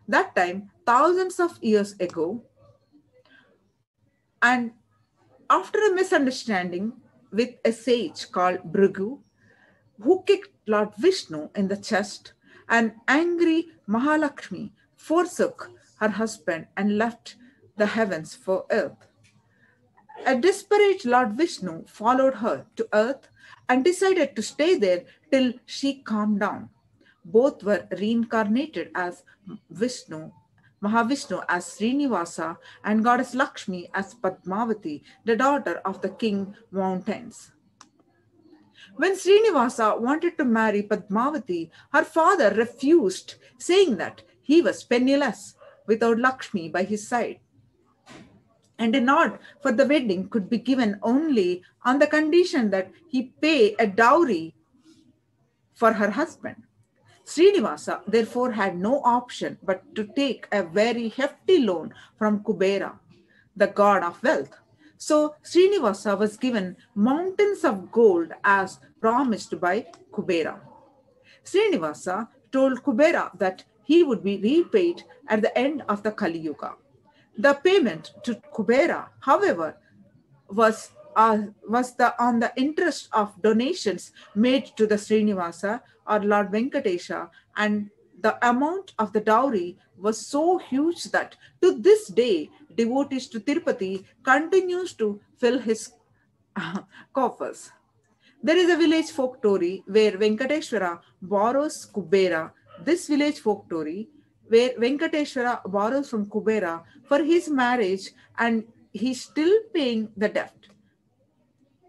That time, thousands of years ago, and after a misunderstanding with a sage called Bhrigu, who kicked Lord Vishnu in the chest, an angry Mahalakshmi forsook her husband and left the heavens for earth. A desperate Lord Vishnu followed her to earth and decided to stay there till she calmed down. Both were reincarnated as Vishnu, Mahavishnu as Srinivasa, and Goddess Lakshmi as Padmavati, the daughter of the king mountains. When Srinivasa wanted to marry Padmavati, her father refused, saying that he was penniless without Lakshmi by his side, and a nod for the wedding could be given only on the condition that he pay a dowry for her husband. Srinivasa therefore had no option but to take a very hefty loan from Kubera, the god of wealth. So Srinivasa was given mountains of gold as promised by Kubera. Srinivasa told Kubera that he would be repaid at the end of the Kali Yuga. The payment to Kubera, however, was on the interest of donations made to the Srinivasa or Lord Venkatesha, and the amount of the dowry was so huge that to this day devotees to Tirupati continues to fill his coffers. There is a village folk story where Venkateshwara borrows Kubera. This village folk story where Venkateshwara borrows from Kubera for his marriage and he's still paying the debt.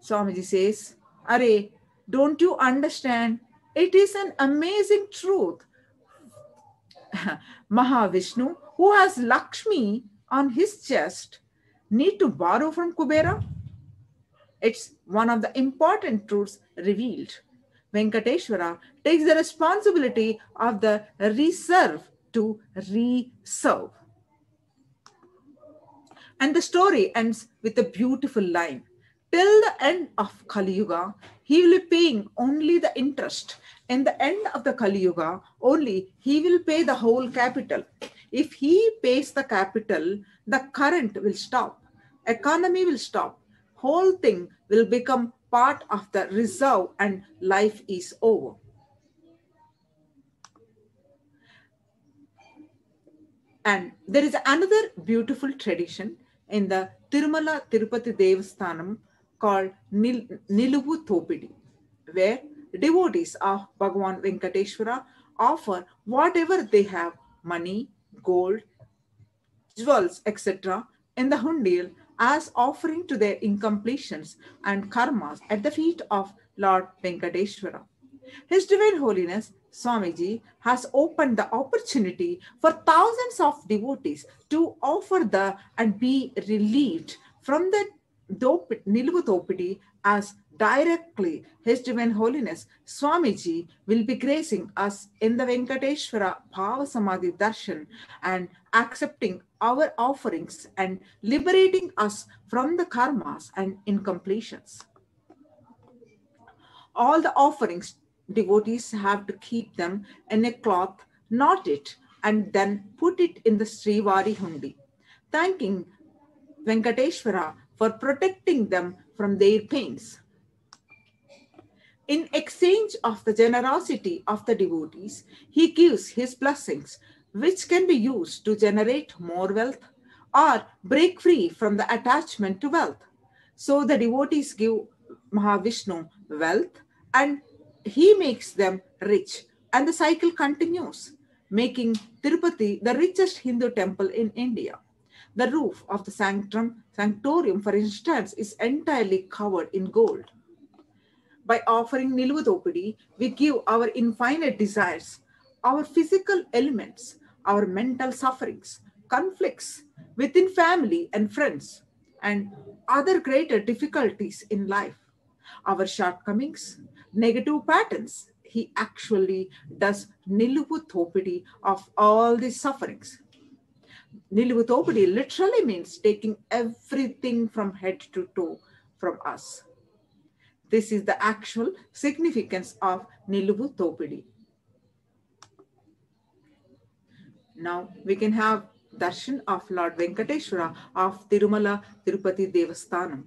Swamiji says, Are, don't you understand? It is an amazing truth. Mahavishnu, who has Lakshmi on his chest, need to borrow from Kubera? It's one of the important truths revealed. Venkateshwara takes the responsibility of the reserve to reserve. And the story ends with a beautiful line. Till the end of Kali Yuga, he will be paying only the interest. In the end of the Kali Yuga, only he will pay the whole capital. If he pays the capital, the current will stop, economy will stop, whole thing will become part of the reserve and life is over. And there is another beautiful tradition in the Tirumala Tirupati Devasthanam called Niluvu Thopidi, where devotees of Bhagavan Venkateshwara offer whatever they have, money, gold, jewels, etc., in the hundil as offering to their incompletions and karmas at the feet of Lord Venkateshwara. His Divine Holiness Swamiji has opened the opportunity for thousands of devotees to offer the and be relieved from the Niluvu Thopidi as directly His Divine Holiness Swamiji will be gracing us in the Venkateshwara Bhava Samadhi Darshan and accepting our offerings and liberating us from the karmas and incompletions. All the offerings, devotees have to keep them in a cloth, knot it, and then put it in the Srivari Hundi, thanking Venkateshwara for protecting them from their pains. In exchange of the generosity of the devotees, he gives his blessings, which can be used to generate more wealth or break free from the attachment to wealth. So the devotees give Mahavishnu wealth and he makes them rich, and the cycle continues, making Tirupati the richest Hindu temple in India. The roof of the sanctorium, for instance, is entirely covered in gold. By offering Niluvu Thopidi, we give our infinite desires, our physical elements, our mental sufferings, conflicts within family and friends, and other greater difficulties in life, our shortcomings, negative patterns. He actually does Niluvu Thopidi of all these sufferings. Niluvu Thopidi literally means taking everything from head to toe from us. This is the actual significance of Niluvu Thopidi. Now we can have darshan of Lord Venkateshwara of Tirumala Tirupati Devasthanam.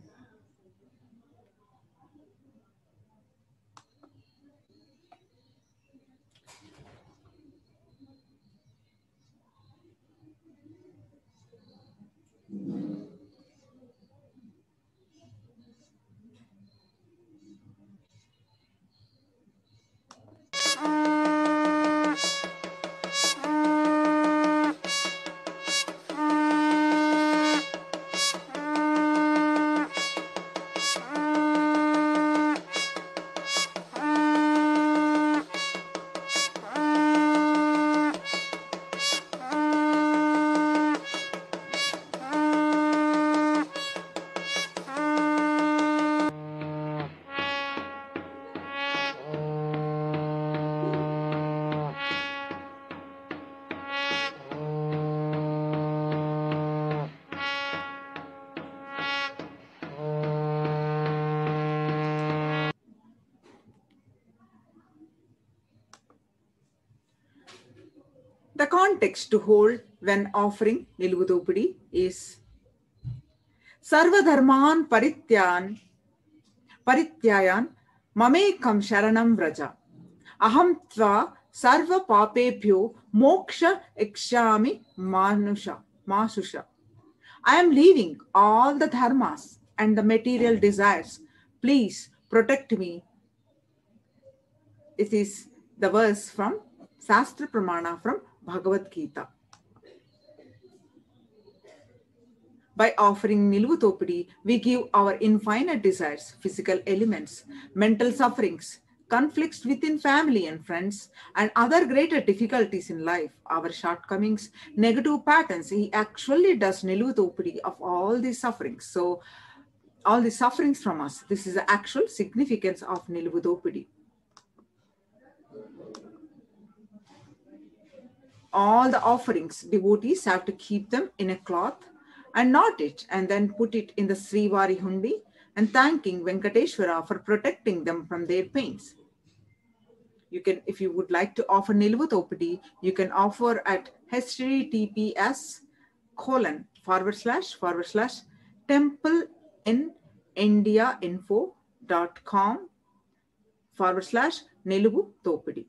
The context to hold when offering Nilvudopudi is Sarvadharman Parityayan Mamekam Sharanam Vraja Aham Tva Sarva Papebhyo Moksha Ikshami Masusha. I am leaving all the dharmas and the material desires. Please protect me. It is the verse from Sastra Pramana from Bhagavad Gita. By offering Nilvutopadi, we give our infinite desires, physical elements, mental sufferings, conflicts within family and friends, and other greater difficulties in life, our shortcomings, negative patterns. He actually does Nilvutopadi of all these sufferings. So, all the sufferings from us. This is the actual significance of Nilvutopadi. All the offerings, devotees have to keep them in a cloth and knot it and then put it in the Srivari Hundi and thanking Venkateshwara for protecting them from their pains. You can, if you would like to offer Nilvutopadi, you can offer at https://templeindiainfo.com/Nilvutopadi.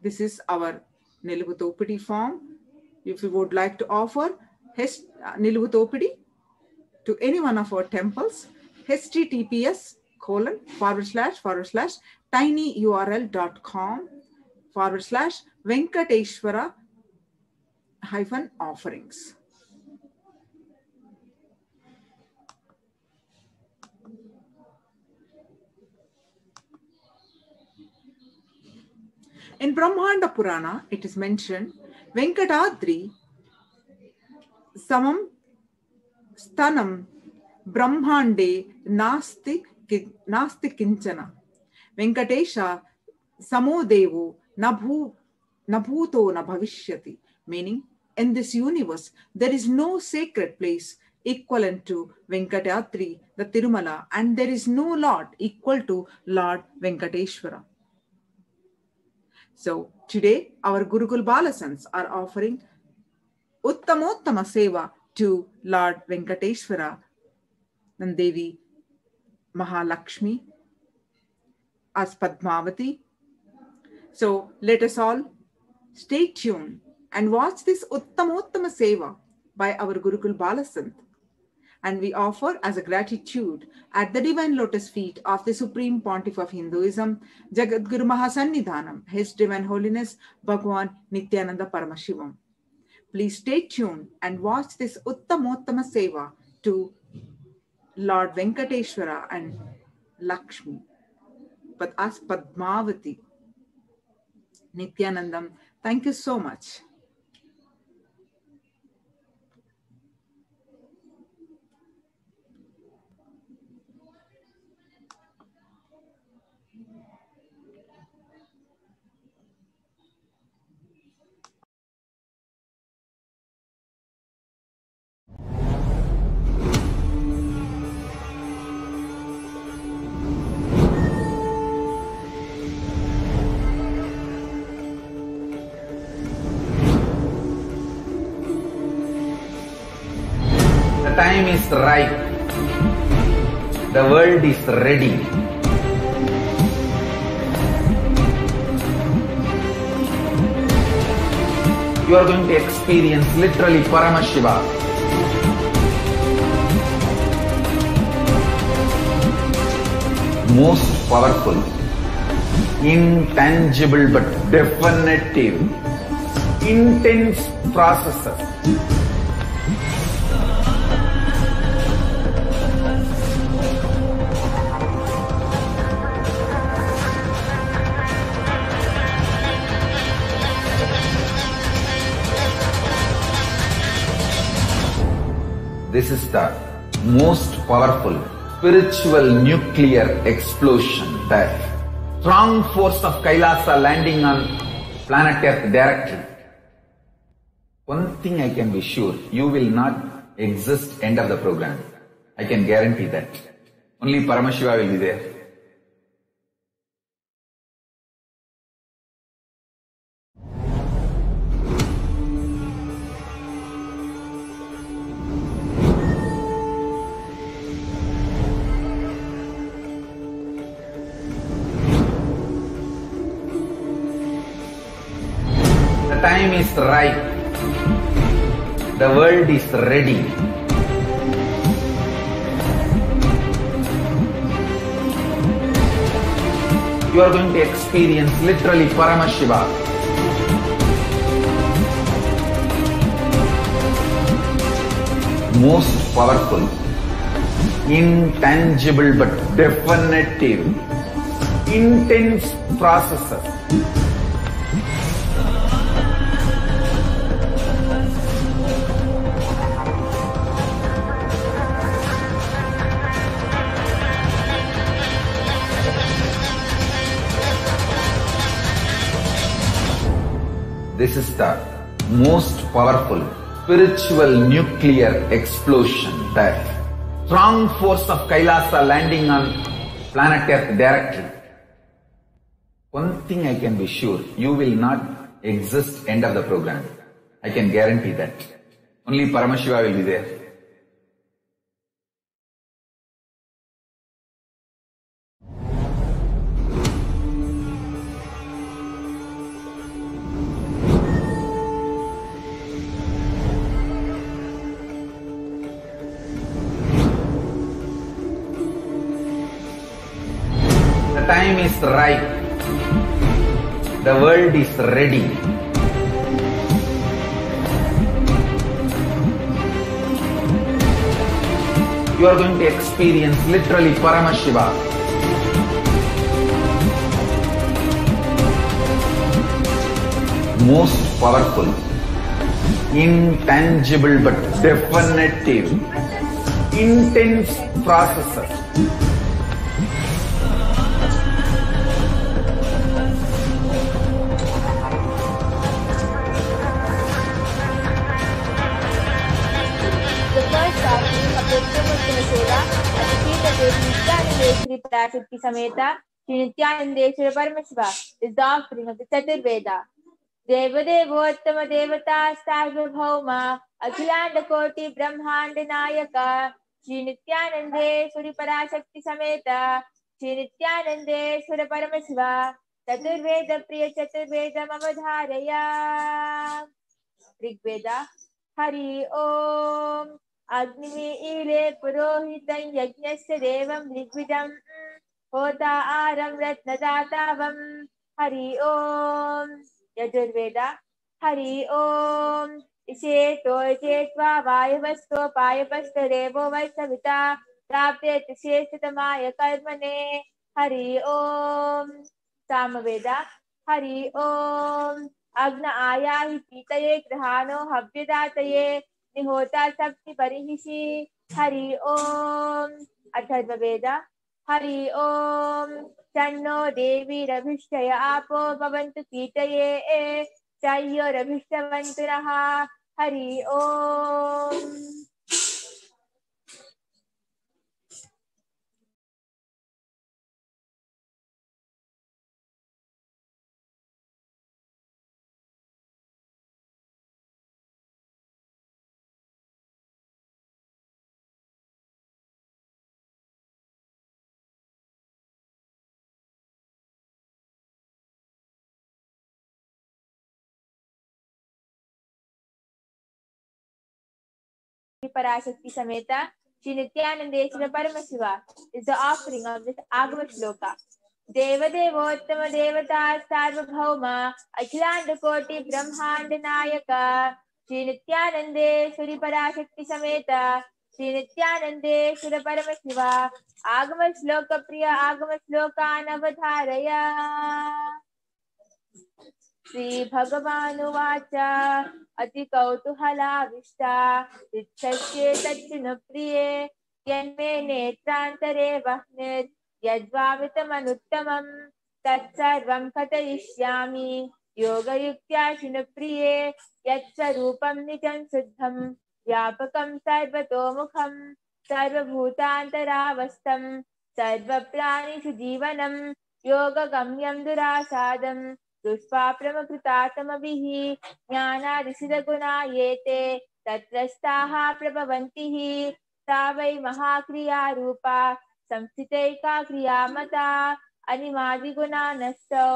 This is our Nilvutopadi form. If you would like to offer Nilvutopadi to any one of our temples, https://tinyurl.com/Venkateshwara-offerings. In Brahmanda Purana, it is mentioned, Venkatadri samam stanam brahmande nasti kinchana. Venkatesha samodevo nabhuto na bhavishyati. Meaning, in this universe, there is no sacred place equivalent to Venkatadri, the Tirumala, and there is no Lord equal to Lord Venkateshwara. So today, our Gurukul Balasans are offering Uttamottama Seva to Lord Venkateshwara and Devi Mahalakshmi as Padmavati. So let us all stay tuned and watch this Uttamottama Seva by our Gurukul Balasant. And we offer as a gratitude at the divine lotus feet of the Supreme Pontiff of Hinduism, Jagatguru Mahasannidhanam, His Divine Holiness, Bhagavan Nithyananda Paramashivam. Please stay tuned and watch this Uttamottama Seva to Lord Venkateshwara and Lakshmi, but as Padmavati. Nithyanandam, thank you so much. time is ripe. The world is ready. You are going to experience literally Paramashiva. Most powerful, intangible but definitive, intense processes. This is the most powerful spiritual nuclear explosion, the strong force of KAILASA landing on planet Earth directly. One thing I can be sure, you will not exist end of the program. I can guarantee that. Only Paramashiva will be there. The time is ripe. The world is ready. You are going to experience literally Paramashiva. Most powerful, intangible but definitive, intense processes. This is the most powerful spiritual nuclear explosion, the strong force of KAILASA landing on planet Earth directly. One thing I can be sure, you will not exist end of the program. I can guarantee that. Only Paramashiva will be there. The time is ripe. The world is ready. You are going to experience literally Paramashiva. Most powerful, intangible but definitive, intense processes. Shri Parashakti Sameta, Shri Nithyananda Paramashiva is the offering of the Chaturveda. Devadevottama Devata Sarvabhauma, Akhilanda Koti Brahmanda Nayaka, Shri Nithyananda Shri Parashakti Sameta, Shri Nithyananda Shri Paramashiva, Chaturveda Priya Chaturveda Mamadharaya. Rigveda, Hari Om. Agni ile purohitam yajnasya devam rigvidam hota aram ratnadatavam. Hari Om. Yajurveda, Hari Om. Isheto ishetva vayavasto payavasto devo vaisavita prapte tisheshitamaya karmane. Hari Om. Samaveda, Hari Om. Agna ayahi pitaye grahano havyadataye निहोता शक्ति परिहिषि. हरि ओम. अथर्ववेदा, हरि ओम. तन्नो देवी रभिष्टय आपो भवन्तु कीटये चाह्योरभिष्टवन्तु नः. हरि ओम. Parashakti Sameta Shri Nithyanandeshwara Paramashiva is the offering of this Agama Shloka. Devadevottama Devata Sarvabhauma Akhilanda Koti Brahmanda Nayaka Shri Nithyanandeshwari Parashakti Sameta Shri Nithyanandeshwara Paramashiva Agama Shloka Priya Agama Shloka Navadharaya. Shri Bhagavanuvacha Ati Kautuhala Ichchasye Tachinu Priye Yanme Netrantare Vahnit Yadvavitamanuttamam Tatsarvam Katayishyami Yoga Yuktya Shinu Priye Yatsarupam Nijam Siddham Vyapakam Sarvatomukham Sarvabhutantaravastam Sarvapranishu Jivanam Yoga Gamyam Durasadam दुष्पाप्रमकृतातमभिः ज्ञानादिसिदगुणा येते तत्रस्ताः प्रभवन्ति हि सा वै महाक्रियारूपा संस्थितैका क्रियामता अनिमादिगुणा नष्टौ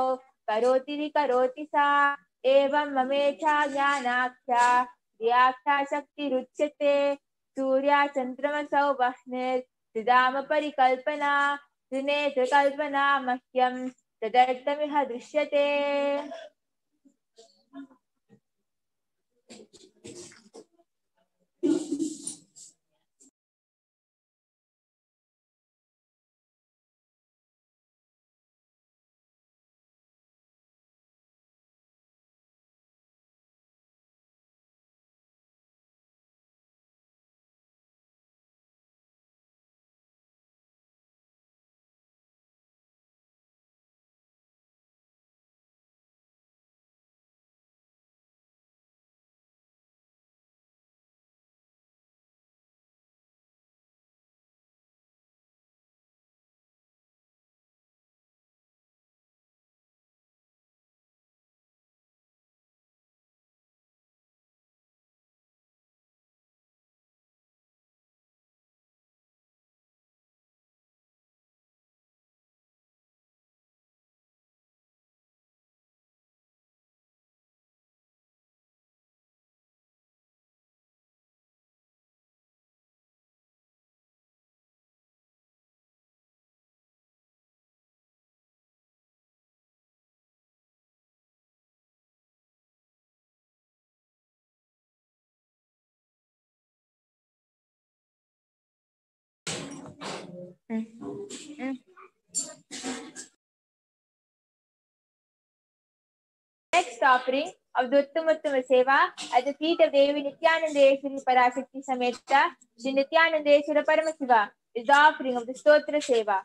करोति विकरोति सा एवं ममेच्छा ज्ञानाख्या क्रियाख्या शक्तिरुच्यते सूर्या चन्द्रमसौ वह्निर्त्रिधाम परिकल्पना त्रिनेत्रकल्पना मह्यम् तदर्थमिह दृश्यते. Next offering of the Uttamattama Seva at the feet of Devi Nithyanandeshwari Parashakti Sameta Shri Nithyanandeshwara Paramashiva is the offering of the Stotra Seva.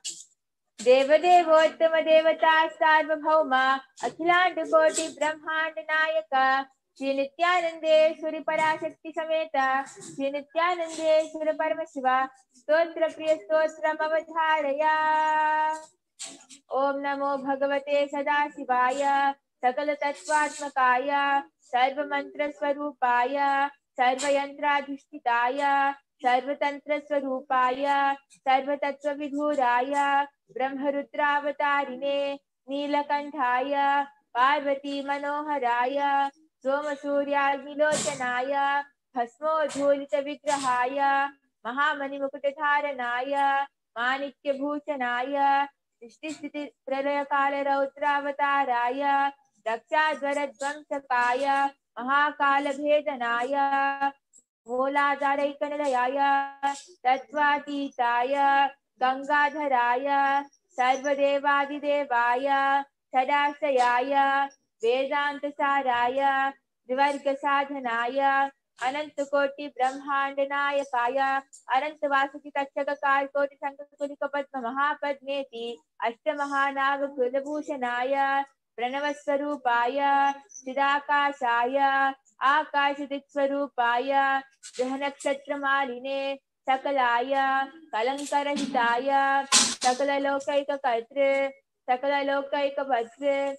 Devadevottama Devata Sarvabhauma Akhilanda Koti Brahmanda Nayaka Shri Nithyanandeshwari Parashakti Sameta Shri Nithyanandeshwara Paramashiva Stotra Priya Stotra Avadharaya. Om Namo Bhagavate Sadashivaya Sakala Tattvatmakaya Sarva Mantra Swarupaya Sarva Yantra Adhishthitaya Sarva Tantra Swarupaya Sarva Tattva Vidhuraya Brahmarudravatarinne Neelakanthaya Parvati Manoharaya Soma Suryagnilocanaya Bhasmo Dholita Vigrahaya Mahamani Mukutadharanaya Manikya Bhushanaya Srishti Pralaya Kala Raudravatārāya Rakshadvaradvamsakāya Mahakala Bhedanāya Moladharaikanadayaya Tattvatītāya Gangadharāya Sarvadevādidevāya Sadasayaya Vedantasārāya Dvivargasadhanāya Anantakoti Brahmanda Nayakaya Anantavasaki Tachaka Koti Sankakulika Padma Mahapadmeti Ashtamahanava Kulabhushanaya Pranavaswarupaya Siddhakashaya Akashaditswarupaya Grahanakshatramaline Sakalaya Kalankarahitaya Sakala Lokaika Katre Sakala Lokaika Bhatre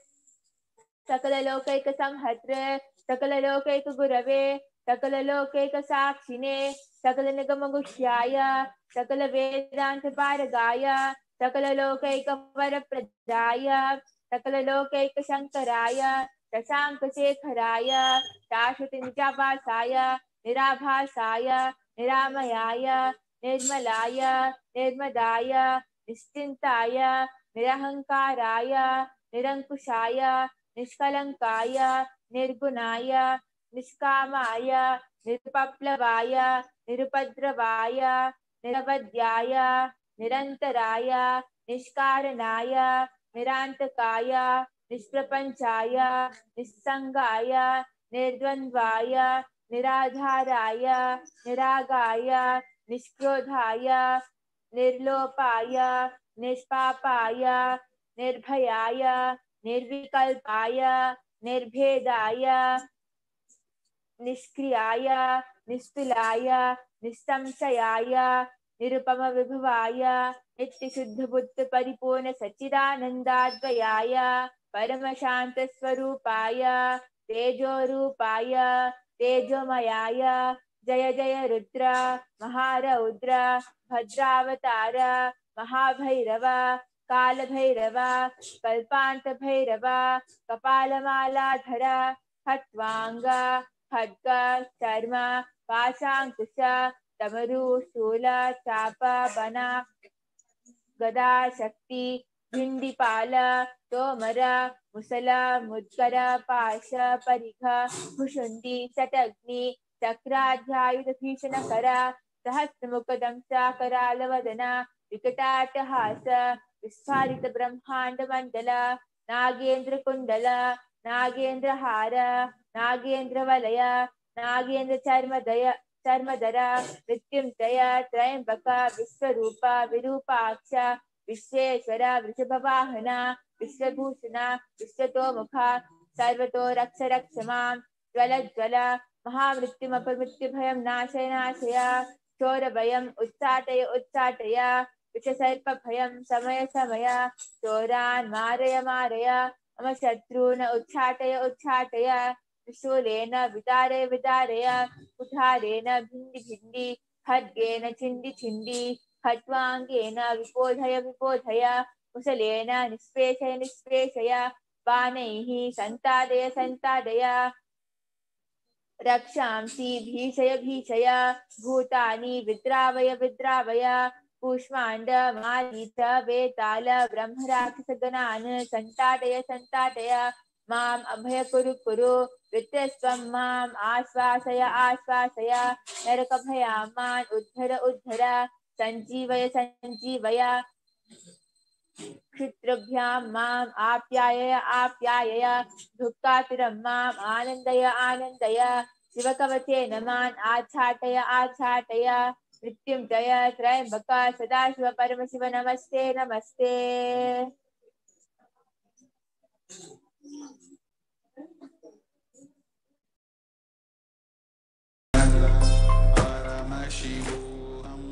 Sakala Lokaika Samhatre Sakala Lokaika Gurave Sakala Lokaika Sakshine Sakala Nigamagushyaya Sakala Vedanta Paragaya Sakala Lokaika Varapradaya Sakala Lokaika Shankaraya Sasanka Sekharaya Shashwati Nijabhasaya Nirabhasaya Niramayaya Nirmalaya Nirmadaya Nistintaya Nirahankaraya Nirankushaya Nishkalankaya Nirgunaya Nishkamaya Nirupaplavaya Nirupadravaya Niravadyaya Nirantaraya Nishkaranaya Nirantakaya Nishprapanchaya Nissangaya Nirdvandvaya Niradharaya Niragaya Nishkrodhaya Nirlopaya Nishpapaya Nirbhayaya Nirvikalpaya Nirbhedaya Nishkriyaya Nistulaya Nistamshayaya Nirupama Vibhavaya Nittishuddha Buddha Paripurna Sachidanandadvayaya Paramashanta Swarupaya Tejorupaya Tejomayaya Jaya Jaya Rudra Maharaudra Bhadravatara Mahabhairava Kalabhairava Kalpanta Bhairava Kapalamaladhara Khatvanga Khadga Charma Pashankusha Tamaru Shula Chapa Bana Gada Shakti Vindipala Tomara Musala Mudkara Pasha Parikha Bhushundi Satagni Chakradhyayuda Bhishana Kara Sahasramukadamsa Karalavadana Vikatatahasa Visparita Brahmanda Mandala Nagendra Kundala Nagendra Hara Nagendra Valaya Nagendra Charmadara Mrityunjaya Trayambaka Vishwarupa Virupaksha Vishweshwara Vrishabhavahana Vishwabhushana Vishwatomukha Sarvato Raksha Rakshamam Jvala Jvala Mahamrityumapamrityubhayam Nashaya Nashaya Chorabhayam Uccataya Vishasarpabhayam Samaya Samaya Choran Maraya Amashatruna Uccataya Vishulena Vidaraya Utharena Bhindi Khadgena Chindi Khatwangena Vipodhaya Musalena Nispeshaya Vanehi Santadaya Rakshamsi Bhishaya Bhutani Vidravaya Pushmanda Marita Vetala Brahmarakshaganan Santadaya Mam Abhaya Kuru Vitasvam Mam Asvasaya Narakabhayaman Uddhara Sanjivaya Kshitrabhyam Mam Apyaya Dukkatiram Mam Anandaya Shivakavache Naman Achataya Mrityunjaya Trayambaka Sadashiva Paramashiva Namaste Paramashivoham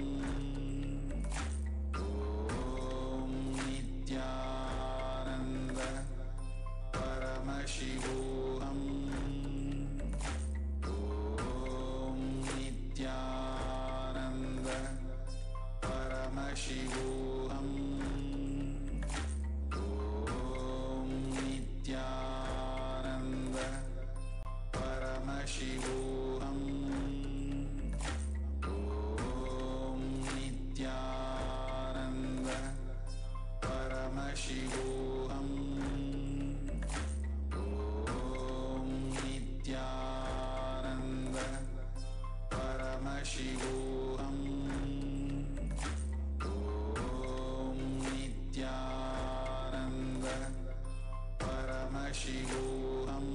Om Nithyananda Paramashivoham Om Nithyananda Paramashivoham Om Nithyananda Paramashivoham Om Nithyananda Paramashivoham Om Nithyananda Paramashivoham Om Nithyananda Paramashivoham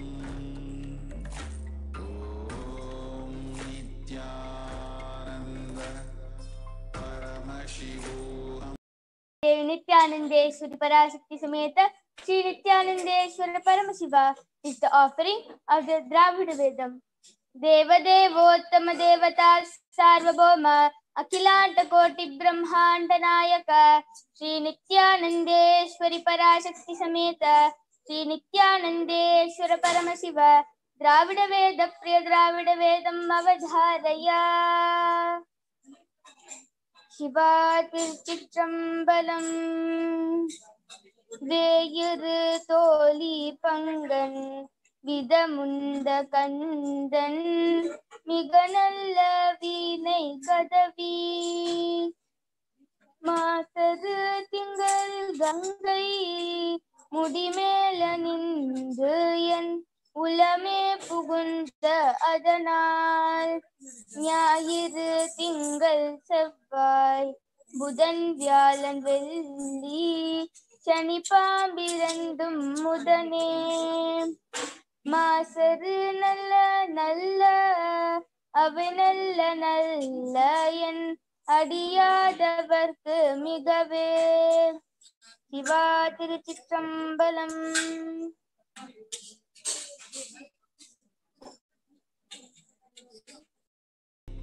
Om Nithyananda Paramashivoham Devi Nithyanandeshwari Parashakti Sameta Sri Nithyanandeshwara Paramashiva is the offering of the Dravida Vedam. Deva Devottama Devata Sarvabhauma Akhilanta Koti Brahmanda Nayaka Sri Nithyanandeshwari Parashakti Sameta Sri Nithyanandeshwara Paramashiva Dravida Veda Priya Dravida Vedam Avadharaya Shivatirchitrambalam Veyur Toli Pangan விதமுந்த Kandan மிக நல்ல வீணை கதவி மாசது திங்கள் கங்கை முடிமேல நின்று என் உளமே புகுந்த அதனால் ஞாயிறு திங்கள் செவ்வாய் புதன் வியாழன் வெள்ளி சனி பாம்பிரண்டும் முதனே மாசரு நல்ல நல்ல அவை நல்ல நல்ல என் அடியாதவர்க்கு மிகவே. சிவா திருச்சிற்றம்பலம்.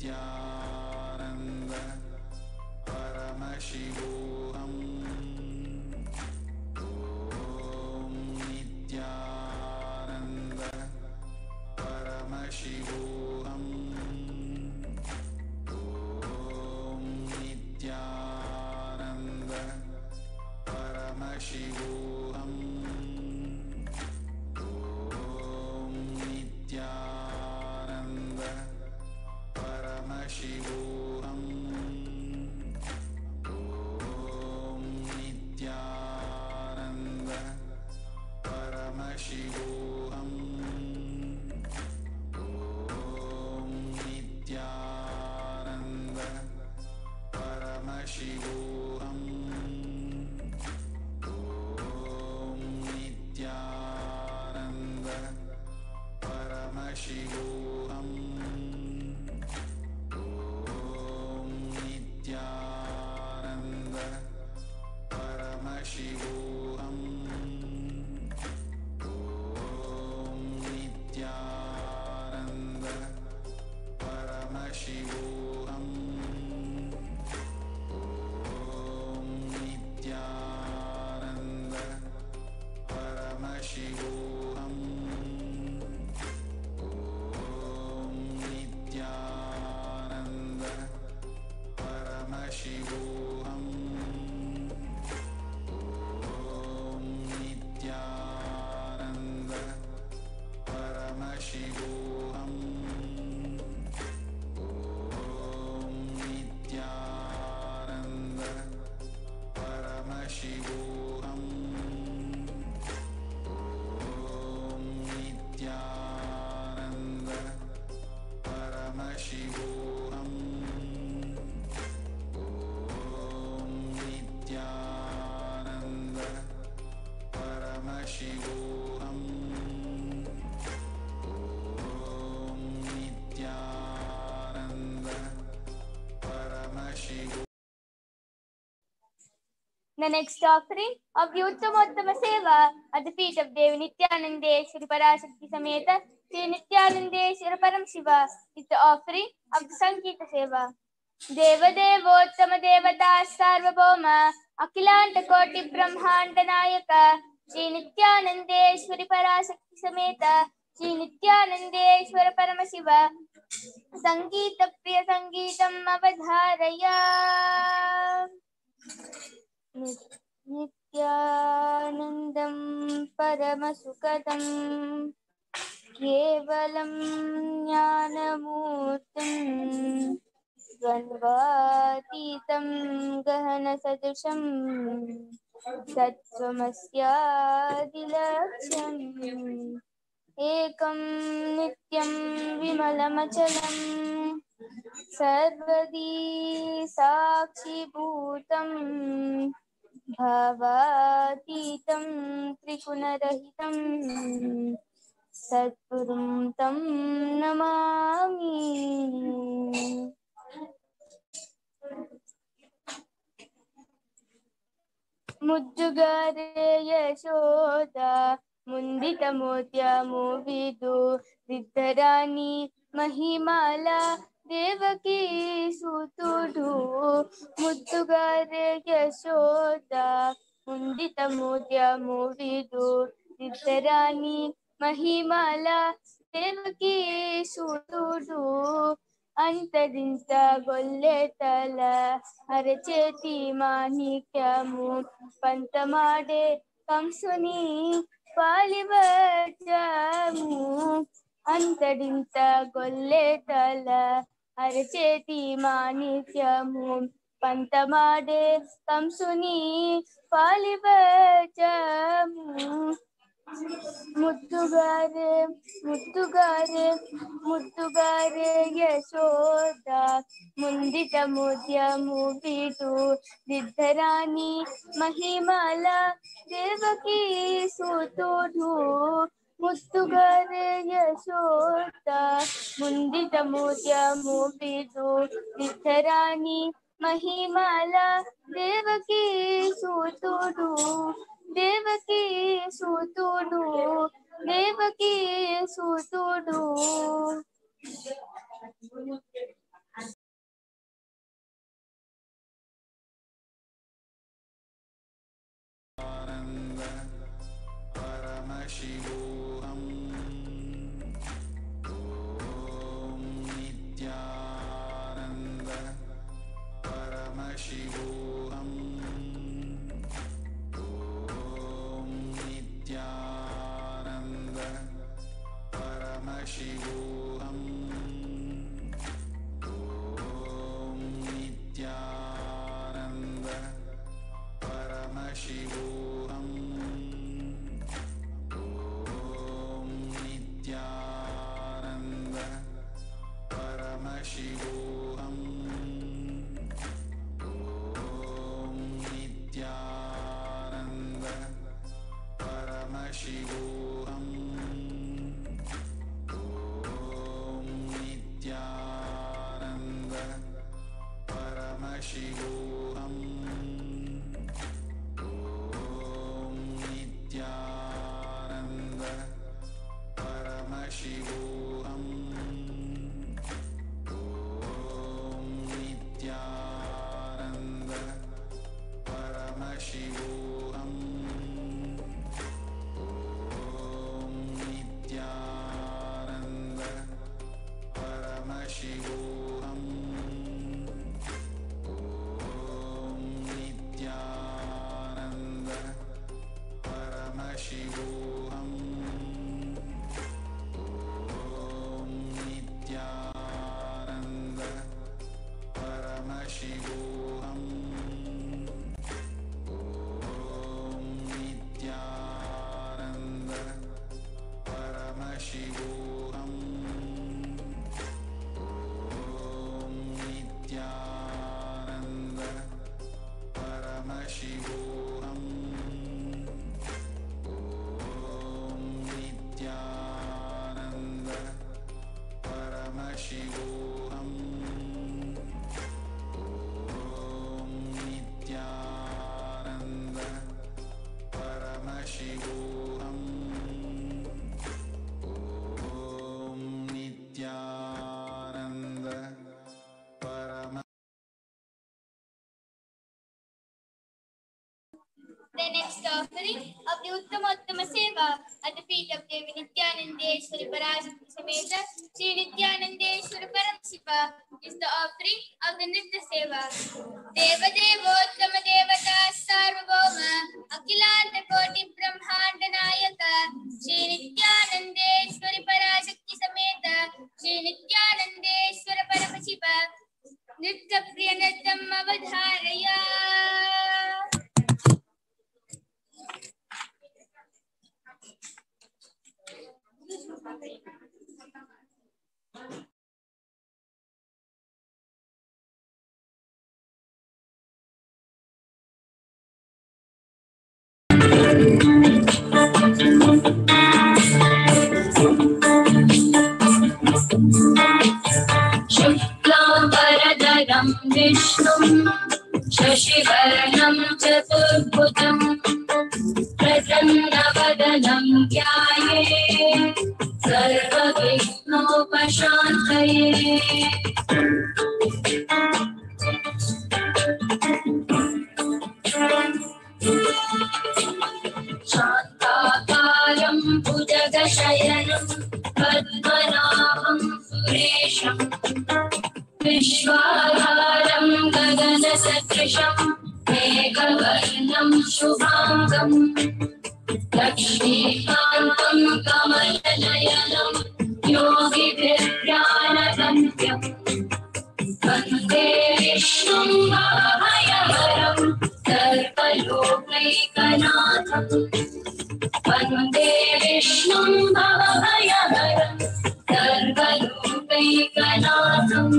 Nithyananda Paramashivoham. Om Nithyananda Paramashivoham. Om Nithyananda Paramashivoham. Om Nithyananda Paramashivoham. Om Nithyananda Paramashivoham. Om Nithyananda Paramashivoham. Om Nithyananda Paramashivoham. Om Nithyananda Paramashivoham. Om Nithyananda Paramashivoham. Om Nithyananda Paramashivoham. Om Nithyananda Paramashivoham. Om Nithyananda Paramashivoham. Om Nithyananda Paramashivoham. Om Nithyananda Paramashivoham. Om Nithyananda Paramashivoham. Om Nithyananda Paramashivoham. The next offering of the Uttama Seva at the feet of Devi Nithyanandeshwari Parashakti Sameta Sri Nithyanandeshwara Paramashiva is the offering of the Sankita Seva. Deva Devottama Devata Sarvabhauma Akhilanta Koti Brahmanda Nayaka Sri Nithyanandeshwari Parashakti Sameta Sri Nithyanandeshwara Paramashiva Sangeeta Priya Sangeetam Avadharaya. Nithyanandam Paramasukadam Kevalam Jnanamurtim Dvandvatitam Gahana Sadusham Sattvamasyaadilaksham Ekam Nityam Vimalamachalam Sarvadi Sakshi Bhutam Bhavatitam Trigunarahitam Satgurum Tam Namami. Muddugare Yashoda Mundita Motya Movidu Vidharani Mahimala Devaki Sutudu Muddugare Yashoda Mundita Motya Movidu Vidharani Mahimala Devaki Sutudu ಅಂತದಿಂದ ಗೊಲ್ಲೆತಲ ಹರಚೇತಿ ಮಾಣಿಕ್ಯಮು ಪಂತ ಮಾಡೆ ಕಂಸುನಿ పాలివచము అంతడింత గొల్లెతల అరచేతి మాణిక్యము పంతమాడే కంసుని పాలివచము ముద్దుగారే ముద్దుగారే ముద్దుగారే యశోద ముందిట ముద్యము వీటు దిద్దరాణి మహిమల దేవకీ సూతుడు ముద్దుగారే యశోద ముందిట ముద్యము వీటు దిద్దరాణి మహిమల దేవకీ సూతుడు దేవకీ సూతుడు దేవకీ సూతుడు Paramashivoham. Om Nithyananda Paramashivoham. Om Nithyananda Paramashivoham. Om Nithyananda Paramashivoham. Paramashivoham. Om Nithyananda Paramashivoham. Om Nithyananda Paramashivoham. Om Nithyananda Paramashivoham. Paramashivoham. Om Nithyananda Paramashivoham. Om Nithyananda Paramashivoham. Om Nithyananda Paramashivoham. Paramashivoham. Om Nithyananda Paramashivoham. Om Nithyananda Paramashivoham. Om Nithyananda Paramashivoham. The next offering of the Uttama Seva at the feet of Devi Nithyanandeshwari Parashakti Sameta Shri Nithyanandeshwari Paramashiva is the offering of the Nitya Seva. Deva Devottama Devata Sarvabhauma Akhilanta Koti Brahmanda Nayaka Shri Nithyanandeshwari Parashakti Sameta Shri Nithyanandeshwari Paramashiva Nitya Priyanadam Avadharaya. शुक्लाम्बरधरं विष्णुं शशिवर्णं चतुर्भुजं प्रसन्नवदनं ध्यायेत् सर्वविघ्नोपशान्तये। शान्ताकारं भुजगशयनं पद्मनाभं सुरेशं विश्वाधारं गगनसदृशं मेघवर्णं शुभाङ्गम् लक्ष्मीकान्तं कमलनयनं योगिभिर्ज्ञानगम्यं वन्दे विष्णुं भवभयहरं सर्वलोकैकनाथं वन्दे विष्णुं भवभयहरं सर्वलोकैकनाथम्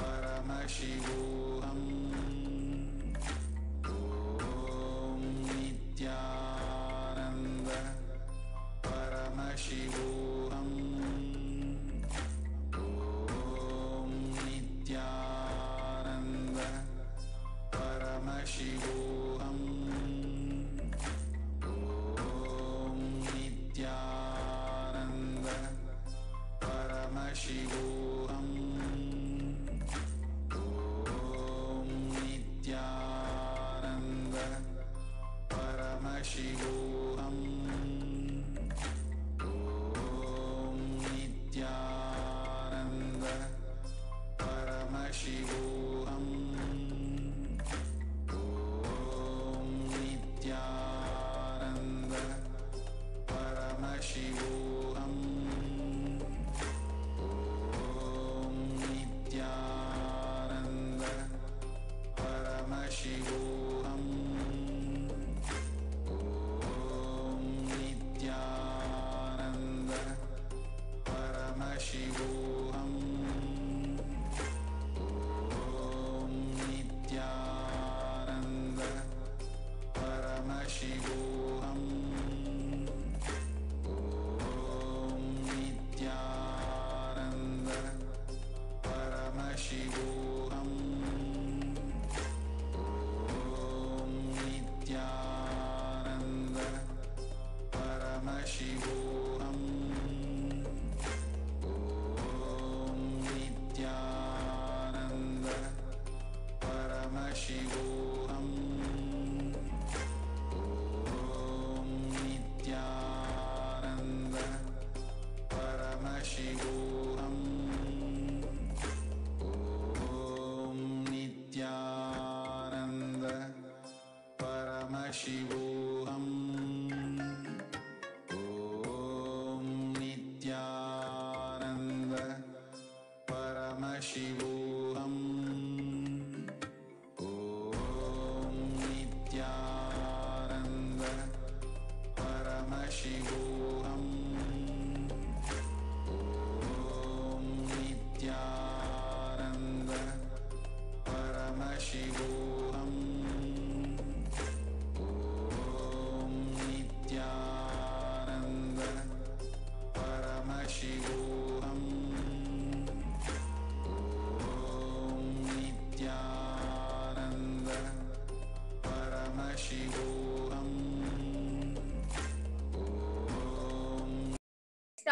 Paramashivoham. Om Nithyananda Paramashivoham. Om Nithyananda Paramashivoham. Om Nithyananda Paramashivoham. Nithyananda Paramashivoham. Om Nithyananda Paramashivoham. Om Nithyananda Paramashivoham. Om Nithyananda Paramashivoham. Om Nithyananda Paramashivoham. Om Nithyananda Paramashivoham. Om Nithyananda Paramashivoham. Om Nithyananda Paramashivoham. Om Nithyananda Paramashivoham. Om Nithyananda Paramashivoham. Om Nithyananda Paramashivoham. Om Nithyananda Paramashivoham. Om Nithyananda Paramashivoham. Om Nithyananda Paramashivoham. Om Nithyananda Paramashivoham. Om Nithyananda Paramashivoham.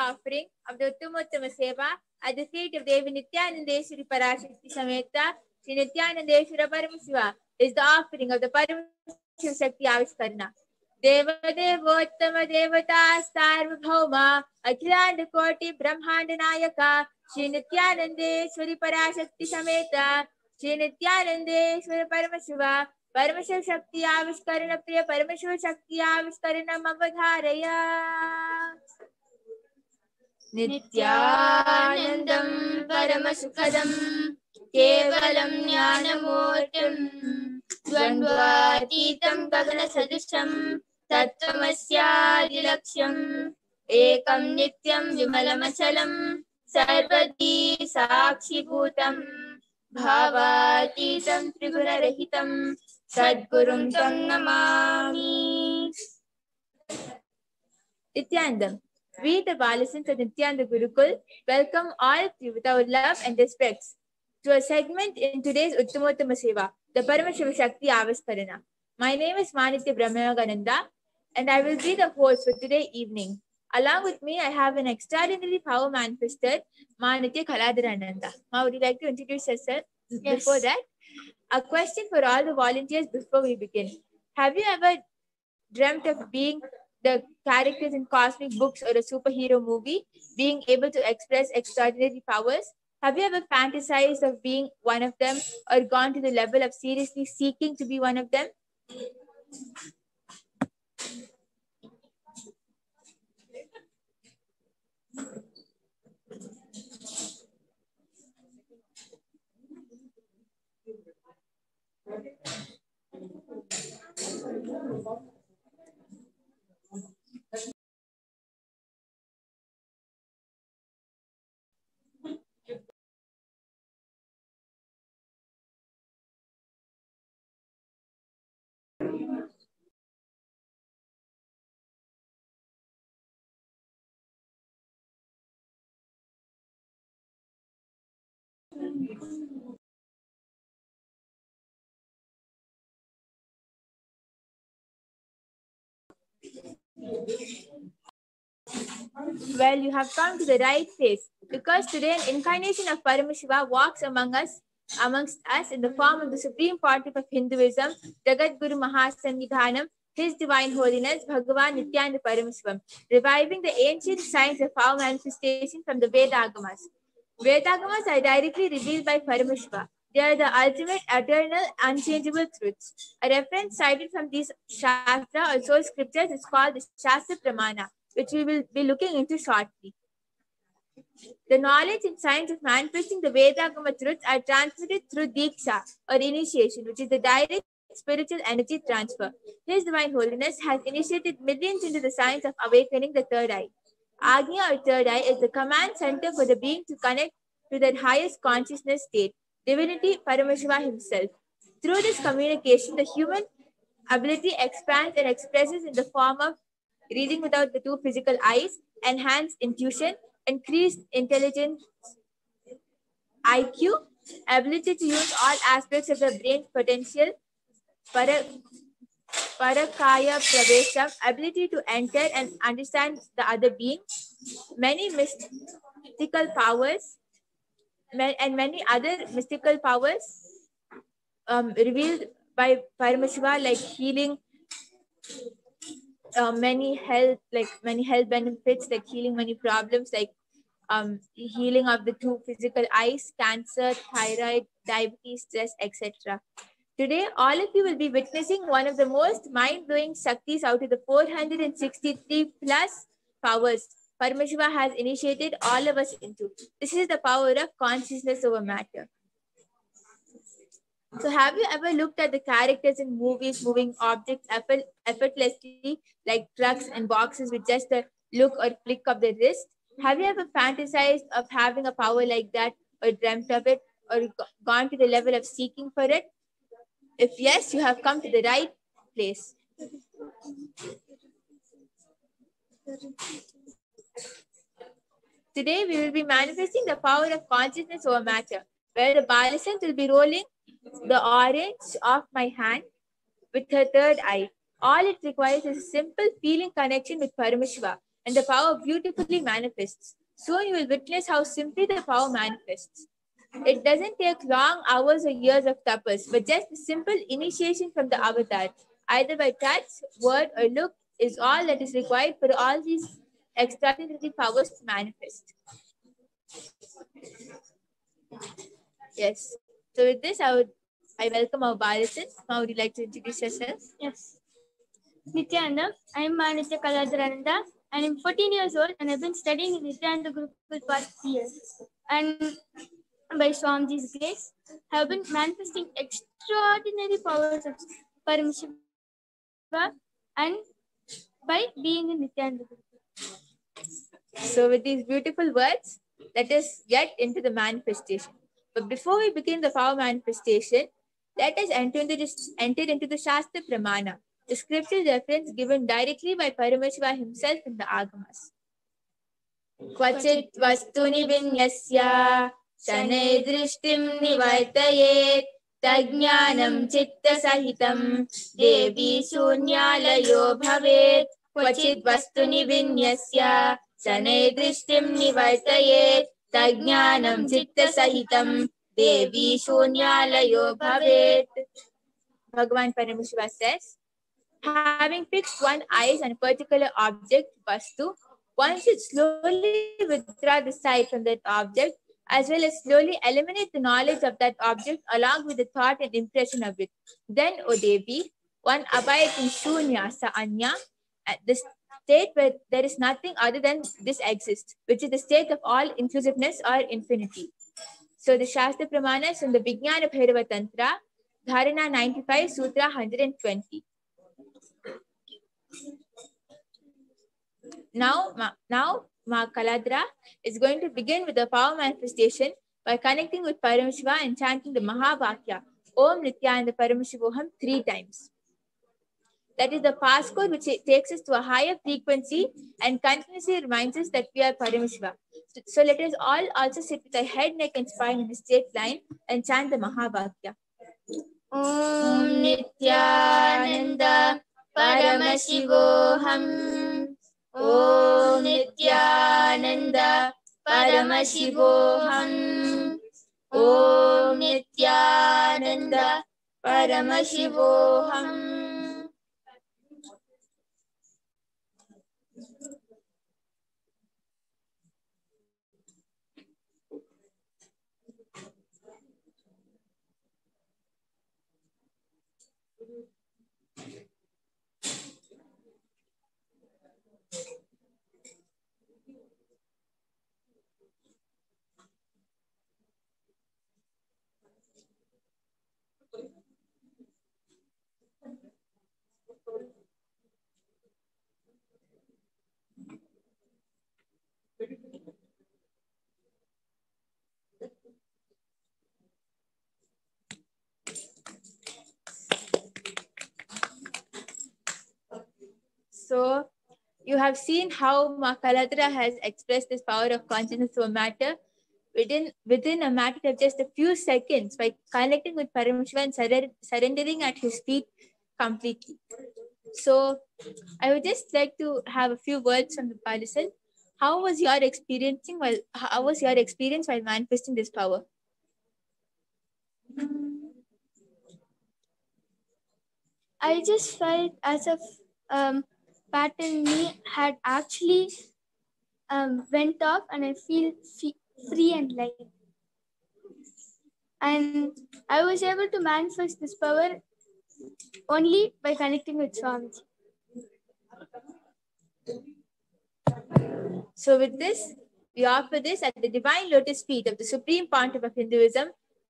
Offering of the Uttamottam Seva at the feet of Devi Nithyanandeshwari Parashakti Sameta Shri Nithyanandeshwara Paramashiva is the offering of the Paramashiva Shakti Avishkarana. Devadevottama Devata Sarvabhauma Akhilanda Koti Brahmanda Nayaka Shri Nithyanandeshwari Parashakti Sameta Shri Nithyanandeshwara Paramashiva Paramashiva Shakti Avishkarana Priya Paramashiva Shakti Avishkarana Avadharaya. नित्यानन्दं परमसुखदं केवलं ज्ञानमूर्तिं द्वन्द्वातीतं गगनसदृशं तत्त्वमस्यादिलक्ष्यम् एकं नित्यं विमलमचलं सर्वदी साक्षिभूतं भावातीतं त्रिगुणरहितं सद्गुरुं तं Namami. Nithyanandam. We, the Balasins of Nithyananda Gurukul, welcome all of you with our love and respects to a segment in today's Uttamottama Seva, the Paramashiva Shakti Avishkarana. My name is Manitya Brahmayogananda, and I will be the host for today evening. Along with me, I have an extraordinary power manifested, Manitya Kaladharananda. Ma, would you like to introduce yourself? Yes. Before that, a question for all the volunteers before we begin. Have you ever dreamt of being the characters in cosmic books or a superhero movie, being able to express extraordinary powers? Have you ever fantasized of being one of them or gone to the level of seriously seeking to be one of them? Well, you have come to the right place, because today an incarnation of Paramashiva walks amongst us in the form of the Supreme Pontiff of Hinduism, Jagatguru Mahasannidhanam, His Divine Holiness, Bhagavan Nithyananda Paramashivam, reviving the ancient science of power manifestation from the Vedagamas. Vedagamas are directly revealed by Paramashiva. They are the ultimate, eternal, unchangeable truths. A reference cited from these Shastra or source scriptures is called the Shastra Pramana, which we will be looking into shortly. The knowledge and science of manifesting the Vedagama truths are transmitted through Diksha or initiation, which is the direct spiritual energy transfer. His Divine Holiness has initiated millions into the science of awakening the third eye. Agnya or third eye is the command center for the being to connect to that highest consciousness state, divinity Paramashiva himself. Through this communication, the human ability expands and expresses in the form of reading without the two physical eyes, enhanced intuition, increased intelligence, IQ, ability to use all aspects of the brain's potential, parakaya pravesham, ability to enter and understand the other being, many mystical powers, and many other mystical powers revealed by Paramashiva, like healing, many health benefits, like healing many problems, like healing of the two physical eyes, cancer, thyroid, diabetes, stress, etc. Today, all of you will be witnessing one of the most mind-blowing Shaktis out of the 463 plus powers Paramashiva has initiated all of us into. This is the power of consciousness over matter. So have you ever looked at the characters in movies moving objects effortlessly, like trucks and boxes, with just a look or flick of the wrist? Have you ever fantasized of having a power like that, or dreamt of it, or gone to the level of seeking for it? If yes, you have come to the right place. Today, we will be manifesting the power of consciousness over matter, where the Balasant will be rolling the orange off my hand with her third eye. All it requires is a simple feeling connection with Paramashiva, and the power beautifully manifests. Soon you will witness how simply the power manifests. It doesn't take long hours or years of tapas, but just a simple initiation from the avatar, either by touch, word, or look, is all that is required for all these extraordinary powers to manifest. Yes. So with this, I welcome our Bharatans. Now, would you like to introduce yourself? Yes. Nithyananda, I am Manitya Kaladharananda, and I'm 14 years old, and I've been studying in Nithyananda Group for past years. And by Swamiji's grace, have been manifesting extraordinary powers of Paramashiva, and by being in Nithyananda Group. So with these beautiful words, let us get into the manifestation. But before we begin the power manifestation, let us enter into the Shastra Pramana, the scripture reference given directly by Paramashiva himself in the Agamas. Kvachit vastuni vinyasya shanay drishtim nivartayet तज्ञानं चित्तसहितं देवी शून्यालयो भवेत् क्वचित् वस्तुनि विन्यस्य शनैः दृष्टिं निवर्तयेत् तज्ञानं चित्तसहितं देवी शून्यालयो भवेत्. Bhagavan Paramashiva says, having fixed one eyes on a particular object, vastu, one should slowly withdraw the sight from that object, as well as slowly eliminate the knowledge of that object along with the thought and impression of it. Then, O Devi, one abides in shunya sa anya, the state where there is nothing other than this exists, which is the state of all inclusiveness or infinity. So the Shastra Pramanas from the Vijnana Bhairava Tantra, Dharana 95, Sutra 120. Now Ma Kaladra is going to begin with the power manifestation by connecting with Paramashiva and chanting the Mahavakya, Om Nithyananda Paramashivoham 3 times. That is the passcode which takes us to a higher frequency and continuously reminds us that we are Paramashiva. So let us all also sit with our head, neck and spine in a straight line and chant the Mahavakya. Om Nithyananda Paramashivoham. Om Nithyananda Paramashivoham. Om Nithyananda Paramashivoham. So, you have seen how Ma Kaladra has expressed this power of consciousness through matter within a matter of just a few seconds by connecting with Paramashiva and surrendering at his feet completely. So, I would just like to have a few words from the person. How was your experience while manifesting this power? I just felt as if part in me had actually went off, and I feel free and light. And I was able to manifest this power only by connecting with Swamiji. So with this, we offer this at the divine lotus feet of the Supreme Pontiff of Hinduism,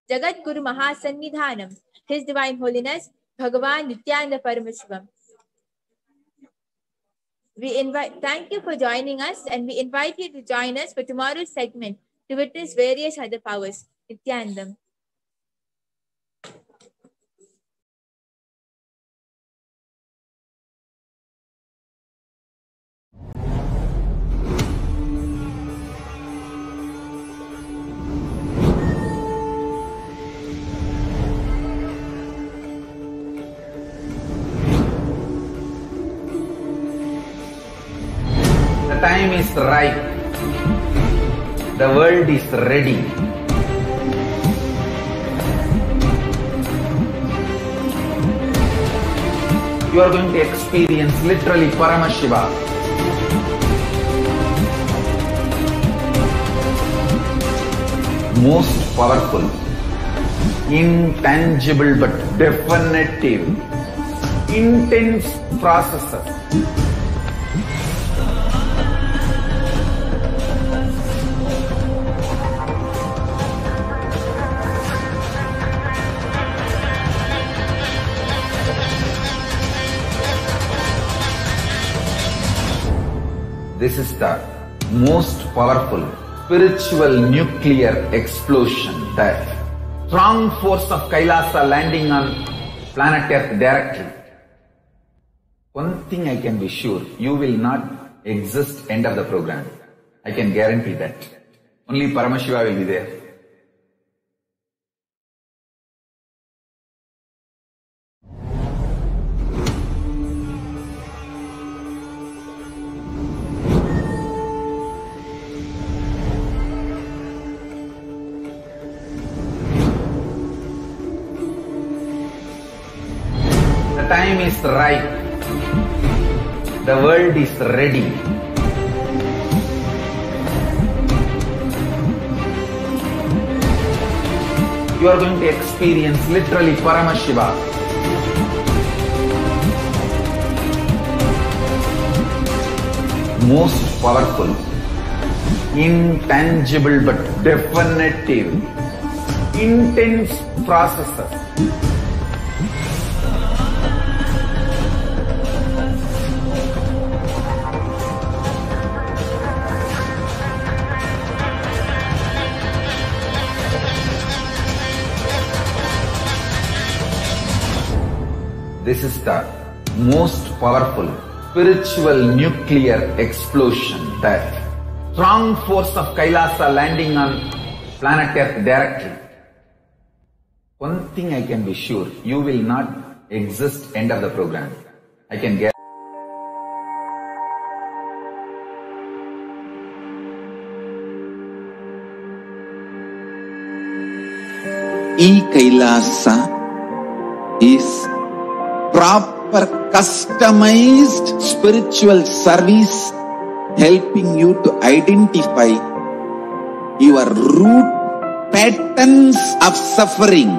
Jagatguru Mahasannidhanam, His Divine Holiness, Bhagavan Nithyananda Paramashivam. Thank you for joining us, and we invite you to join us for tomorrow's segment to witness various other powers. Nithyanandam. The time is right. The world is ready. You are going to experience literally Paramashiva. Most powerful, intangible but definitive, intense processor. This is the most powerful spiritual nuclear explosion, the strong force of Kailasa landing on planet Earth directly. One thing I can be sure, you will not exist end of the program. I can guarantee that. Only Paramashiva will be there. time is right, the world is ready. You are going to experience literally Paramashiva. Most powerful, intangible but definitive, intense processes. This is the most powerful spiritual nuclear explosion, the strong force of KAILASA landing on planet Earth directly. One thing I can be sure, you will not exist end of the program. I can guarantee. KAILASA is proper customized spiritual service helping you to identify your root patterns of suffering.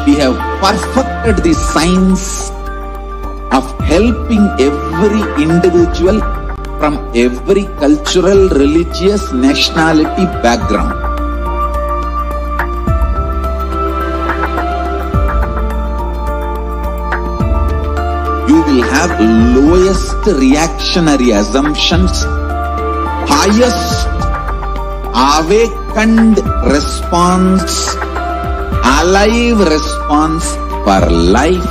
We have perfected the science of helping every individual from every cultural, religious, nationality background. You will have lowest reactionary assumptions, highest awakened response, alive response for life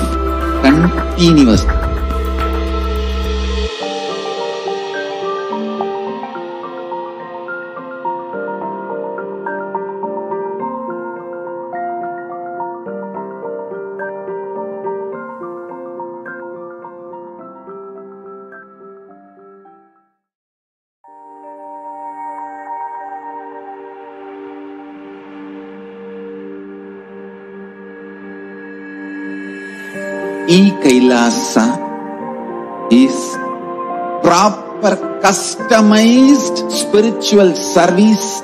continuously. KAILASA is proper customized spiritual service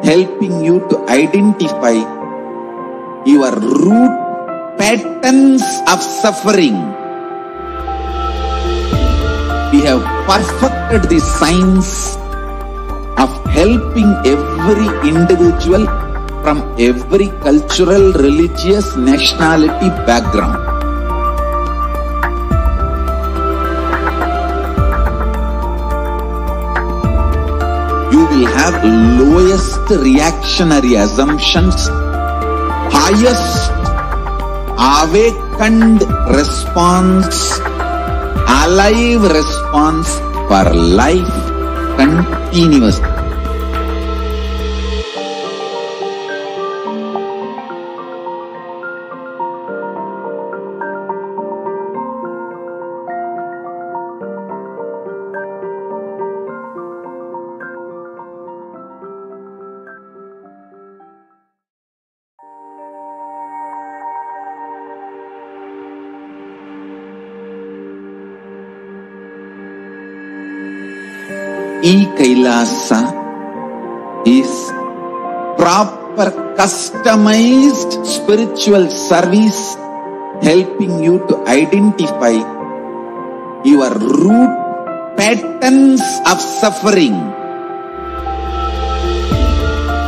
helping you to identify your root patterns of suffering. We have perfected the science of helping every individual from every cultural, religious, nationality background. You will have lowest reactionary assumptions, highest awakened response, alive response for life continuously. KAILASA is proper customized spiritual service helping you to identify your root patterns of suffering.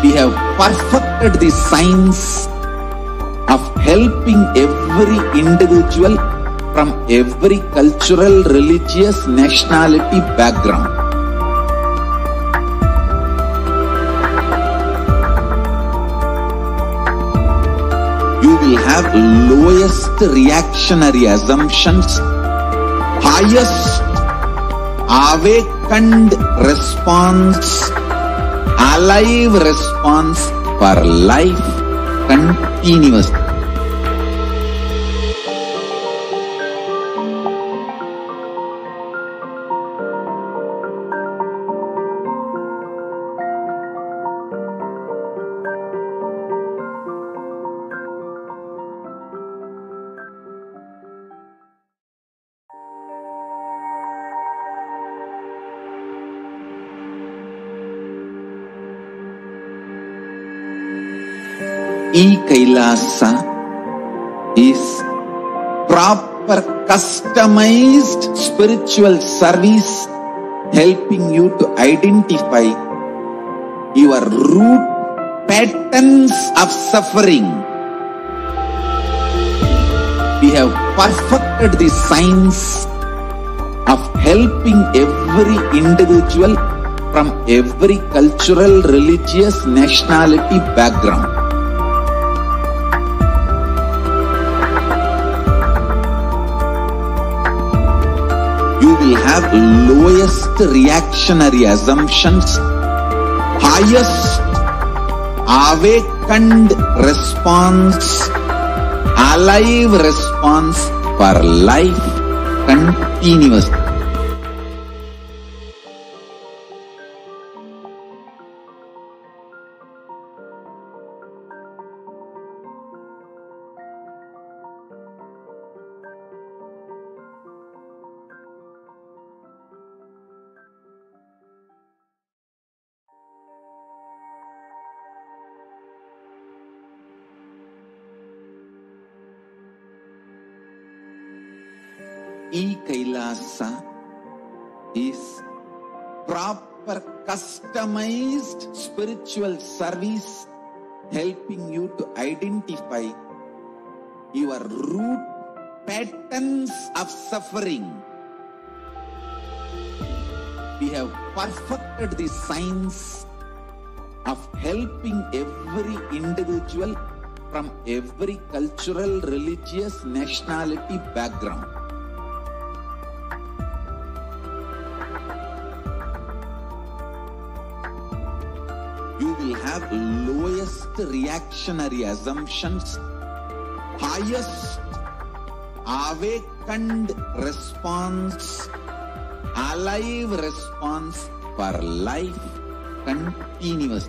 We have perfected the science of helping every individual from every cultural, religious, nationality background. You will have lowest reactionary assumptions, highest awakened response, alive response for life continuously. KAILASA is proper customized spiritual service helping you to identify your root patterns of suffering. We have perfected the science of helping every individual from every cultural, religious, nationality background. You will have lowest reactionary assumptions, highest awakened response, alive response for life continuous. KAILASA is proper customized spiritual service helping you to identify your root patterns of suffering. We have perfected the science of helping every individual from every cultural, religious, nationality background. You will have lowest reactionary assumptions, highest awakened response, alive response for life continuous.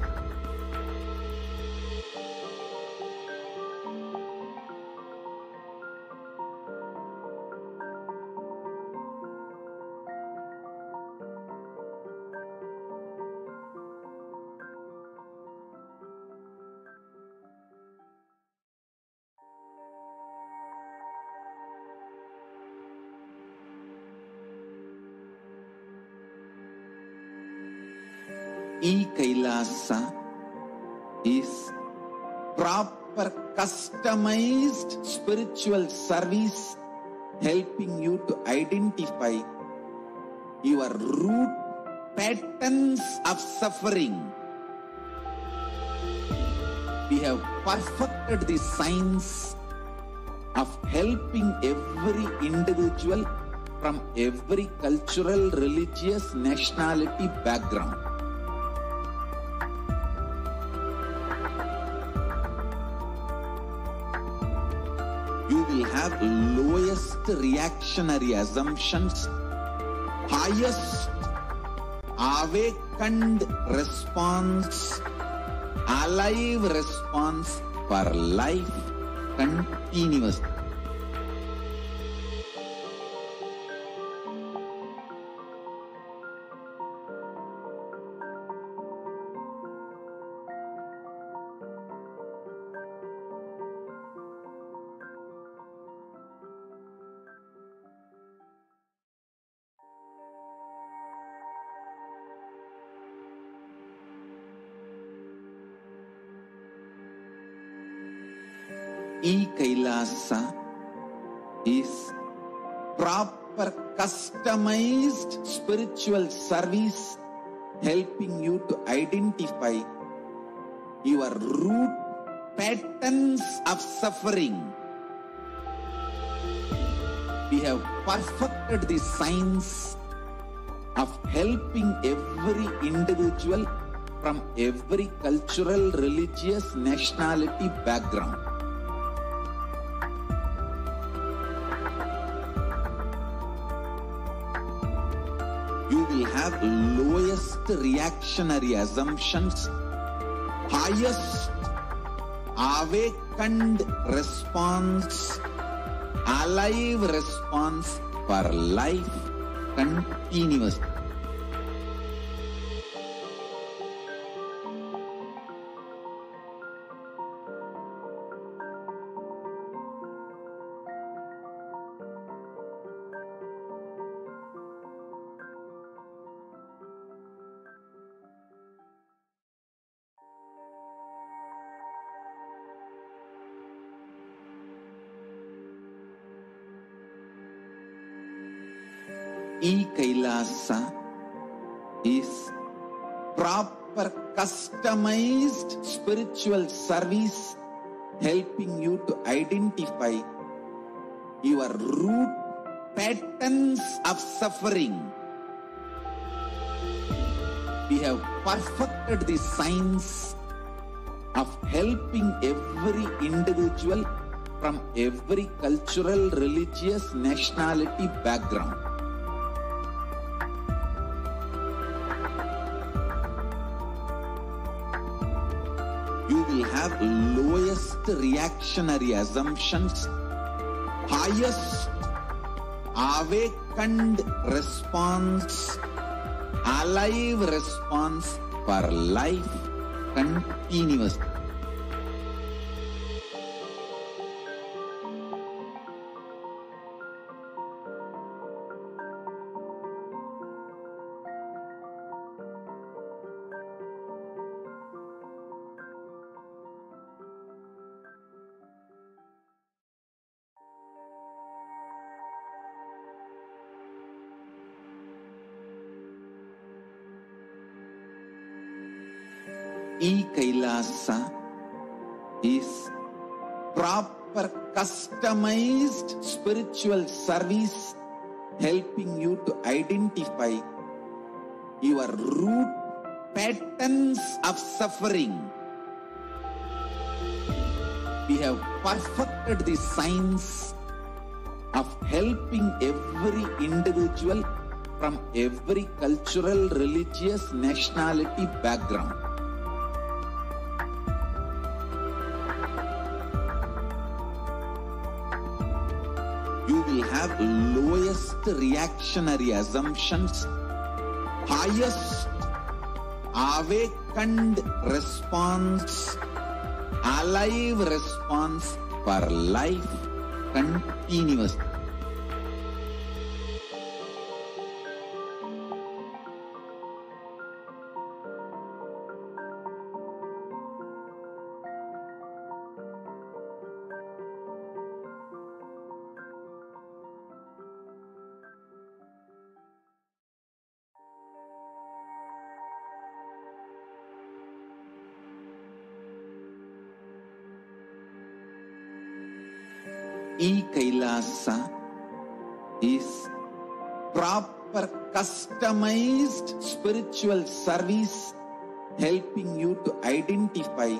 KAILASA is proper customized spiritual service helping you to identify your root patterns of suffering. We have perfected the science of helping every individual from every cultural, religious, nationality background. You will have lowest reactionary assumptions, highest awakened response, alive response for life continuous. KAILASA is proper customized spiritual service helping you to identify your root patterns of suffering. We have perfected the science of helping every individual from every cultural, religious, nationality background. You will have lowest reactionary assumptions, highest awakened response, alive response for life continuous. KAILASA is proper customized spiritual service helping you to identify your root patterns of suffering. We have perfected the science of helping every individual from every cultural, religious, nationality background. You will have lowest reactionary assumptions, highest awakened response, alive response for life continuously. KAILASA is proper customized spiritual service helping you to identify your root patterns of suffering. We have perfected the science of helping every individual from every cultural, religious, nationality background. You will have lowest reactionary assumptions, highest awakened response, alive response for life continuously. KAILASA is proper customized spiritual service helping you to identify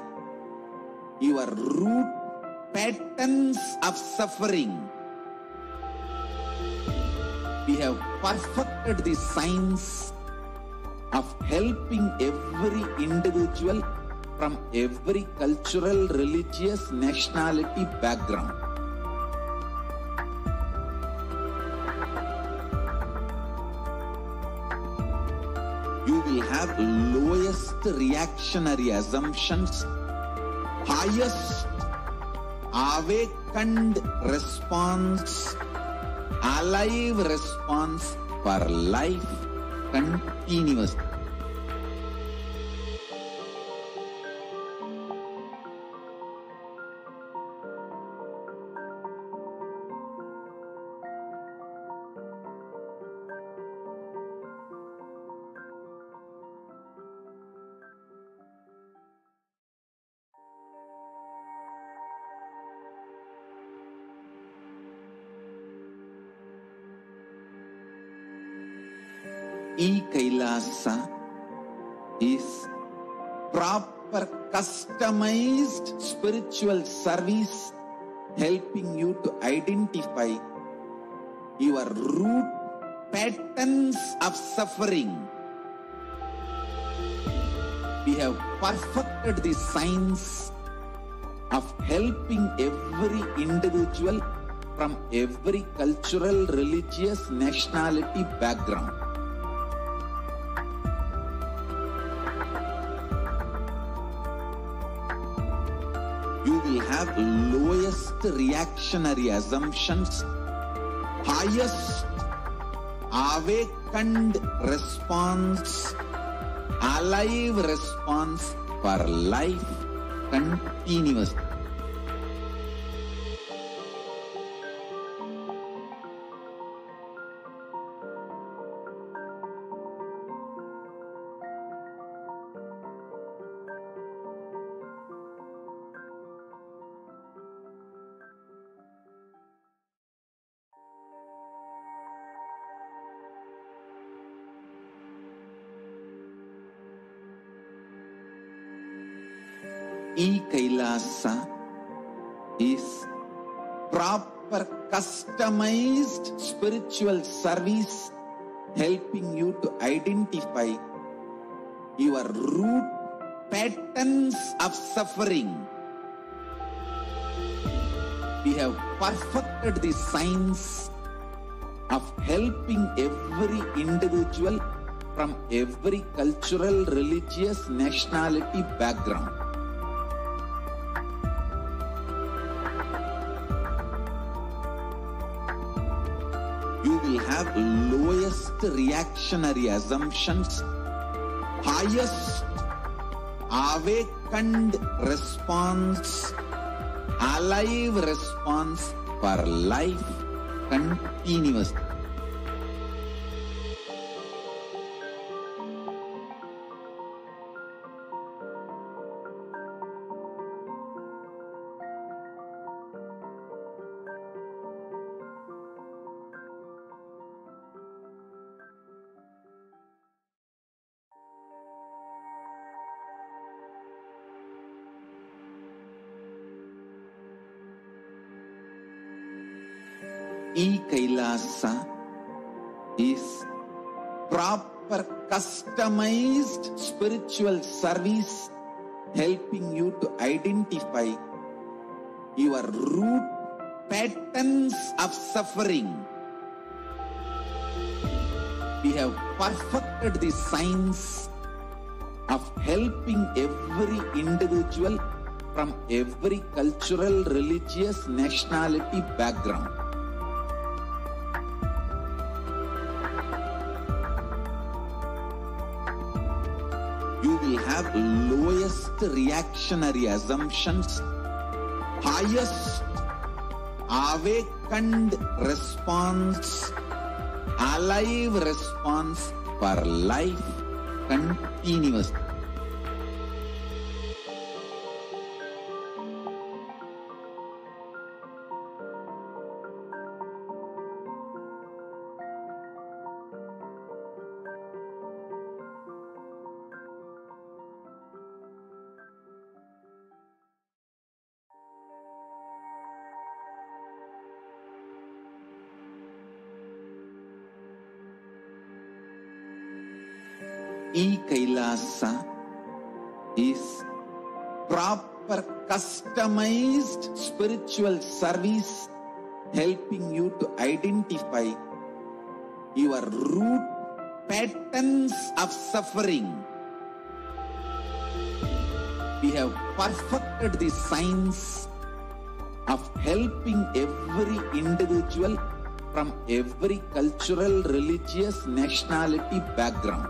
your root patterns of suffering. We have perfected the science of helping every individual from every cultural, religious, nationality background. You will have lowest reactionary assumptions, highest awakened response, alive response for life continuously. KAILASA is proper customized spiritual service helping you to identify your root patterns of suffering. We have perfected the science of helping every individual from every cultural, religious, nationality background. You will have lowest reactionary assumptions, highest awakened response, alive response for life continuously. KAILASA is proper customized spiritual service helping you to identify your root patterns of suffering. We have perfected the science of helping every individual from every cultural, religious, nationality background. You will have lowest reactionary assumptions, highest awakened response, alive response for life continuously. KAILASA is proper customized spiritual service helping you to identify your root patterns of suffering. We have perfected the science of helping every individual from every cultural, religious, nationality background. You will have lowest reactionary assumptions, highest awakened response, alive response for life continuously. KAILASA is proper customized spiritual service helping you to identify your root patterns of suffering. We have perfected the science of helping every individual from every cultural, religious, nationality background.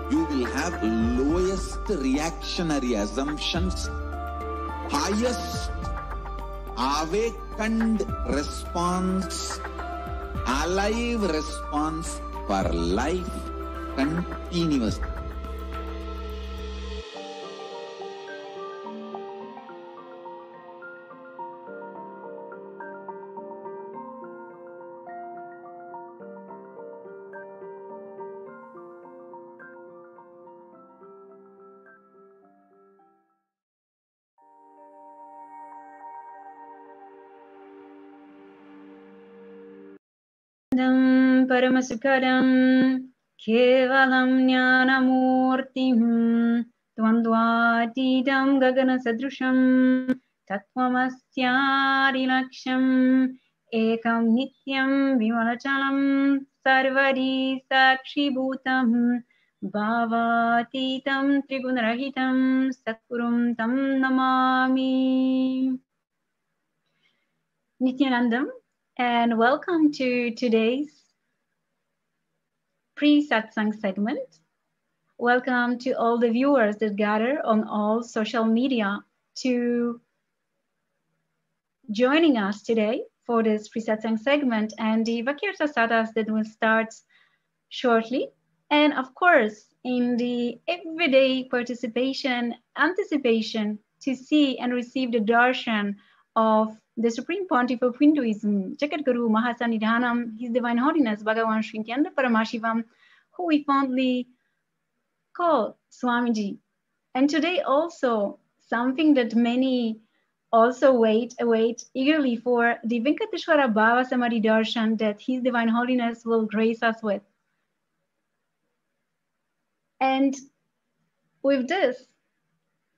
You will have lowest reactionary assumptions, highest awakened response, alive response for life continuously. Paramasukaram Kevalam Jnanamurtim Dvandvatidam Gagana Sadrusham Tattvamasyarilaksham Ekam Nityam Vimalachalam Sarvari Sakshi Bhutam Bhavatitam Trigunarahitam Satgurum Tam Namami. Nithyanandam, and welcome to today's pre-satsang segment. Welcome to all the viewers that gather on all social media to joining us today for this pre-satsang segment and the Vakirta Sadhas that will start shortly. And of course, in the everyday participation, anticipation to see and receive the darshan of the Supreme Pontiff of Hinduism, Jagatguru Mahasannidhanam, His Divine Holiness Bhagavan Sri Nithyananda Paramashivam, who we fondly call Swamiji. And today also something that many also await eagerly for, the Venkateshwara Bhava Samadhi Darshan that His Divine Holiness will grace us with. And with this,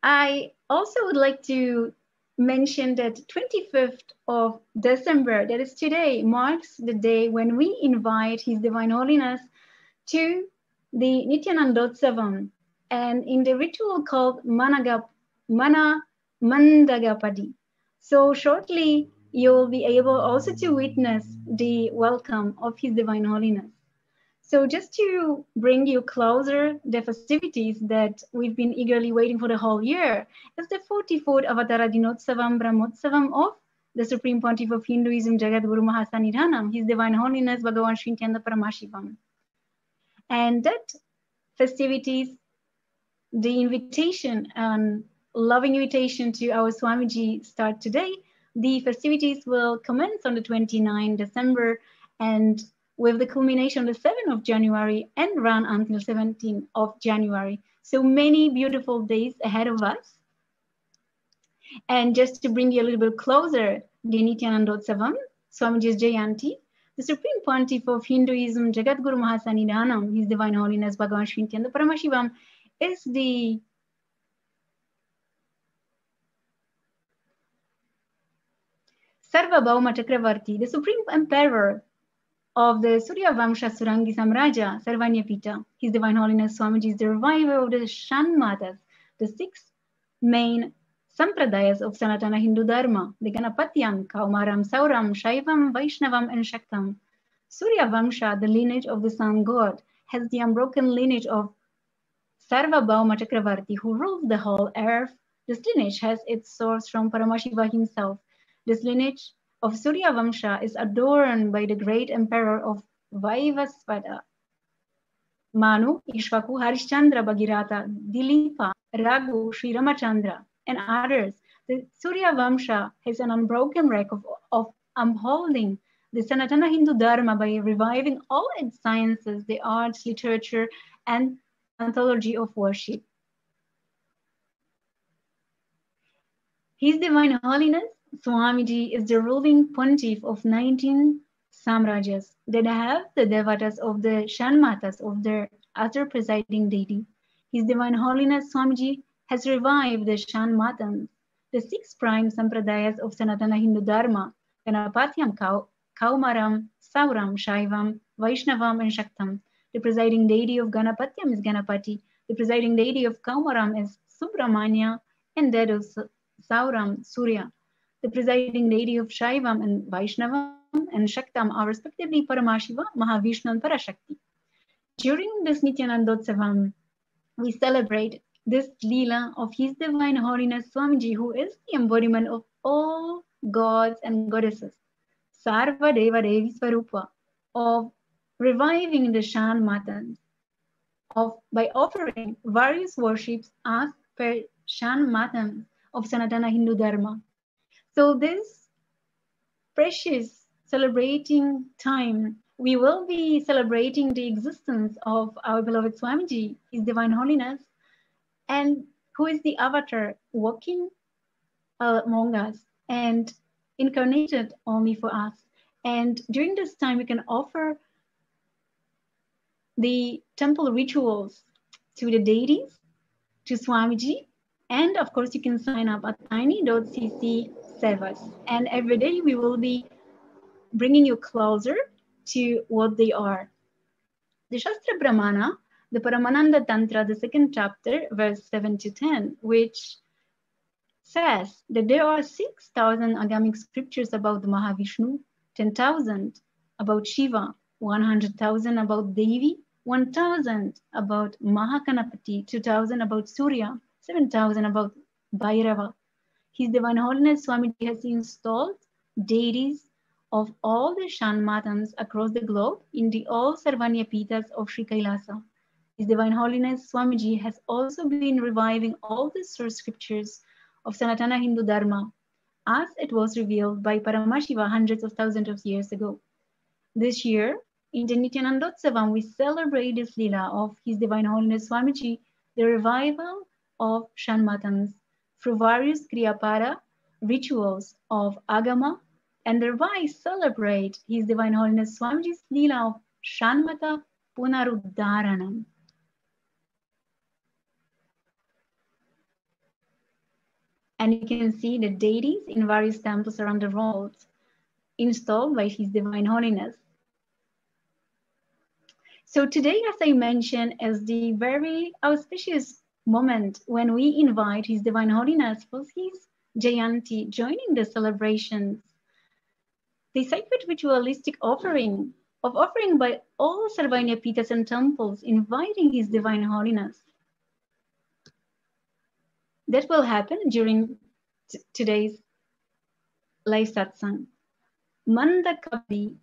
I also would like to mention that 25th of December, that is today, marks the day when we invite His Divine Holiness to the Nithyanandotsavam, and in the ritual called Mandagapadi. So shortly, you'll be able also to witness the welcome of His Divine Holiness. So just to bring you closer, the festivities that we've been eagerly waiting for the whole year is the 44th Avatara Dinotsavam Brahmotsavam of the Supreme Pontiff of Hinduism, Jagatguru Mahasannidhanam, His Divine Holiness Bhagavan Sri Nithyananda Paramashivam. And that festivities, the invitation and loving invitation to our Swamiji start today. The festivities will commence on the 29th December and with the culmination on the 7th of January and run until 17th of January. So many beautiful days ahead of us. And just to bring you a little bit closer, the Nithyanandotsavam, Swamiji's Jayanti, the Supreme Pontiff of Hinduism, Jagatguru Mahasannidhanam, His Divine Holiness Bhagavan Sri Nithyananda Paramashivam, is the Sarvabhauma Chakravarti, the Supreme Emperor of the Surya Vamsha Surangi Samraja, Sarvanyapita. His Divine Holiness Swamiji is the reviver of the Shanmatas, the 6 main Sampradayas of Sanatana Hindu Dharma, the Ganapatyam, Kaumaram, Sauram, Shaivam, Vaishnavam, and Shaktam. Surya Vamsha, the lineage of the sun god, has the unbroken lineage of Sarvabhauma Chakravarti, who rules the whole earth. This lineage has its source from Paramashiva himself. This lineage of Surya Vamsha is adorned by the great emperor of Vaivasvata, Manu, Ishvaku, Harishchandra, Bhagirata, Dilipa, Raghu, Sri Ramachandra, and others. The Surya Vamsha has an unbroken record of upholding the Sanatana Hindu Dharma by reviving all its sciences, the arts, literature, and anthology of worship. His Divine Holiness Swamiji is the ruling pontiff of 19 samrajas that have the devatas of the Shanmatas of their other presiding deity. His Divine Holiness Swamiji has revived the Shanmatans, the 6 prime sampradayas of Sanatana Hindu Dharma, Ganapatyam, Kaumaram, Sauram, Shaivam, Vaishnavam, and Shaktam. The presiding deity of Ganapatyam is Ganapati. The presiding deity of Kaumaram is Subramanya, and that of Sauram, Surya. The presiding deity of Shaivam and Vaishnavam and Shaktam are respectively Paramashiva, Mahavishnu, and Parashakti. During this Nithyanandotsavam, we celebrate this Leela of His Divine Holiness Swamiji, who is the embodiment of all gods and goddesses, Sarva Deva Devi Swarupa, of reviving the Shanmatans, by offering various worships as per Shanmatans of Sanatana Hindu Dharma. So this precious celebrating time, we will be celebrating the existence of our beloved Swamiji, His Divine Holiness, and who is the avatar walking among us and incarnated only for us. And during this time, we can offer the temple rituals to the deities, to Swamiji, and of course, you can sign up at tiny.cc Sevas. And every day we will be bringing you closer to what they are. The Shastra Brahmana, the Paramananda Tantra, the 2nd chapter, verse 7 to 10, which says that there are 6,000 agamic scriptures about the Mahavishnu, 10,000 about Shiva, 100,000 about Devi, 1,000 about Mahakanapati, 2,000 about Surya, 7,000 about Bhairava. His Divine Holiness Swamiji has installed deities of all the Shanmatans across the globe in the all Sarvanyapitas of Sri KAILASA. His Divine Holiness Swamiji has also been reviving all the source scriptures of Sanatana Hindu Dharma as it was revealed by Paramashiva hundreds of thousands of years ago. This year, in the Nithyanandotsavam, we celebrate this Leela of His Divine Holiness Swamiji, the revival of Shanmatans, through various Kriyapara rituals of Agama, and thereby celebrate His Divine Holiness Swamiji's Leela of Shanmata Punaruddharanam. And you can see the deities in various temples around the world, installed by His Divine Holiness. So today, as I mentioned, is the very auspicious moment when we invite His Divine Holiness for His Jayanti, joining the celebrations. The sacred ritualistic offering by all Sarvanya Pitas and temples, inviting His Divine Holiness. That will happen during today's live satsang. Mandakapadi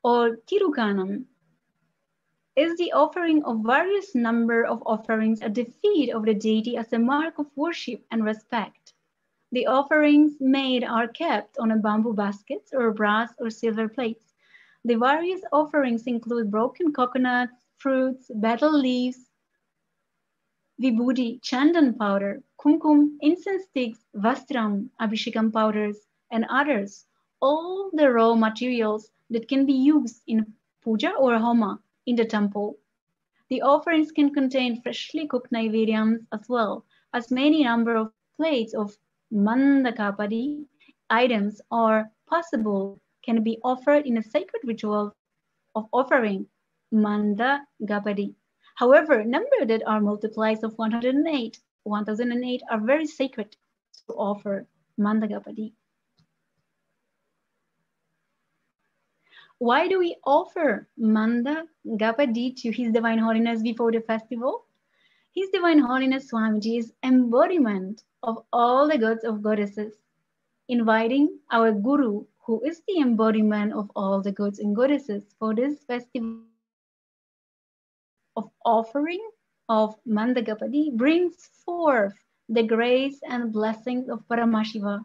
or Tiruganam is the offering of various number of offerings at the feet of the deity as a mark of worship and respect. The offerings made are kept on a bamboo baskets or brass or silver plates. The various offerings include broken coconuts, fruits, betel leaves, vibhuti, chandan powder, kumkum, incense sticks, vastram, abhishekam powders, and others. All the raw materials that can be used in puja or homa in the temple. The offerings can contain freshly cooked naivedyams as well as many number of plates of mandakapadi items are possible can be offered in a sacred ritual of offering mandakapadi. However, number that are multiplies of 108, 1008 are very sacred to offer mandakapadi. Why do we offer mandakapadi to His Divine Holiness before the festival? His Divine Holiness Swamiji is embodiment of all the gods of goddesses, inviting our Guru, who is the embodiment of all the gods and goddesses, for this festival of offering of mandakapadi brings forth the grace and blessings of Paramashiva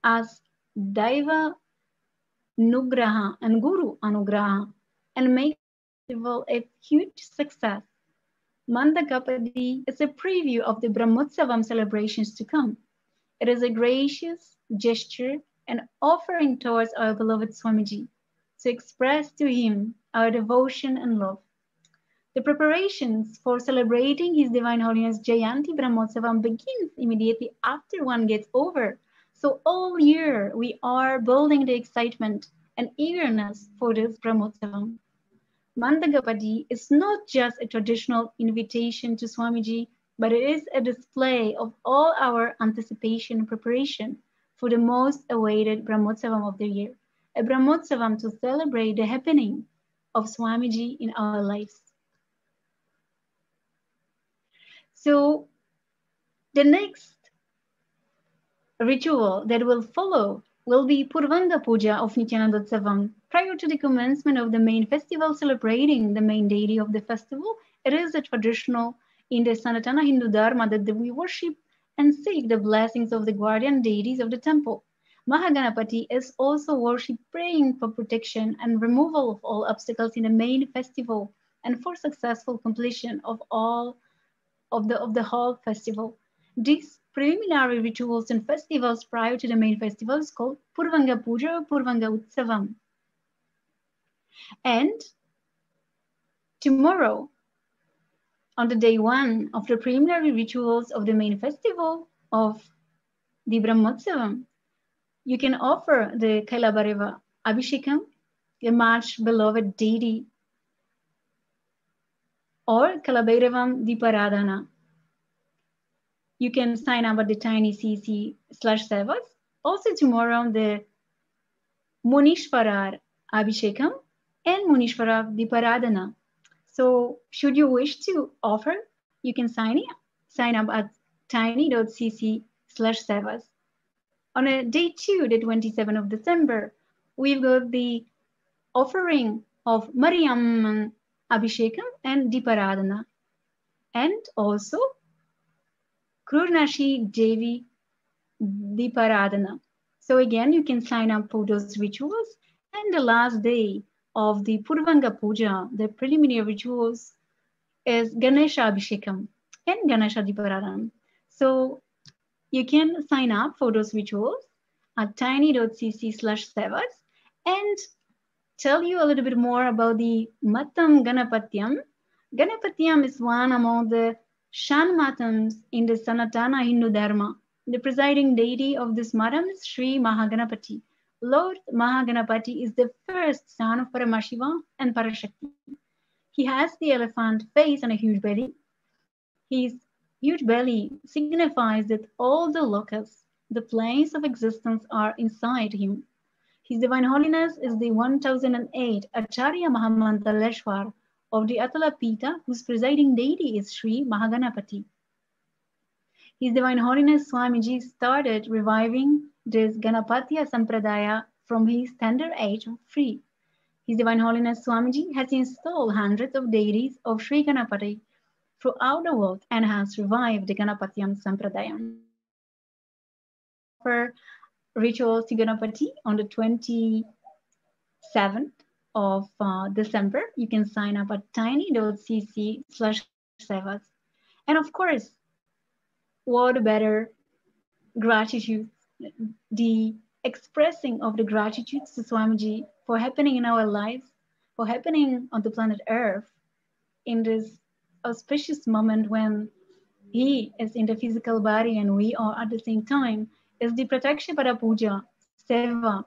as Daiva Nugraha and Guru Anugraha and make the festival a huge success. Mandakapadi is a preview of the Brahmotsavam celebrations to come. It is a gracious gesture and offering towards our beloved Swamiji to express to him our devotion and love. The preparations for celebrating His Divine Holiness Jayanti Brahmotsavam begins immediately after one gets over. So all year we are building the excitement and eagerness for this Brahmotsavam. Mandakapadi is not just a traditional invitation to Swamiji, but it is a display of all our anticipation and preparation for the most awaited Brahmotsavam of the year, a Brahmotsavam to celebrate the happening of Swamiji in our lives. So the next ritual that will follow will be Purvanga Puja of Nithyanandotsavam. Prior to the commencement of the main festival celebrating the main deity of the festival, it is a traditional in the Sanatana Hindu Dharma that we worship and seek the blessings of the guardian deities of the temple. Mahaganapati is also worshipped praying for protection and removal of all obstacles in the main festival and for successful completion of the whole festival. These preliminary rituals and festivals prior to the main festival is called Purvanga Puja or Purvanga Utsavam. And tomorrow, on the day one of the preliminary rituals of the main festival of the Brahmotsavam, you can offer the Kailabareva Abhishekam, the much beloved deity, or Kalabhairevam Diparadhana. You can sign up at the tinycc/sevas. Also tomorrow, the Munishwarar Abhishekam and Munishwarar Diparadhana. So should you wish to offer, you can sign up at tiny.cc/sevas. On a day 2, the 27th of December, we've got the offering of Mariamman Abhishekam and Diparadhana. And also Krurnashi Devi Deeparadhana. So again, you can sign up for those rituals. And the last day of the Purvanga Puja, the preliminary rituals, is Ganesha Abhishekam and Ganesha Deeparadhana. So you can sign up for those rituals at tiny.cc/sevas and tell you a little bit more about the Matam Ganapatyam. Ganapatyam is one among the Shanmatams in the Sanatana Hindu Dharma. The presiding deity of this matam is Sri Mahaganapati. Lord Mahaganapati is the first son of Paramashiva and Parashakti. He has the elephant face and a huge belly. His huge belly signifies that all the lokas, the planes of existence, are inside him. His Divine Holiness is the 1008 Acharya Mahamantaleshwar of the Atala Pita, whose presiding deity is Sri Mahaganapati. His Divine Holiness Swamiji started reviving this Ganapatya Sampradaya from his tender age of 3. His Divine Holiness Swamiji has installed hundreds of deities of Sri Ganapati throughout the world and has revived the Ganapatyam Sampradayam. For rituals to Ganapati on the 27th of December, you can sign up at tiny.cc/sevas. And of course, what better gratitude, the expressing of the gratitude to Swamiji for happening in our lives, for happening on the planet Earth in this auspicious moment when he is in the physical body and we are at the same time, is the Prataksha Pada Puja, Seva.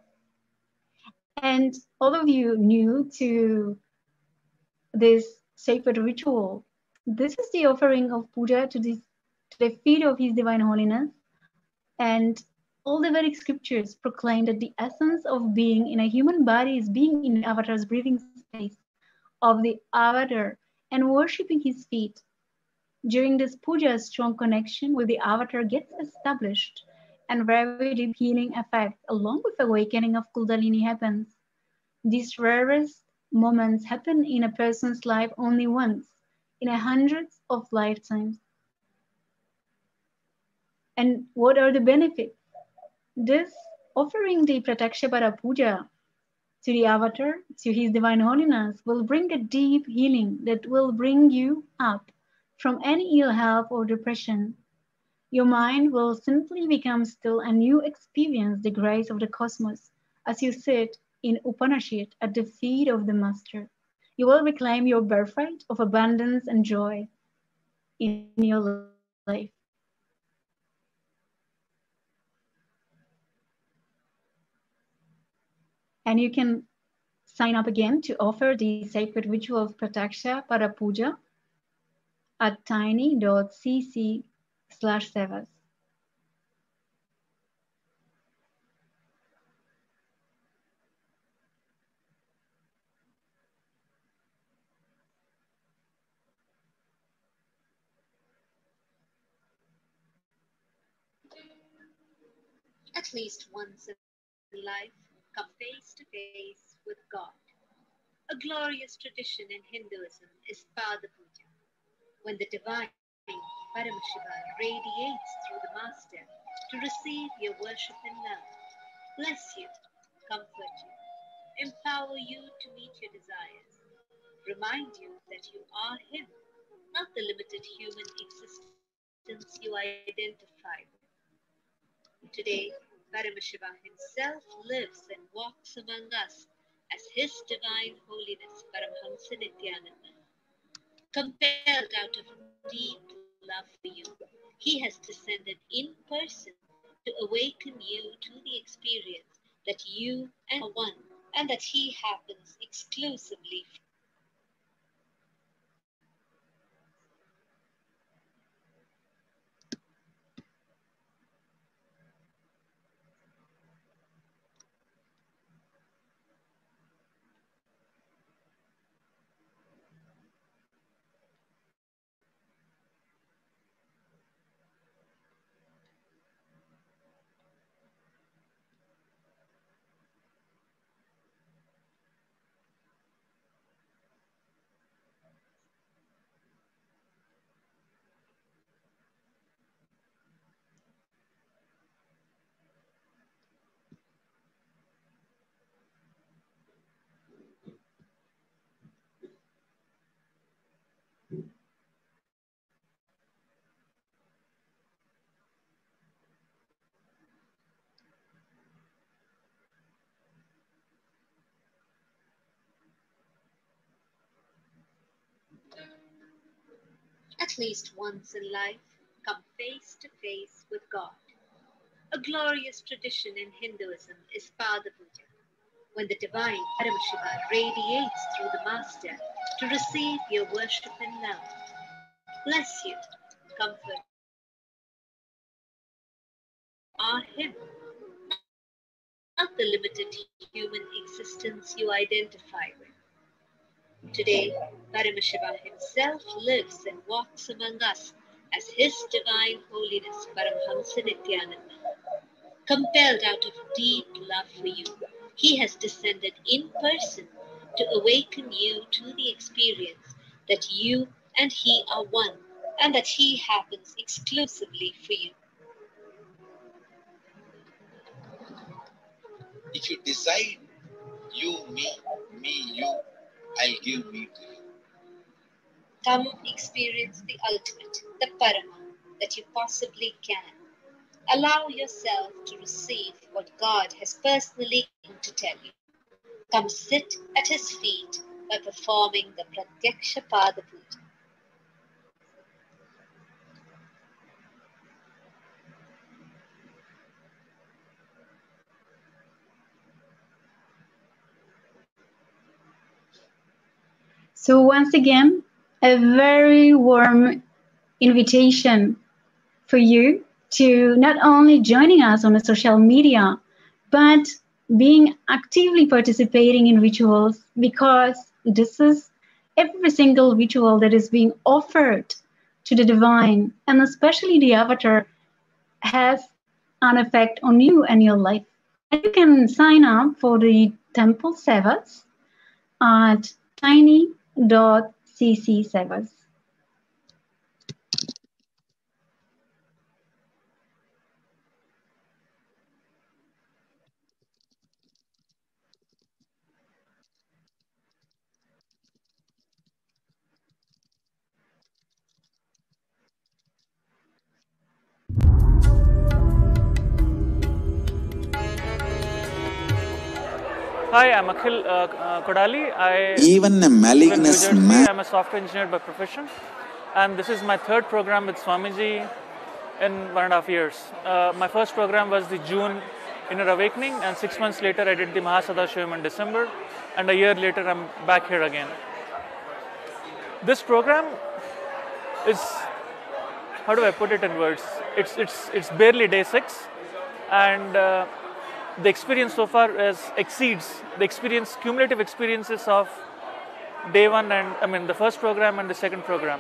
And all of you new to this sacred ritual, this is the offering of puja to the feet of His Divine Holiness. And all the Vedic scriptures proclaim that the essence of being in a human body is being in the avatar's breathing space of the avatar and worshipping his feet. During this puja, a strong connection with the avatar gets established and very deep healing effect along with awakening of Kundalini happens. These rarest moments happen in a person's life only once in hundreds of lifetimes. And what are the benefits? This offering the Pratakshapada Puja to the avatar, to His Divine Holiness, will bring a deep healing that will bring you up from any ill health or depression. Your mind will simply become still and you experience the grace of the cosmos as you sit in Upanishad at the feet of the Master. You will reclaim your birthright of abundance and joy in your life. And you can sign up again to offer the sacred ritual of Prataksha Pada Puja at tiny.cc/sevas. At least once in life, come face to face with God. A glorious tradition in Hinduism is Pada Puja, when the divine Paramashiva radiates through the Master to receive your worship and love, bless you, comfort you, empower you to meet your desires, remind you that you are Him, not the limited human existence you identify with. Today, Paramashiva himself lives and walks among us as His Divine Holiness Paramhamsa Compelled out of deep love for you, He has descended in person to awaken you to the experience that you are one and that He happens exclusively. at least once in life, come face to face with God. A glorious tradition in Hinduism is Pada Puja, when the divine Paramashiva radiates through the master to receive your worship and love. Bless you, comfort are Him, not the limited human existence you identify with. Today, Paramashiva himself lives and walks among us as His Divine Holiness Paramahansa Nithyananda. Compelled out of deep love for you, He has descended in person to awaken you to the experience that you and He are one, and that He happens exclusively for you. If you decide you, me, you, I'll give me to you. Come experience the ultimate, the Parama, that you possibly can. Allow yourself to receive what God has personally come to tell you. Come sit at His feet by performing the Pratyaksha Pada Puja. So once again, a very warm invitation for you to not only joining us on the social media, but being actively participating in rituals, because this is every single ritual that is being offered to the divine, and especially the avatar, has an effect on you and your life. And you can sign up for the temple sevas at tiny.cc sevas. Hi, I'm Akhil Kodali. Even a live in New malignous Jersey. man. I'm a software engineer by profession, and this is my third program with Swamiji in 1.5 years. My first program was the June Inner Awakening, and 6 months later I did the Mahasannidhanam in December, and a year later I'm back here again. This program is, how do I put it in words? It's barely day 6, and the experience so far exceeds the cumulative experiences of day 1 and the first program and the second program.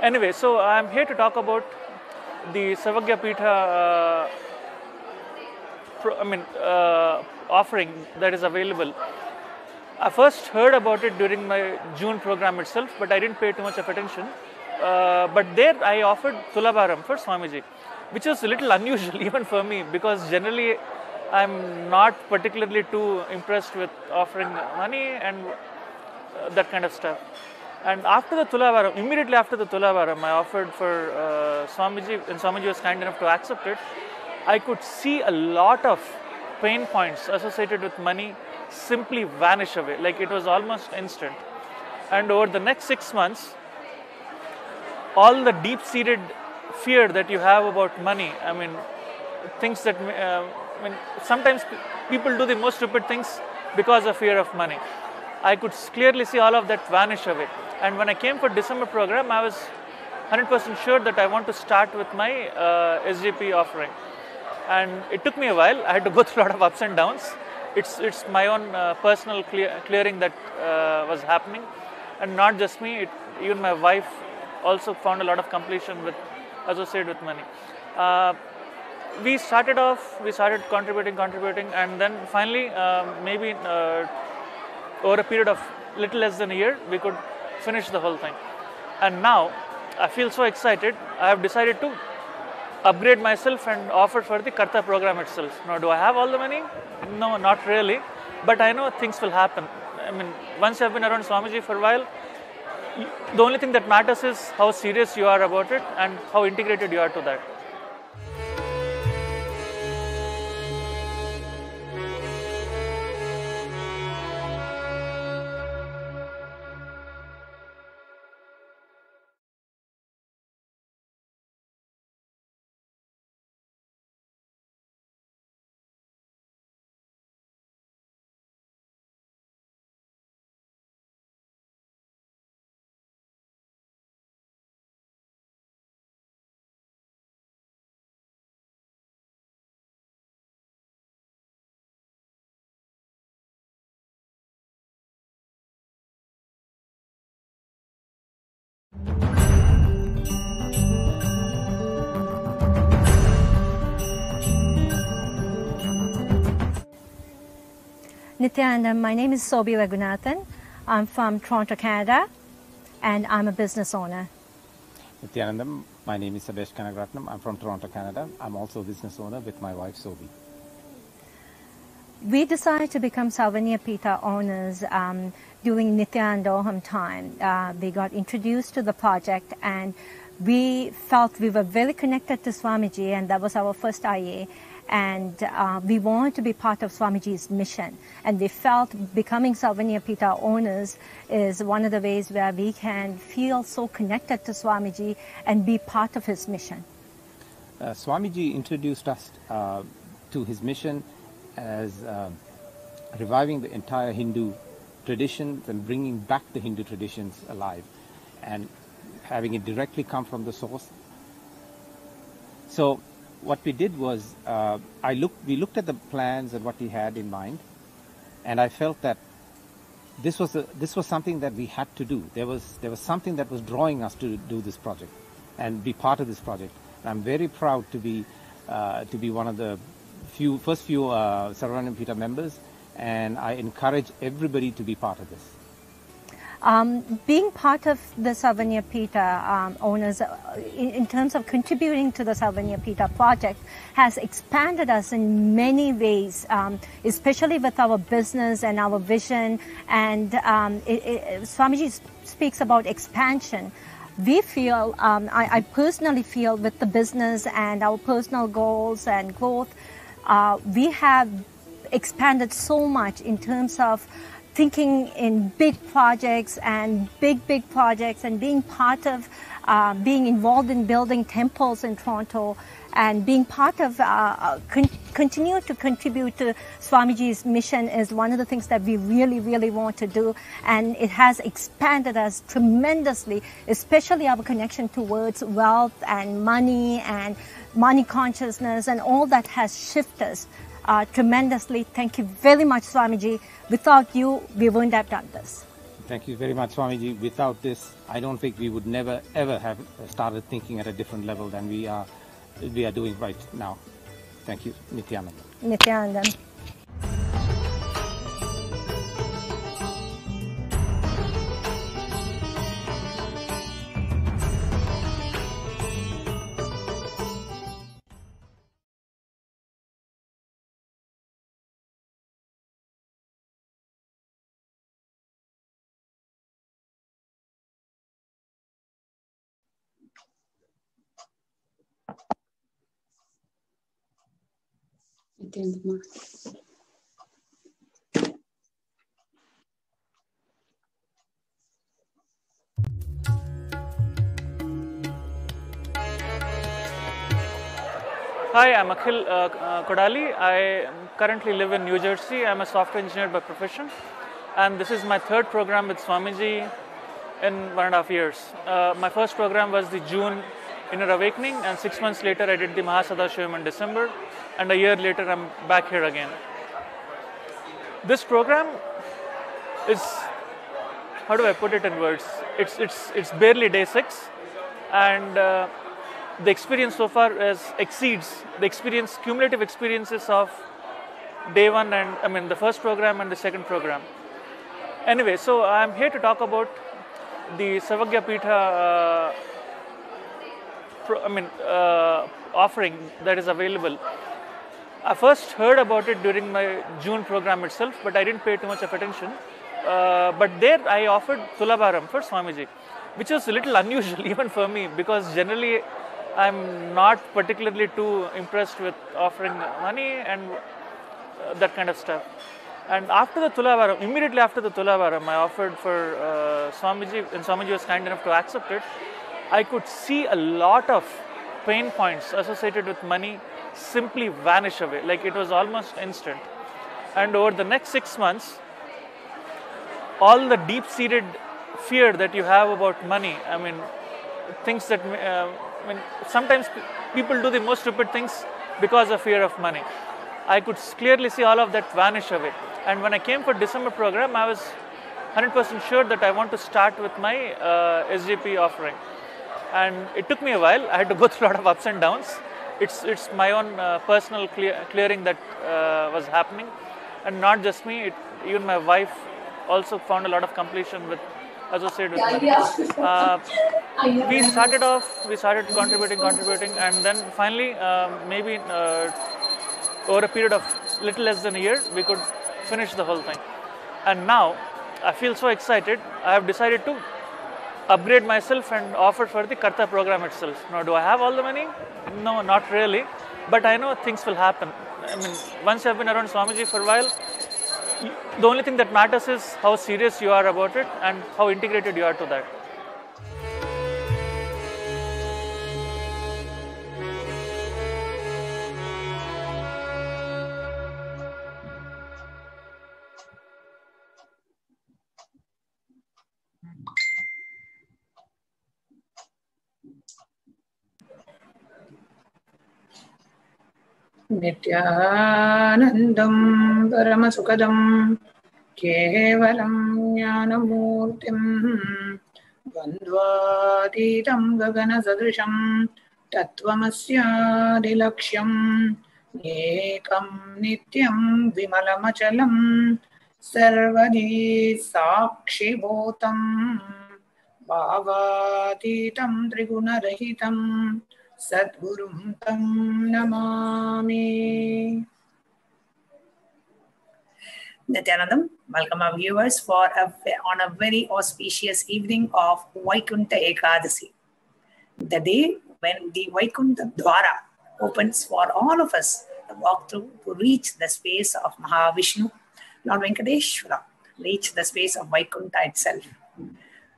Anyway, so I'm here to talk about the Savagya Pitha offering that is available. I first heard about it during my June program itself, but I didn't pay too much of attention. But there I offered Tulabharam for Swamiji, which was a little unusual even for me, because generally I'm not particularly too impressed with offering money and that kind of stuff. And after the Tulabharam, immediately after the Tulabharam, I offered for Swamiji, and Swamiji was kind enough to accept it. I could see a lot of pain points associated with money simply vanish away, like it was almost instant. And over the next 6 months, all the deep-seated fear that you have about money, things that, sometimes people do the most stupid things because of fear of money. I could clearly see all of that vanish away. And when I came for December program, I was 100% sure that I want to start with my SGP offering. And it took me a while. I had to go through a lot of ups and downs. It's my own personal clearing that was happening, and not just me. Even my wife also found a lot of completion associated with money. We started contributing, and then finally, maybe over a period of little less than a year, we could finish the whole thing. And now, I feel so excited. I have decided to upgrade myself and offer for the Karta program itself. Now, do I have all the money? No, not really. But I know things will happen. Once you have been around Swamiji for a while, the only thing that matters is how serious you are about it and how integrated you are to that. Nithyananda, my name is Sobi Raghunathan. I'm from Toronto, Canada, and I'm a business owner. Nithyananda, my name is Sadesh Kanagratnam. I'm from Toronto, Canada. I'm also a business owner with my wife, Sobi. We decided to become Salvania Pita owners during Nithyanandoham time. We got introduced to the project and we felt we were very connected to Swamiji, and that was our first IA. And we wanted to be part of Swamiji's mission. And we felt becoming Salvania Pita owners is one of the ways where we can feel so connected to Swamiji and be part of his mission. Swamiji introduced us to his mission as reviving the entire Hindu traditions and bringing back the Hindu traditions alive and having it directly come from the source. So what we did was we looked at the plans and what he had in mind, and I felt that this was something that we had to do. There was something that was drawing us to do this project and be part of this project. And I'm very proud to be one of the first few Sarvanam Pita members, and I encourage everybody to be part of this. Being part of the Salvania Pita owners in terms of contributing to the Salvania Pita project has expanded us in many ways, especially with our business and our vision. And Swamiji speaks about expansion. We feel, I personally feel, with the business and our personal goals and growth, we have expanded so much in terms of thinking in big projects and big projects, and being part of, being involved in building temples in Toronto, and being part of, continue to contribute to Swamiji's mission is one of the things that we really want to do. And it has expanded us tremendously, especially our connection towards wealth and money consciousness, and all that has shifted us tremendously. Thank you very much, Swamiji. Without you, we wouldn't have done this. Thank you very much, Swamiji. Without this, I don't think we would never ever have started thinking at a different level than we are doing right now. Thank you, Nithyananda. Nithyananda. Hi, I'm Akhil Kodali. I currently live in New Jersey. I'm a software engineer by profession, and this is my third program with Swamiji in 1.5 years. My first program was the June Inner Awakening, and 6 months later I did the Mahasannidhanam in December, and a year later I'm back here again. This program is, how do I put it in words? It's barely day 6, and the experience so far exceeds the cumulative experiences of day 1 and the first program and the second program. Anyway, so I'm here to talk about the Savagya Pita offering that is available. I first heard about it during my June program itself, but I didn't pay too much of attention. But there I offered Tulabharam for Swamiji, which was a little unusual even for me, because generally I'm not particularly too impressed with offering money and that kind of stuff. And after the Tulabharam, immediately after the Tulabharam, I offered for Swamiji, and Swamiji was kind enough to accept it. I could see a lot of pain points associated with money simply vanish away, like it was almost instant. And over the next 6 months, all the deep-seated fear that you have about money, things that, sometimes people do the most stupid things because of fear of money. I could clearly see all of that vanish away. And when I came for December program, I was 100% sure that I want to start with my SGP offering. And it took me a while. I had to go through a lot of ups and downs. It's my own personal clearing that was happening. and not just me, even my wife also found a lot of completion with associated with me. We started contributing, and then finally, maybe over a period of little less than a year, we could finish the whole thing. And now, I feel so excited. I have decided to upgrade myself and offer for the Karta program itself. Now, do I have all the money? No, not really. But I know things will happen. I mean, once you have been around Swamiji for a while, the only thing that matters is how serious you are about it and how integrated you are to that. Nithyanandam Paramasukadam Kevalam Jnanamurtim Bandvaditam Gagana Sadrisham Tattvamasya Ekam Nityam Vimalamachalam Sarvadi Sakshi Bhotam Bhavatitam Trigunarahitam Sadgurum Tam Namami. Nithyanandam, welcome our viewers on a very auspicious evening of Vaikunta Ekadasi, the day when the Vaikunta Dwara opens for all of us to walk through to reach the space of Mahavishnu, Lord Venkateshwara, reach the space of Vaikunta itself.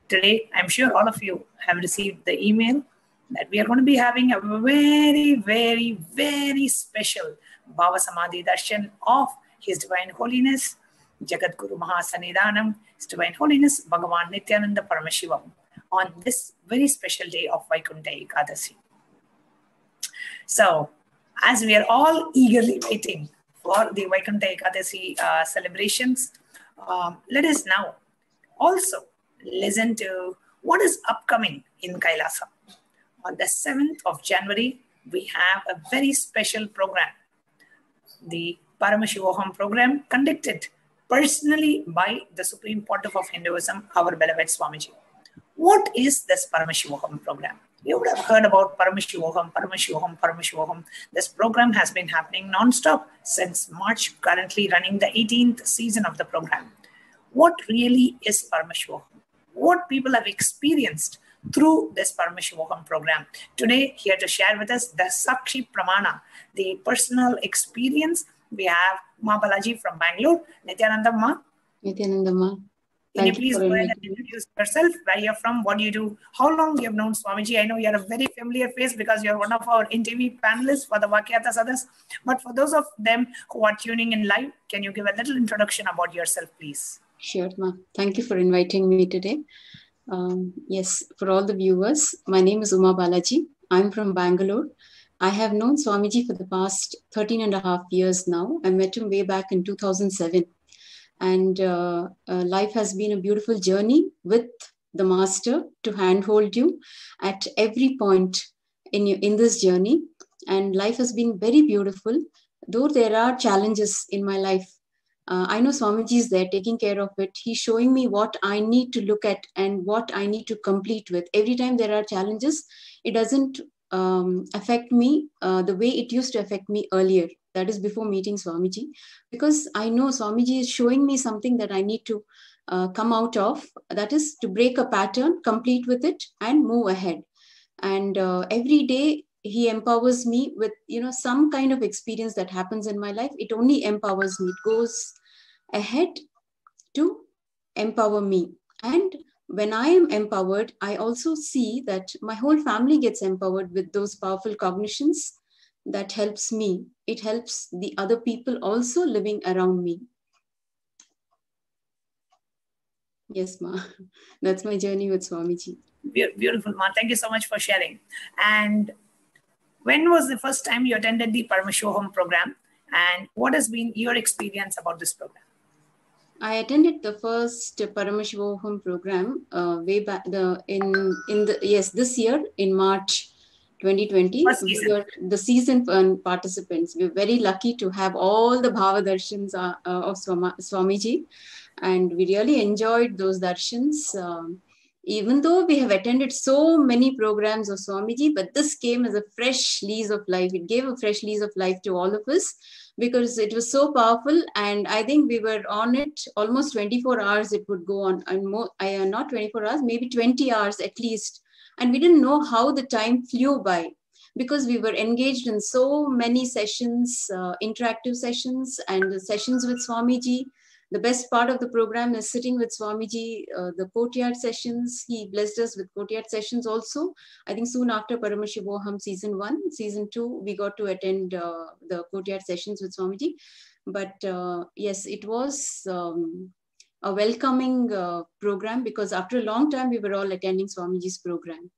Today, I'm sure all of you have received the email that we are going to be having a very, very, very special Bhava Samadhi Darshan of His Divine Holiness, Jagatguru Mahasannidhanam, His Divine Holiness, Bhagavan Nithyananda Paramashivam, on this very special day of Vaikunta Ekadasi. So, as we are all eagerly waiting for the Vaikunta Ekadasi celebrations, let us now also listen to what is upcoming in Kailasa. On the 7th of January, we have a very special program, the Paramashivoham program, conducted personally by the Supreme Pontiff of Hinduism, our beloved Swamiji. What is this Paramashivoham program? You would have heard about Paramashivoham. This program has been happening non-stop since March, currently running the 18th season of the program. What really is Paramashivoham? What people have experienced through this Paramashivoham program. Today, here to share with us the Sakshi Pramana, the personal experience, we have Ma Balaji from Bangalore. Nithyanandam Ma. Nithyanandam Ma. Can you please go ahead and introduce yourself, where you're from, what do you do, how long you have known Swamiji? I know you're a very familiar face because you're one of our interview panelists for the Vakyata Sadas. But for those of them who are tuning in live, can you give a little introduction about yourself, please? Sure, Ma. Thank you for inviting me today. Yes, for all the viewers, my name is Uma Balaji. I'm from Bangalore. I have known Swamiji for the past 13.5 years now. I met him way back in 2007. And life has been a beautiful journey with the Master to handhold you at every point in this journey. And life has been very beautiful, though there are challenges in my life. I know Swamiji is there taking care of it. He's showing me what I need to look at and what I need to complete with. Every time there are challenges, it doesn't affect me the way it used to affect me earlier. That is before meeting Swamiji, because I know Swamiji is showing me something that I need to come out of. That is to break a pattern, complete with it, and move ahead. And every day he empowers me with some kind of experience that happens in my life. It only empowers me. It goes ahead to empower me. And when I am empowered, I also see that my whole family gets empowered with those powerful cognitions. That helps me. It helps the other people also living around me. Yes, Ma. That's my journey with Swamiji. Beautiful, Ma. Thank you so much for sharing. And when was the first time you attended the Paramashivoham program? And what has been your experience about this program? I attended the first Paramashivoham program way back this year in March 2020. First We season. were the season participants. We were very lucky to have all the Bhava Darshans of Swamiji, and we really enjoyed those darshans. Even though we have attended so many programs of Swamiji, but this came as a fresh lease of life. It gave a fresh lease of life to all of us because it was so powerful. And I think we were on it almost 24 hours. It would go on, and more, not 24 hours, maybe 20 hours at least. And we didn't know how the time flew by because we were engaged in so many sessions, interactive sessions and the sessions with Swamiji. The best part of the program is sitting with Swamiji, the courtyard sessions. He blessed us with courtyard sessions also. I think soon after Paramashivoham season 1, season 2, we got to attend the courtyard sessions with Swamiji. But yes, it was a welcoming program because after a long time, we were all attending Swamiji's program.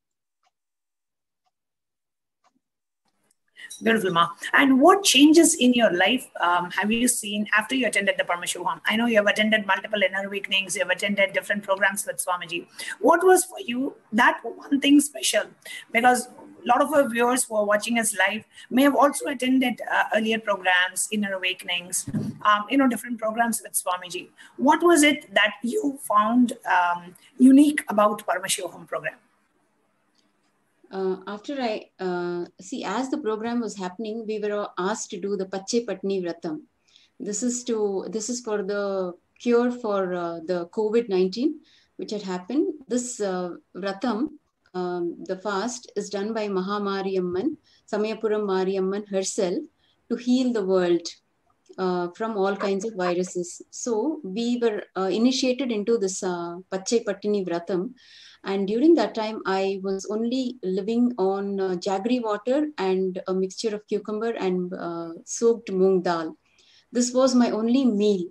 Beautiful, Ma. And what changes in your life have you seen after you attended the Paramashivoham? I know you have attended multiple inner awakenings, you have attended different programs with Swamiji. What was for you that one thing special? Because a lot of our viewers who are watching us live may have also attended earlier programs, inner awakenings, different programs with Swamiji. What was it that you found unique about Paramashivoham program? After as the program was happening, we were asked to do the Pache Patni Vratam. This is for the cure for the COVID-19, which had happened. This Vratam, the fast, is done by Mahamariyamman, Samayapuram Mariyamman herself, to heal the world from all kinds of viruses. So we were initiated into this Pache Patni Vratam. And during that time, I was only living on jaggery water and a mixture of cucumber and soaked moong dal. This was my only meal.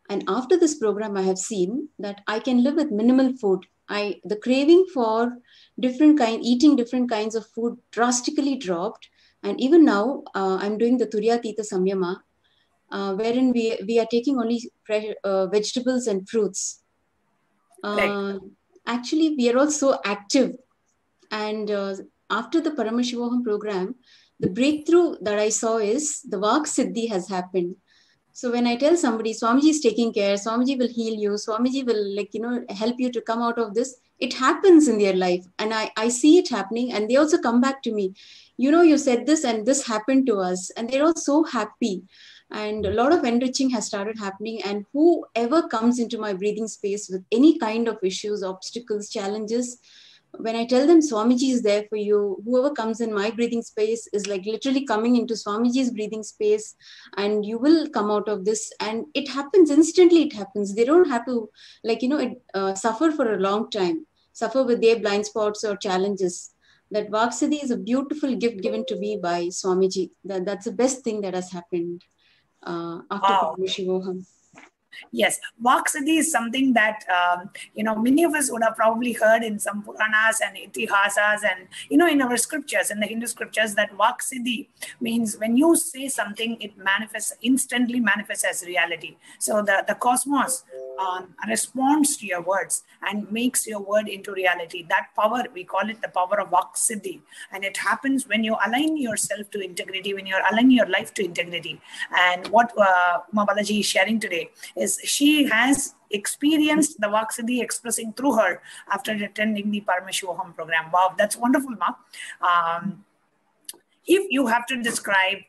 And after this program, I have seen that I can live with minimal food. The craving for eating different kinds of food drastically dropped. And even now, I'm doing the Turyatita Samyama, wherein we are taking only fresh, vegetables and fruits. Actually, we are all so active. And after the Paramashivoham program, the breakthrough that I saw is the Vak Siddhi has happened. So when I tell somebody, Swamiji is taking care, Swamiji will heal you, Swamiji will help you to come out of this, it happens in their life. And I see it happening, and they also come back to me. You said this and this happened to us. And they're all so happy. And a lot of enriching has started happening. And whoever comes into my breathing space with any kind of issues, obstacles, challenges, when I tell them Swamiji is there for you, whoever comes in my breathing space is like literally coming into Swamiji's breathing space, and you will come out of this. And it happens instantly. It happens. They don't have to suffer for a long time, suffer with their blind spots or challenges. That Vaksiddhi is a beautiful gift given to me by Swamiji. That's the best thing that has happened after Paramashivoham. Yes, Vaksiddhi is something that, many of us would have probably heard in some Puranas and Itihasas and, in our scriptures, in the Hindu scriptures, that Vaksiddhi means when you say something, it instantly manifests as reality. So the cosmos responds to your words and makes your word into reality. That power, we call it the power of Vaksiddhi. And it happens when you align yourself to integrity, when you're aligning your life to integrity. And what Balaji is sharing today is she has experienced the Vaksiddhi expressing through her after attending the Paramashivoham program. Wow, that's wonderful, Ma. If you have to describe,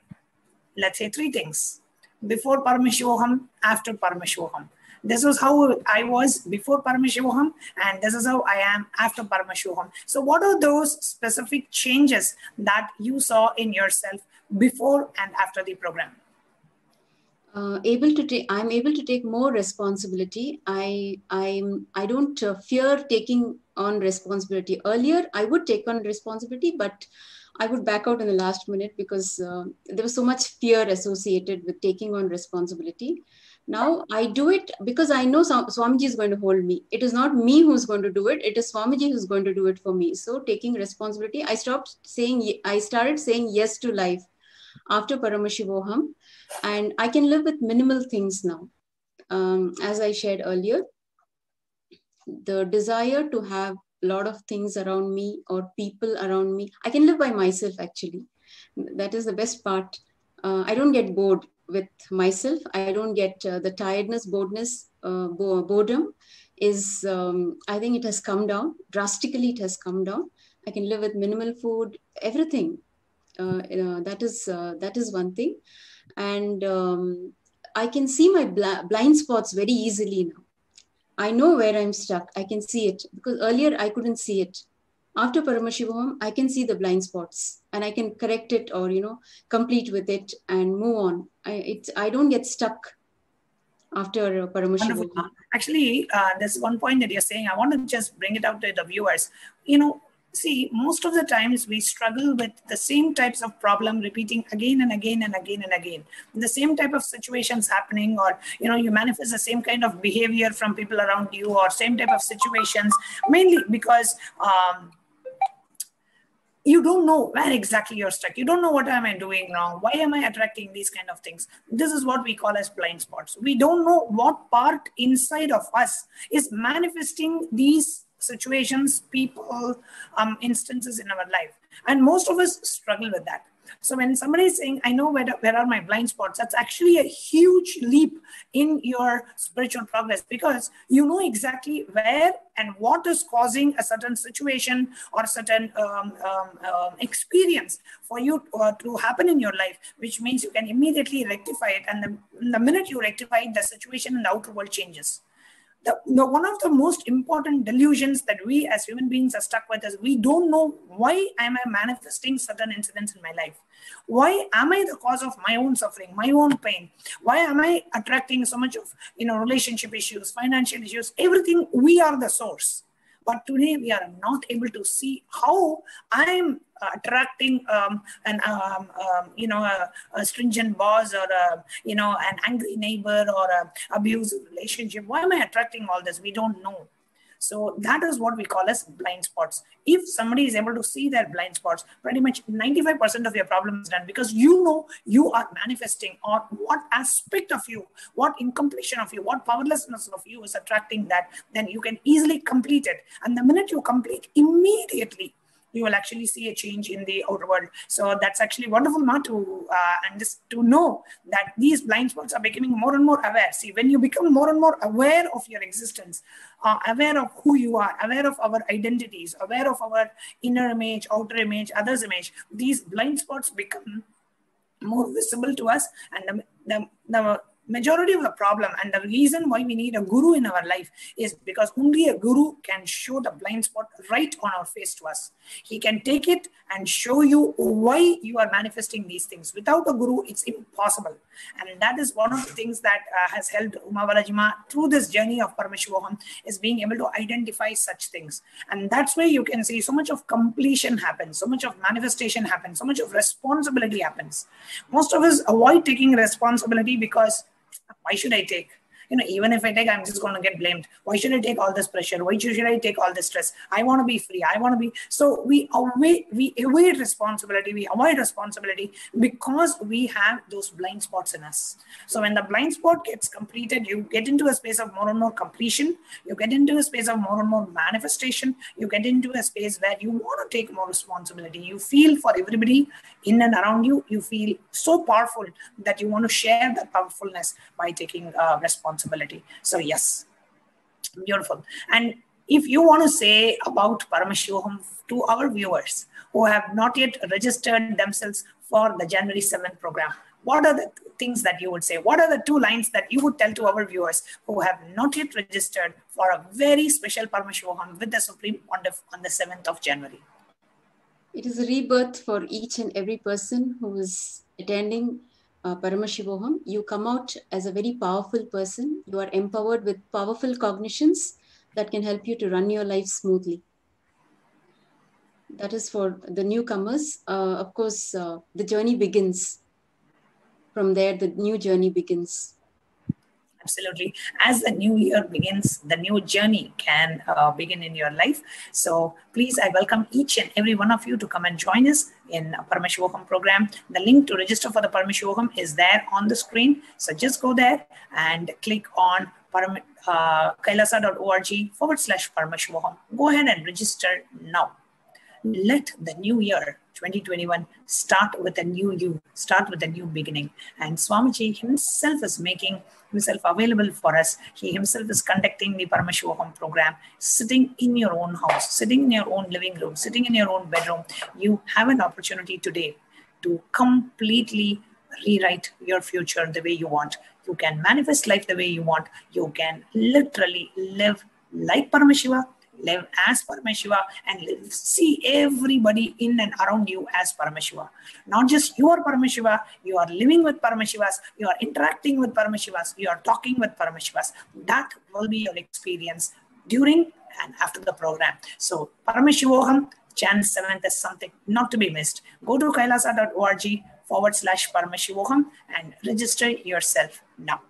let's say, 3 things, before Paramashivoham, after Paramashivoham. This was how I was before Paramashivoham, and this is how I am after Paramashivoham. So what are those specific changes that you saw in yourself before and after the program? I'm able to take more responsibility. I don't fear taking on responsibility. Earlier, I would take on responsibility, but I would back out in the last minute because there was so much fear associated with taking on responsibility. Now I do it because I know Swamiji is going to hold me. It is not me who's going to do it. It is Swamiji who's going to do it for me. So taking responsibility, I started saying yes to life after Paramashivoham, and I can live with minimal things now. As I shared earlier, the desire to have a lot of things around me or people around me. I can live by myself, actually. That is the best part. I don't get bored with myself. I don't get the tiredness, boredom is, I think it has come down. Drastically, it has come down. I can live with minimal food, everything. That is one thing. And I can see my blind spots very easily now. I know where I'm stuck. I can see it because earlier I couldn't see it. After Paramashivoham, I can see the blind spots and I can correct it or, complete with it and move on. I don't get stuck after Paramashivoham. Actually, there's one point that you're saying. I want to just bring it out to the viewers. See, most of the times we struggle with the same types of problem repeating again and again and again and again. The same type of situations happening, or you manifest the same kind of behavior from people around you, or same type of situations, mainly because you don't know where exactly you're stuck. You don't know what am I doing wrong? Why am I attracting these kind of things? This is what we call as blind spots. We don't know what part inside of us is manifesting these situations, people, instances in our life. And most of us struggle with that. So when somebody is saying, I know where are my blind spots, that's actually a huge leap in your spiritual progress, because you know exactly where and what is causing a certain situation or a certain experience for you to happen in your life, which means you can immediately rectify it. And the minute you rectify it, the situation in the outer world changes. One of the most important delusions that we as human beings are stuck with is we don't know why am I manifesting certain incidents in my life. Why am I the cause of my own suffering, my own pain? Why am I attracting so much of relationship issues, financial issues, everything? We are the source. But today we are not able to see how I'm attracting a stringent boss, or an angry neighbor, or an abusive relationship. Why am I attracting all this? We don't know. So that is what we call as blind spots. If somebody is able to see their blind spots, pretty much 95% of your problem is done, because you know you are manifesting, or what aspect of you, what incompletion of you, what powerlessness of you is attracting that, then you can easily complete it. And the minute you complete, immediately you will actually see a change in the outer world. So that's actually wonderful, Ma, and just to know that these blind spots are becoming more and more aware. See, when you become more and more aware of your existence, aware of who you are, aware of our identities, aware of our inner image, outer image, others' image, these blind spots become more visible to us. And the majority of the problem and the reason why we need a guru in our life is because only a guru can show the blind spot right on our face to us. He can take it and show you why you are manifesting these things. Without a guru, it's impossible. And that is one of the things that has helped Uma Balaji Ma through this journey of Paramashivoham, is being able to identify such things. And that's where you can see so much of completion happens, so much of manifestation happens, so much of responsibility happens. Most of us avoid taking responsibility because why should I take? Even if I take, I'm just going to get blamed. Why should I take all this pressure? Why should I take all this stress? I want to be free. I want to be. So we avoid responsibility. We avoid responsibility because we have those blind spots in us. So when the blind spot gets completed, you get into a space of more and more completion. You get into a space of more and more manifestation. You get into a space where you want to take more responsibility. You feel for everybody in and around you. You feel so powerful that you want to share that powerfulness by taking responsibility. So yes, beautiful. And if you want to say about Paramashivoham to our viewers who have not yet registered themselves for the January 7th program, what are the things that you would say? What are the 2 lines that you would tell to our viewers who have not yet registered for a very special Paramashivoham with the Supreme Pontiff on the 7th of January? It is a rebirth for each and every person who is attending Paramashivoham. You come out as a very powerful person. You are empowered with powerful cognitions that can help you to run your life smoothly. That is for the newcomers. Of course, the journey begins. From there, the new journey begins. Absolutely. As the new year begins, the new journey can begin in your life. So please, I welcome each and every one of you to come and join us in Paramashivoham program. The link to register for the Paramashivoham is there on the screen. So just go there and click on kailasa.org/Paramashivoham. Go ahead and register now. Let the new year 2021 start with a new you, start with a new beginning. And Swamiji himself is making himself available for us. He himself is conducting the Paramashivoham program, sitting in your own house, sitting in your own living room, sitting in your own bedroom. You have an opportunity today to completely rewrite your future the way you want. You can manifest life the way you want. You can literally live like Paramashiva, live as Paramashiva, and see everybody in and around you as Paramashiva. Not just you are Paramashiva, you are living with Paramashivas, you are interacting with Paramashivas, you are talking with Paramashivas. That will be your experience during and after the program. So Paramashivoham, Jan 7th is something not to be missed. Go to kailasa.org/Paramashivoham and register yourself now.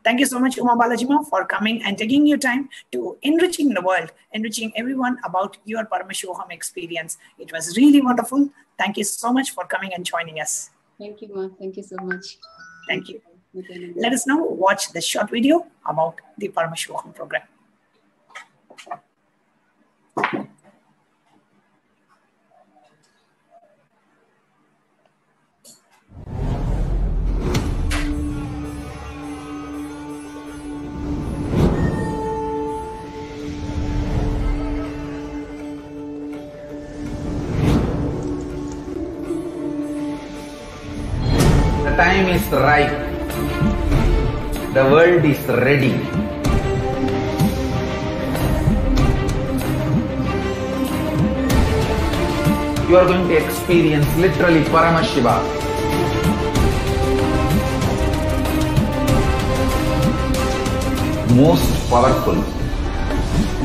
Thank you so much, Uma Balajima, for coming and taking your time to enriching the world, enriching everyone about your Paramashivoham experience. It was really wonderful. Thank you so much for coming and joining us. Thank you, Ma. Thank you so much. Thank you. Let us now watch the short video about the Paramashivoham program. The time is right. The world is ready. You are going to experience literally Paramashiva. Most powerful,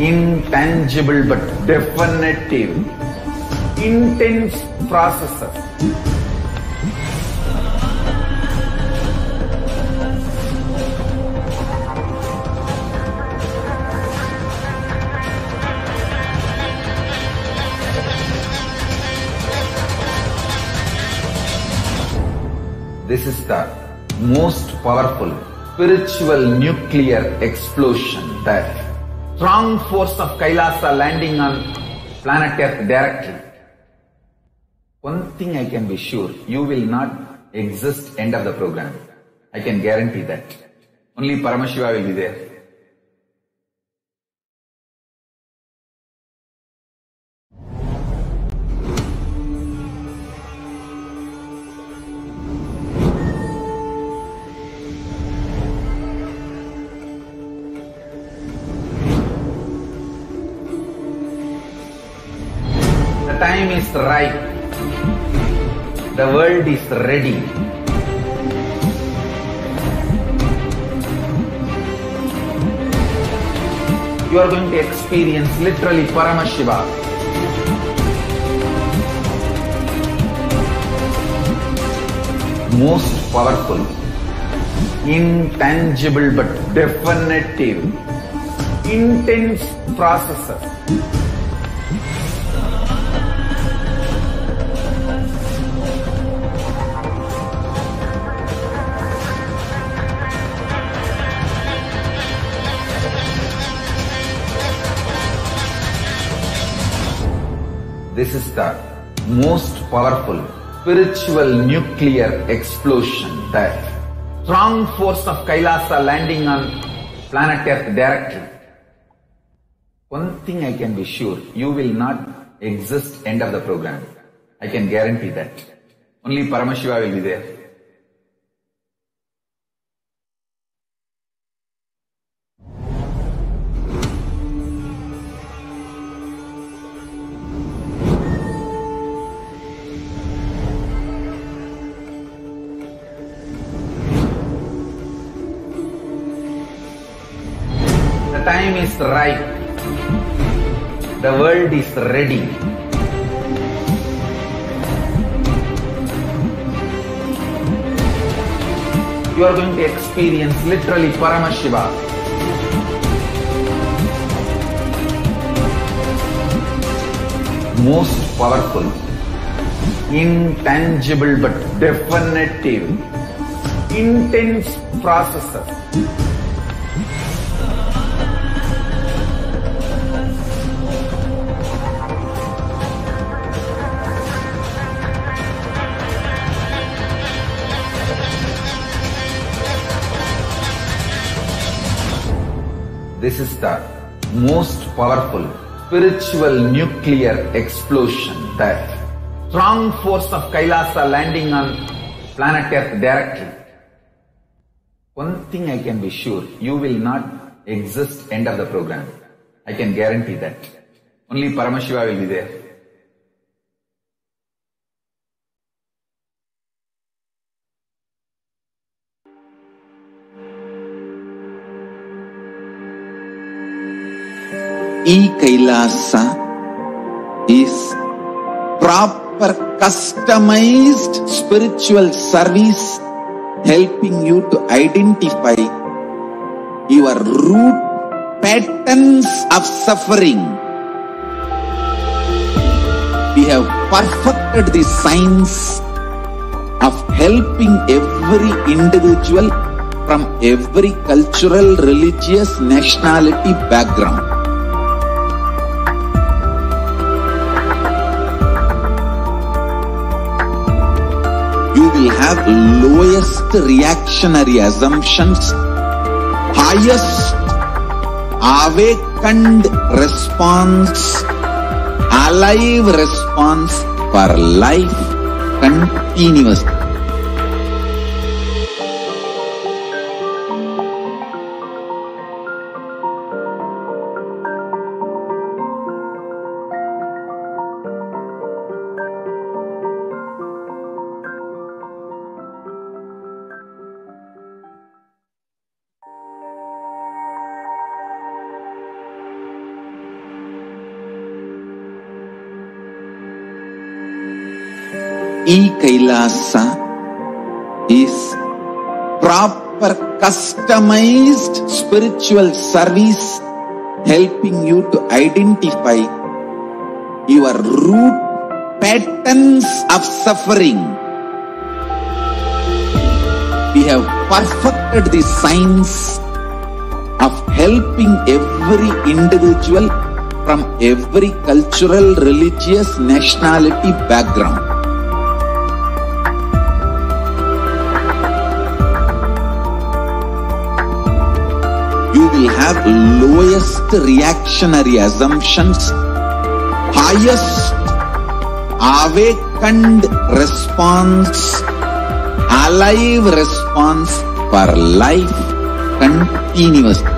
intangible but definitive, intense processes. This is the most powerful spiritual nuclear explosion, the strong force of Kailasa landing on planet Earth directly. One thing I can be sure, you will not exist end of the program. I can guarantee that. Only Paramashiva will be there. The time is right. The world is ready. You are going to experience literally Paramashiva. Most powerful, intangible but definitive, intense processes. This is the most powerful spiritual nuclear explosion, the strong force of Kailasa landing on planet Earth directly. One thing I can be sure, you will not exist end of the program. I can guarantee that. Only Paramashiva will be there. The time is right. The world is ready. You are going to experience literally Paramashiva. Most powerful, intangible but definitive, intense processes. This is the most powerful spiritual nuclear explosion, the strong force of Kailasa landing on planet Earth directly. One thing I can be sure, you will not exist end of the program. I can guarantee that. Only Paramashiva will be there. KAILASA is proper customized spiritual service helping you to identify your root patterns of suffering. We have perfected the science of helping every individual from every cultural, religious, nationality background. You will have lowest reactionary assumptions, highest awakened response, alive response for life continuously. KAILASA is proper customized spiritual service helping you to identify your root patterns of suffering. We have perfected the science of helping every individual from every cultural, religious, nationality background. You will have lowest reactionary assumptions, highest awakened response, alive response for life continuously.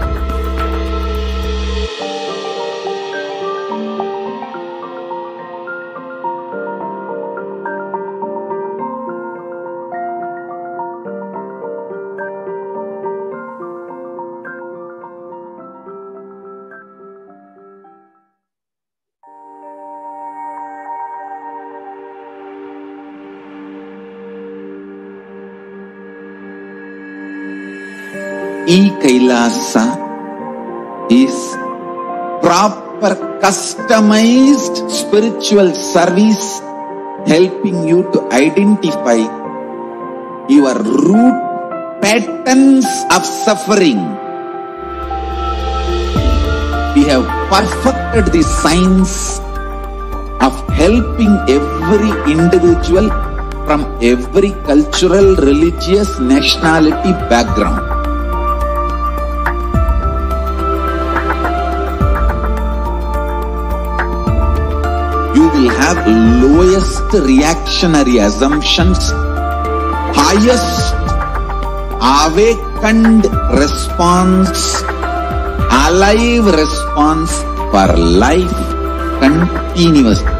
KAILASA is proper customized spiritual service helping you to identify your root patterns of suffering. We have perfected the science of helping every individual from every cultural, religious, nationality background. You will have lowest reactionary assumptions, highest awakened response, alive response for life continuously.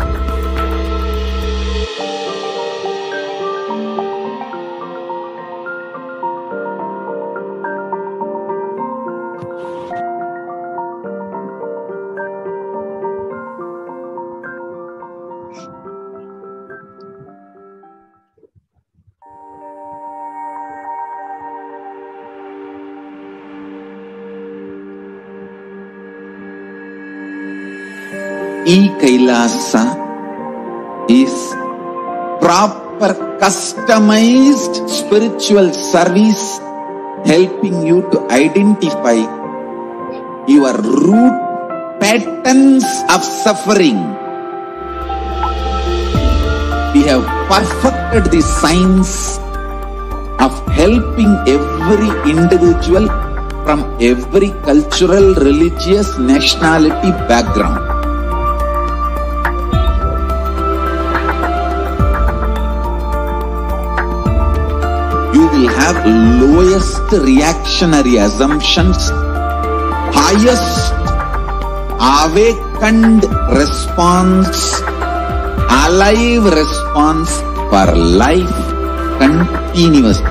KAILASA is proper customized spiritual service helping you to identify your root patterns of suffering. We have perfected the science of helping every individual from every cultural, religious, nationality background. You will have lowest reactionary assumptions, highest awakened response, alive response for life continuous.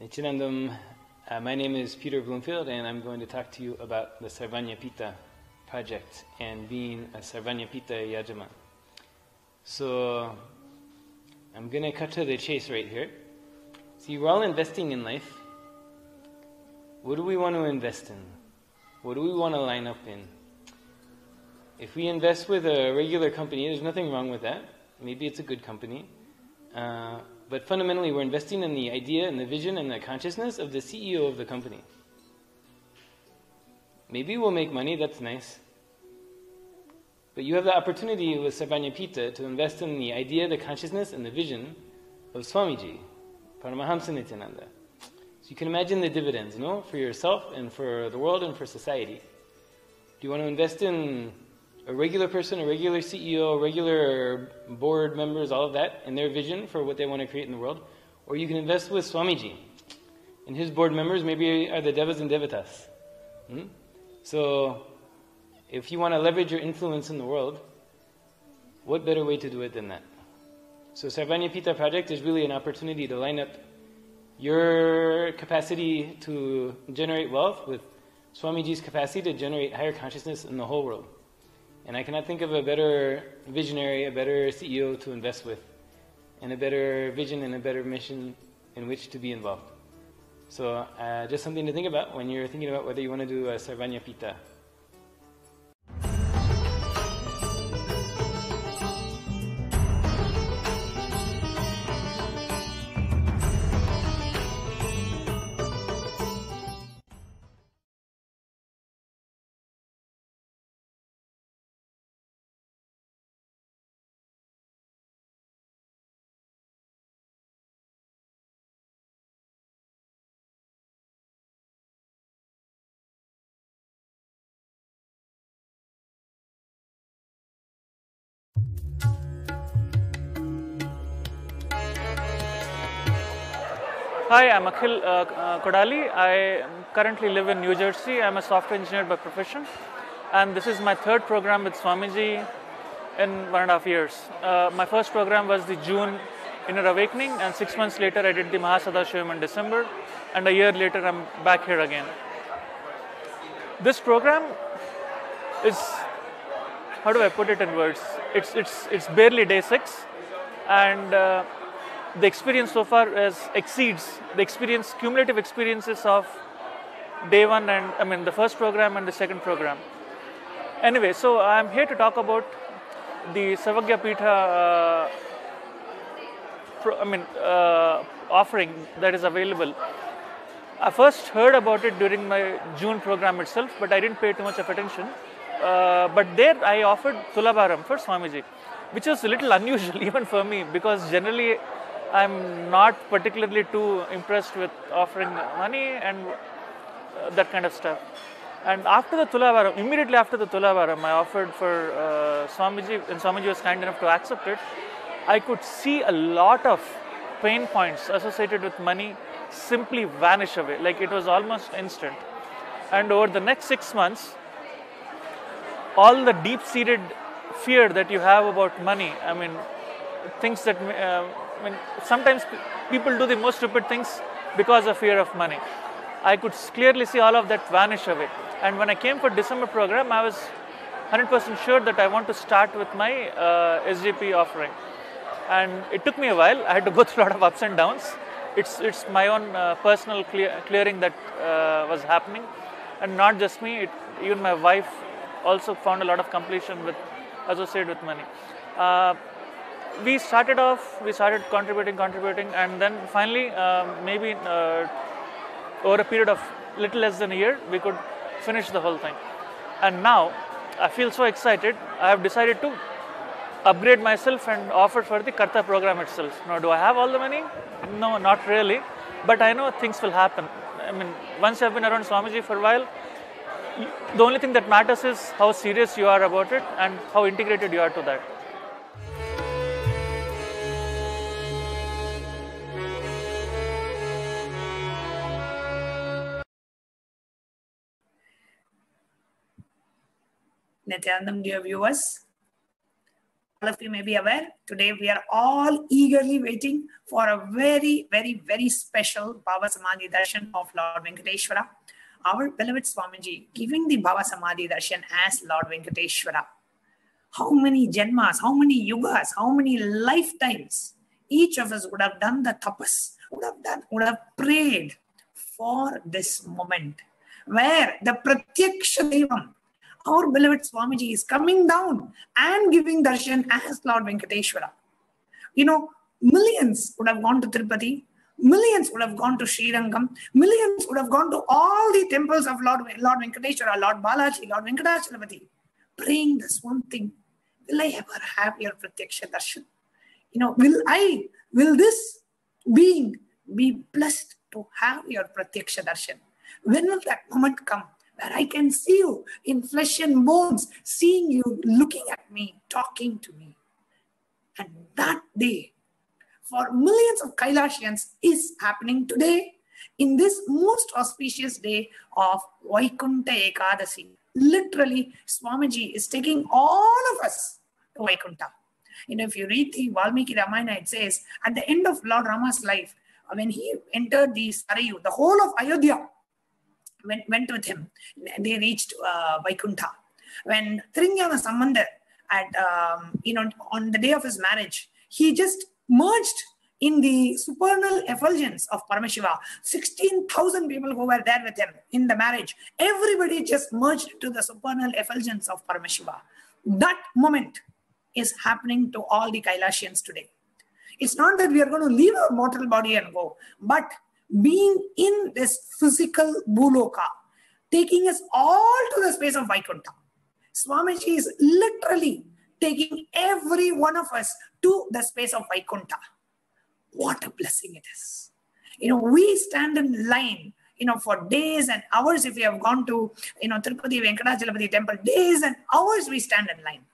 Nityanandam, my name is Peter Bloomfield, and I'm going to talk to you about the Sarvanyapita project and being a Sarvanyapita Yajama. So, I'm going to cut to the chase right here. See, we're all investing in life. What do we want to invest in? What do we want to line up in? If we invest with a regular company, there's nothing wrong with that. Maybe it's a good company. But fundamentally, we're investing in the idea and the vision and the consciousness of the CEO of the company. Maybe we'll make money, that's nice. But you have the opportunity with Sarvanyapita to invest in the idea, the consciousness, and the vision of Swamiji, Paramahamsa Nithyananda. So you can imagine the dividends, no? For yourself and for the world and for society. Do you want to invest in a regular person, a regular CEO, regular board members, all of that, and their vision for what they want to create in the world? Or you can invest with Swamiji. And his board members maybe are the Devas and Devatas. So, if you want to leverage your influence in the world, what better way to do it than that? So Sarvanyapita project is really an opportunity to line up your capacity to generate wealth with Swamiji's capacity to generate higher consciousness in the whole world. And I cannot think of a better visionary, a better CEO to invest with, and a better vision and a better mission in which to be involved. So just something to think about when you're thinking about whether you want to do a Sarvanyapita. Hi, I'm Akhil Kodali. I currently live in New Jersey. I'm a software engineer by profession. And this is my third program with Swamiji in 1.5 years. My first program was the June Inner Awakening, and 6 months later I did the Mahasannidhanam in December, and a year later I'm back here again. This program is, how do I put it in words? It's barely day 6, and the experience so far exceeds the cumulative experiences of day 1 and the first program and the second program. Anyway, so I'm here to talk about the Sarvanyapita offering that is available. I first heard about it during my June program itself, but I didn't pay too much of attention. But there I offered Tulabharam for Swamiji, which was a little unusual even for me, because generally I'm not particularly too impressed with offering money and that kind of stuff. And after the Tulabharam, immediately after the Tulabharam, I offered for Swamiji, and Swamiji was kind enough to accept it. I could see a lot of pain points associated with money simply vanish away, like it was almost instant. And over the next 6 months, all the deep-seated fear that you have about money, things that, sometimes people do the most stupid things because of fear of money. I could clearly see all of that vanish away. And when I came for December program, I was 100% sure that I want to start with my SJP offering. and it took me a while. I had to go through a lot of ups and downs. It's my own personal clearing that was happening, and not just me. Even my wife also found a lot of completion associated with money. We started contributing, and then finally, maybe over a period of little less than a year, we could finish the whole thing. And now, I feel so excited. I have decided to upgrade myself and offer for the Karta program itself. Now, do I have all the money? No, not really. But I know things will happen. I mean, once you have been around Swamiji for a while, the only thing that matters is how serious you are about it and how integrated you are to that. Nithyanandam, dear viewers, all of you may be aware, today we are all eagerly waiting for a very, very, very special Bhava Samadhi Darshan of Lord Venkateshwara, our beloved Swamiji, giving the Bhava Samadhi Darshan as Lord Venkateshwara. How many janmas, how many yugas, how many lifetimes each of us would have done the tapas, would have prayed for this moment, where the Pratyaksha Devam, our beloved Swamiji, is coming down and giving darshan as Lord Venkateshwara. You know, millions would have gone to Tirupati, millions would have gone to Srirangam, millions would have gone to all the temples of Lord Venkateshwara, Lord Balaji, Lord Venkatachalapati, praying this one thing: will I ever have your Pratyaksha darshan? You know, will this being be blessed to have your Pratyaksha darshan? When will that moment come where I can see you in flesh and bones, seeing you, looking at me, talking to me? And that day, for millions of Kailasians, is happening today, in this most auspicious day of Vaikuntha Ekadasi. Literally, Swamiji is taking all of us to Vaikuntha. You know, if you read the Valmiki Ramayana, it says, at the end of Lord Rama's life, when he entered the Sarayu, the whole of Ayodhya went with him. They reached Vaikuntha. When Trinyana Sambandar, on the day of his marriage, he just merged in the supernal effulgence of Paramashiva. 16,000 people who were there with him in the marriage, everybody just merged into the supernal effulgence of Paramashiva. That moment is happening to all the Kailasians today. It's not that we are going to leave our mortal body and go, but being in this physical Bhuloka, taking us all to the space of Vaikuntha. Swamiji is literally taking every one of us to the space of Vaikuntha. What a blessing it is. You know, we stand in line, for days and hours. If we have gone to, Tirupati Venkatachalapati temple, days and hours we stand in line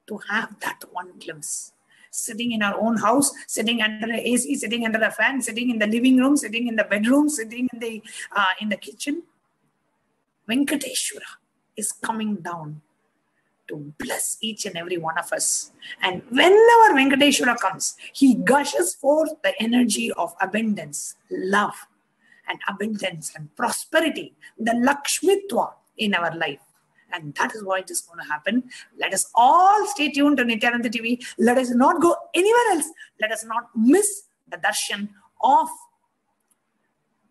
to have that one glimpse. Sitting in our own house, sitting under the AC, sitting under the fan, sitting in the living room, sitting in the bedroom, sitting in the kitchen. Venkateshwara is coming down to bless each and every one of us. And whenever Venkateshwara comes, he gushes forth the energy of abundance, love, and abundance and prosperity, the Lakshmitva in our life. And that is what is going to happen. Let us all stay tuned to Nithyananda TV. Let us not go anywhere else. Let us not miss the darshan of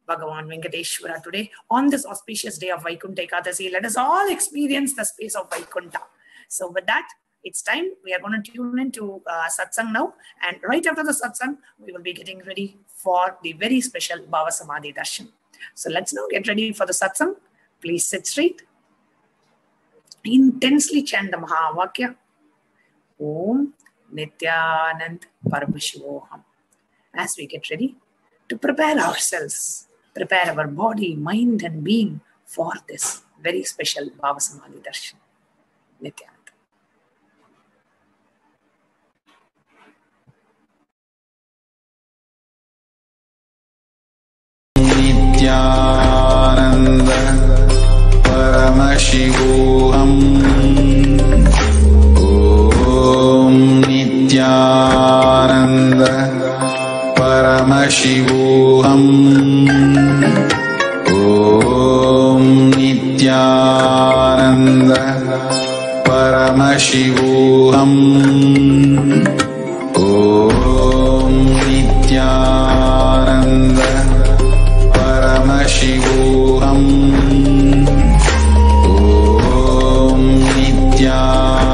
Bhagavan Venkateshwara today on this auspicious day of Vaikuntha Ekadasi. Let us all experience the space of Vaikuntha. So with that, it's time. We are going to tune into Satsang now. And right after the Satsang, we will be getting ready for the very special Bhava Samadhi Darshan. So let's now get ready for the Satsang. Please sit straight. Intensely chant the Mahavakya. Om Nithyananda Paramashivoham. As we get ready to prepare ourselves, prepare our body, mind and being for this very special Bhava Samadhi Darshan. Nithyananda. Nithyananda Paramashivoham. Om Nithyananda Paramashivoham. Om Nithyananda Paramashivoham. Om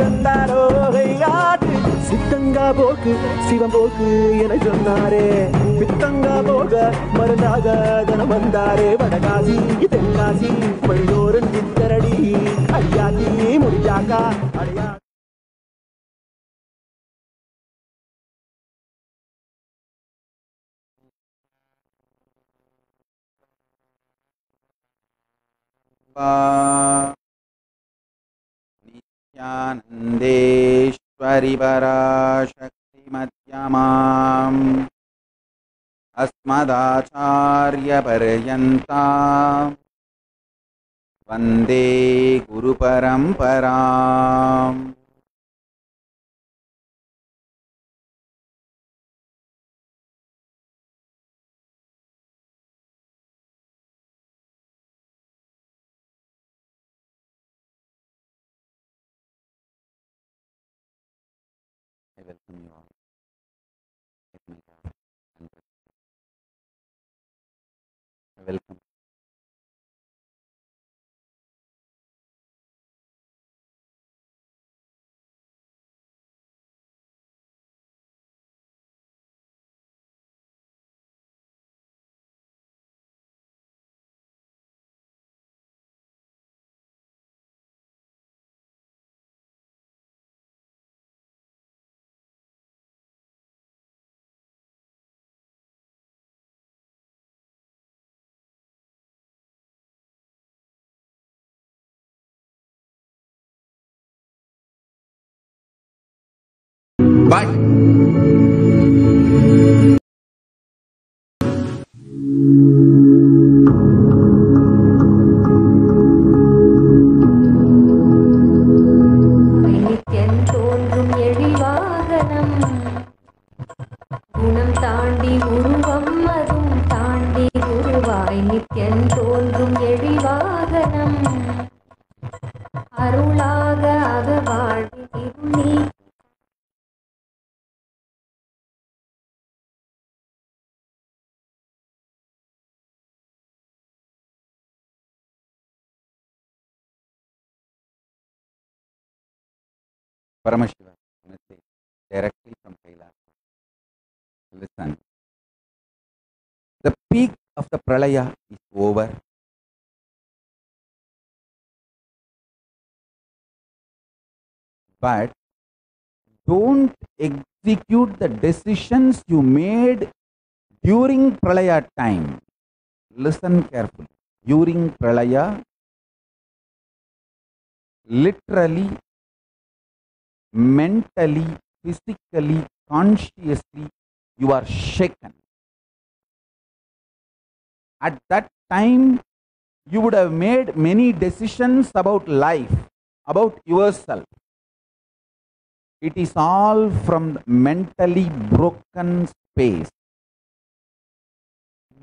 தந்தாரோ கையாட்டு சித்தங்கா போக்கு சிவம் போக்கு என சொன்னாரே பித்தங்கா போக மருந்தாக தனம் வந்தாரே வடகாசி தென்காசி மணியோரன் சித்தரடி அடியாத்தி முடிஞ்சாக்கா அடையா नित्यानन्देश्वरि पराशक्तिमध्यमाम् अस्मदाचार्यपर्यन्ता वन्दे गुरुपरम्पराम् I welcome you all. With my love and respect. I welcome. But நித்தியம் தோன்றும் எழிவாகனம் குணம் தாண்டி உருவம் அதும் தாண்டி உருவாய் நித்தியம் தோன்றும் எழிவாகனம் அருளாக அகவாழ்வி நீ Paramashiva message directly from KAILASA. Listen. The peak of the pralaya is over. But don't execute the decisions you made during pralaya time. Listen carefully. During pralaya, literally, mentally, physically, consciously, you are shaken. At that time, you would have made many decisions about life, about yourself. It is all from the mentally broken space.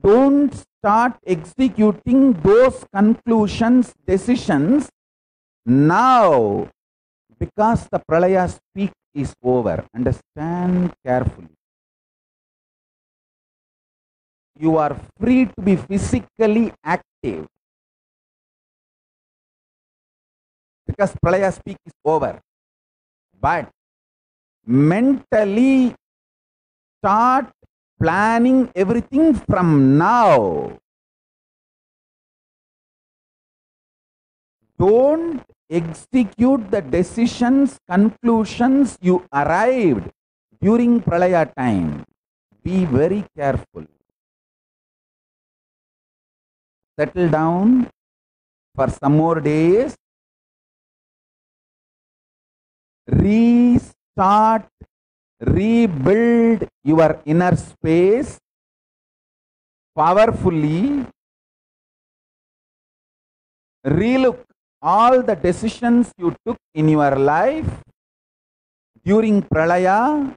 Don't start executing those conclusions, decisions now, because the pralaya's peak is over. Understand carefully. You are free to be physically active because pralaya's peak is over. But mentally start planning everything from now. Don't execute the decisions, conclusions you arrived during pralaya time. Be very careful. Settle down for some more days. Restart, rebuild your inner space powerfully. Relook all the decisions you took in your life during pralaya.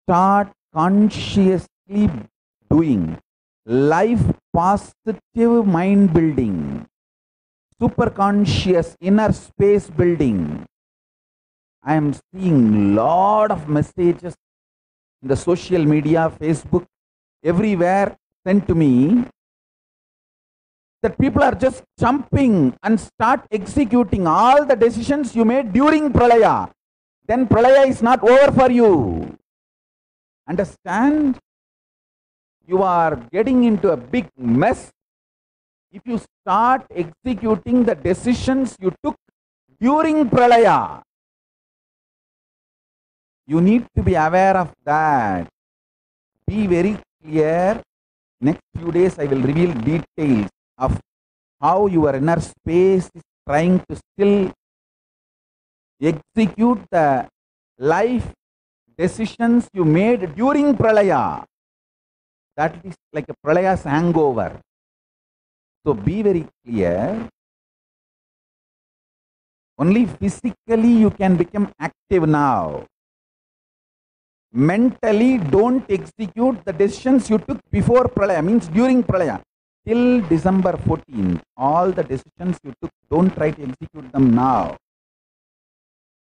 Start consciously doing life positive mind building, super conscious inner space building. I am seeing lot of messages in the social media, Facebook, everywhere sent to me, that people are just jumping and start executing all the decisions you made during pralaya, then pralaya is not over for you. Understand? You are getting into a big mess if you start executing the decisions you took during pralaya. You need to be aware of that. Be very clear. Next few days I will reveal details of how your inner space is trying to still execute the life decisions you made during pralaya. That is like a pralaya's hangover. So be very clear. Only physically you can become active now. Mentally, don't execute the decisions you took before pralaya, means during pralaya. Till December 14th, all the decisions you took, don't try to execute them now.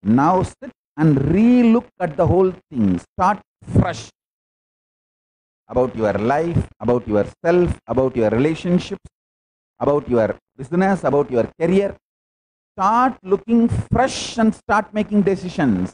Now sit and re-look at the whole thing. Start fresh about your life, about yourself, about your relationships, about your business, about your career. Start looking fresh and start making decisions.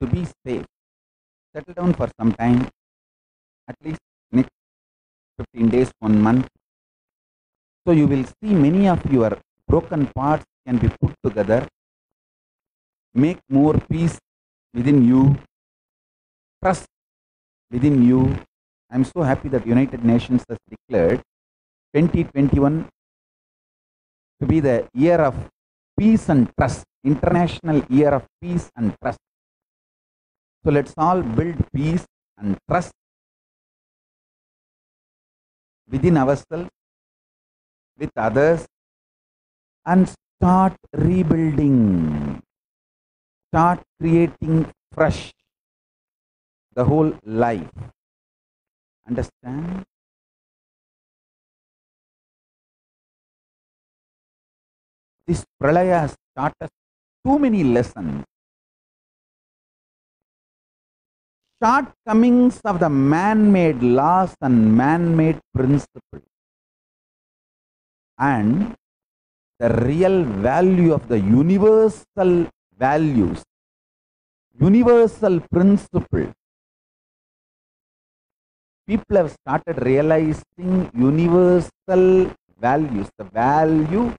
To be safe, settle down for some time, at least next 15 days, 1 month. So you will see many of your broken parts can be put together, make more peace within you, trust within you. I am so happy that United Nations has declared 2021 to be the year of peace and trust, International Year of Peace and Trust. So let's all build peace and trust within ourselves, with others, and start rebuilding, start creating fresh the whole life. Understand? This pralaya has taught us too many lessons. Shortcomings of the man-made laws and man-made principles, and the real value of the universal values, universal principles. People have started realizing universal values, the value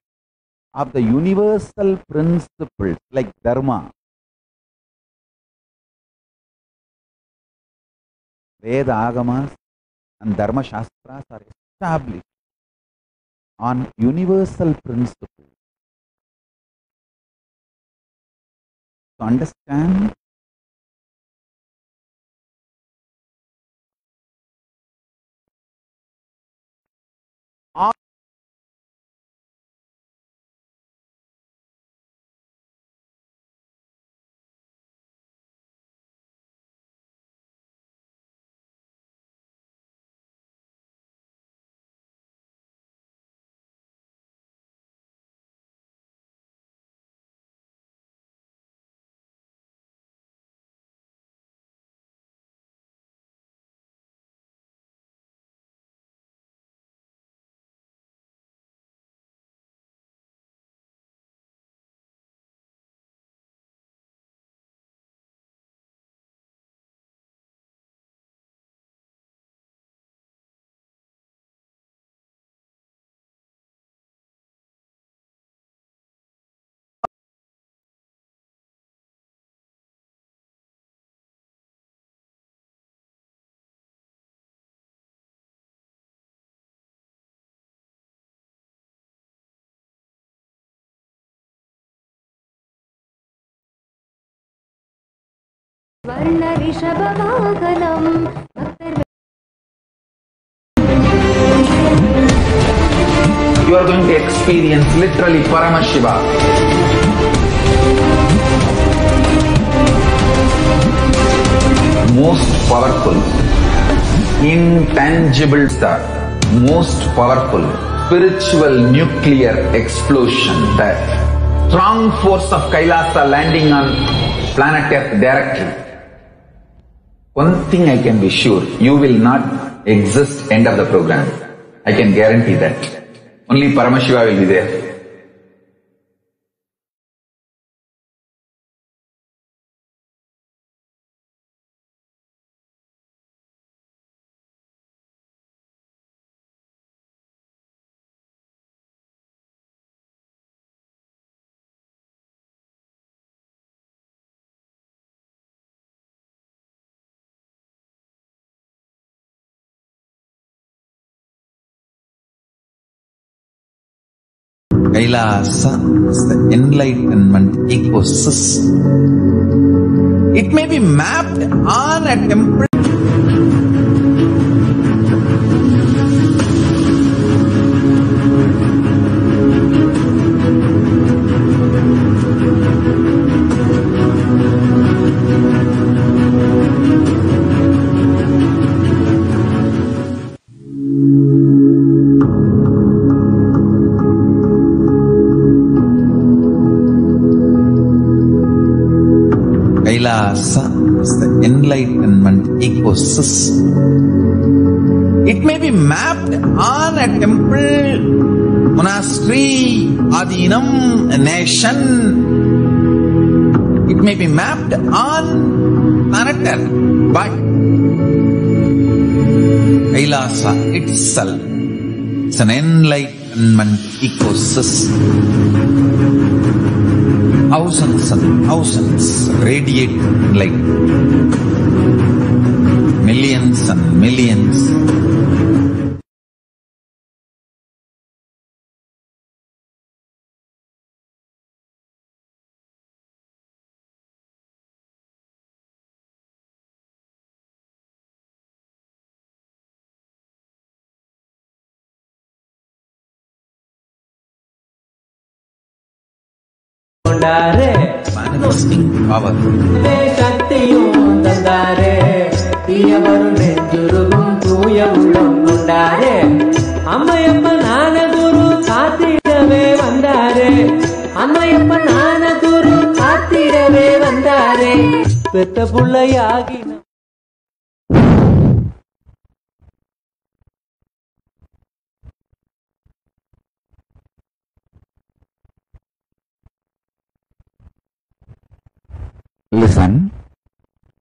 of the universal principles like dharma. Veda agamas and dharma shastras are established on universal principles. To understand, You are going to experience literally Paramashiva. Most powerful, intangible star, most powerful, spiritual nuclear explosion, that strong force of Kailasa landing on planet Earth directly. One thing I can be sure, you will not exist end of the program. I can guarantee that. Only Paramashiva will be there. Kailasa is the enlightenment ecosystem. It may be mapped on a temple. Kailasa is the enlightenment ecosystem. It may be mapped on a temple, monastery, adinam, a nation. It may be mapped on planet Earth, but Kailasa itself is an enlightenment ecosystem. Thousands and thousands radiating light. Millions and millions. Manifesting power.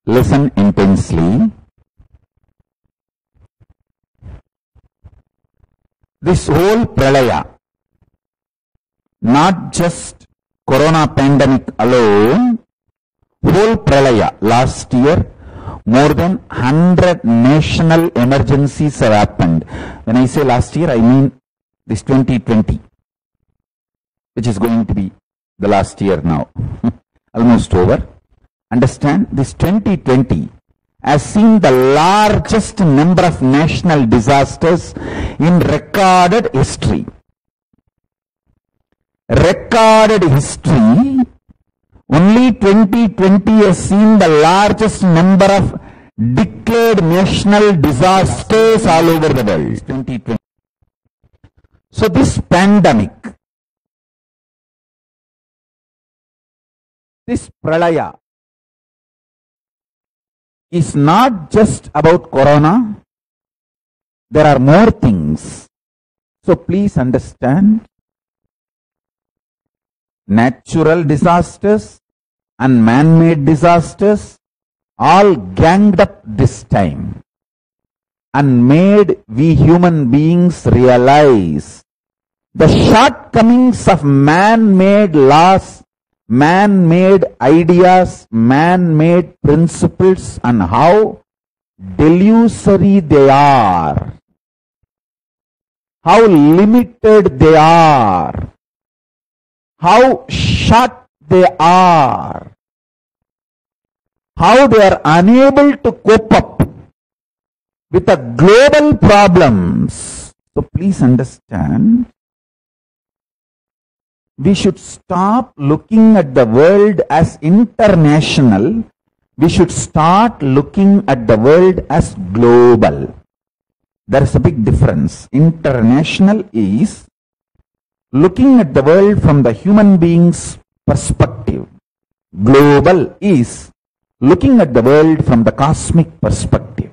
Listen intensely. This whole pralaya, not just corona pandemic alone, whole pralaya, last year more than 100 national emergencies have happened. When I say last year, I mean this 2020, which is going to be the last year now, almost over. Understand, this 2020 has seen the largest number of national disasters in recorded history. Recorded history, only 2020 has seen the largest number of declared national disasters all over the world. 2020. So this pandemic, this pralaya, is not just about corona. There are more things. So please understand, natural disasters and man-made disasters all ganged up this time and made we human beings realize the shortcomings of man-made laws, man-made ideas, man-made principles, and how delusory they are, how limited they are, how short they are. how they are unable to cope up with the global problems. So please understand, we should stop looking at the world as international. We should start looking at the world as global. There is a big difference. International is looking at the world from the human being's perspective. Global is looking at the world from the cosmic perspective.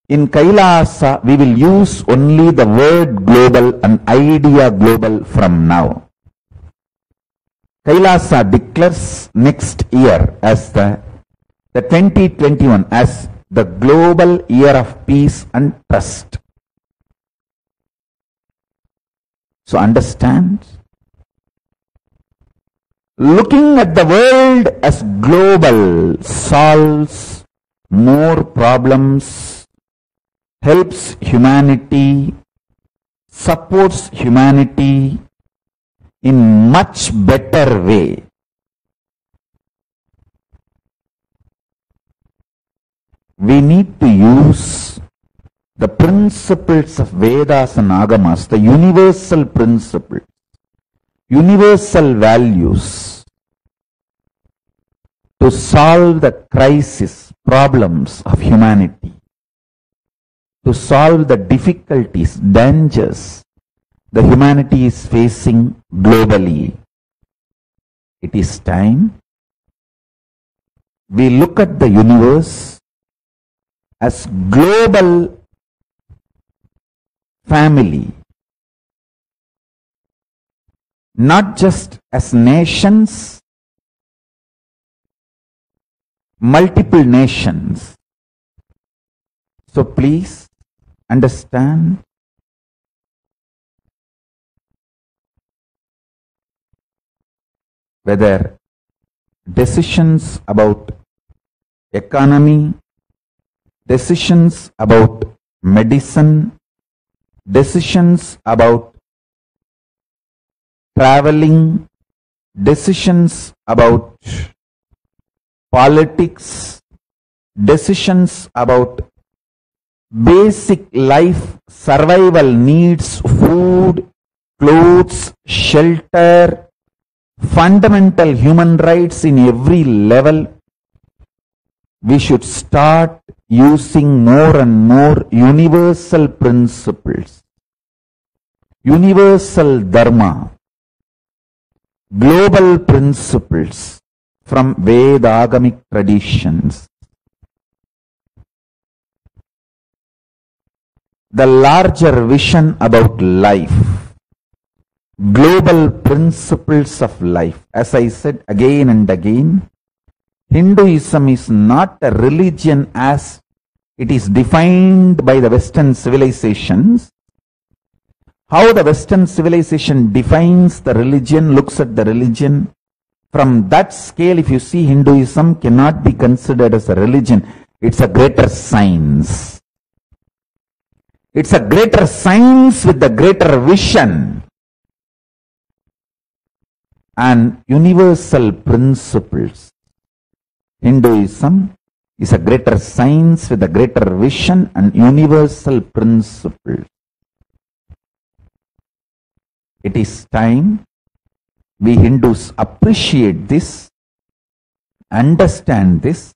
In Kailasa, we will use only the word global and idea global from now. Kailasa declares next year as the 2021 as the global year of peace and trust. So understand, looking at the world as global solves more problems, helps humanity, supports humanity in much better way. We need to use the principles of Vedas and Agamas, the universal principles, universal values to solve the crisis, problems of humanity, to solve the difficulties, dangers the humanity is facing globally. It is time we look at the universe as global family, not just as nations, multiple nations. So please understand, whether decisions about economy, decisions about medicine, decisions about traveling, decisions about politics, decisions about basic life survival needs, food, clothes, shelter, fundamental human rights in every level, we should start using more and more universal principles, universal dharma, global principles from Vedagamic traditions. The larger vision about life, global principles of life. As I said again and again, Hinduism is not a religion as it is defined by the Western civilizations. How the Western civilization defines the religion, looks at the religion, from that scale, if you see, Hinduism cannot be considered as a religion. It's a greater science. It's a greater science with a greater vision and universal principles. Hinduism is a greater science with a greater vision and universal principles. It is time we Hindus appreciate this, understand this,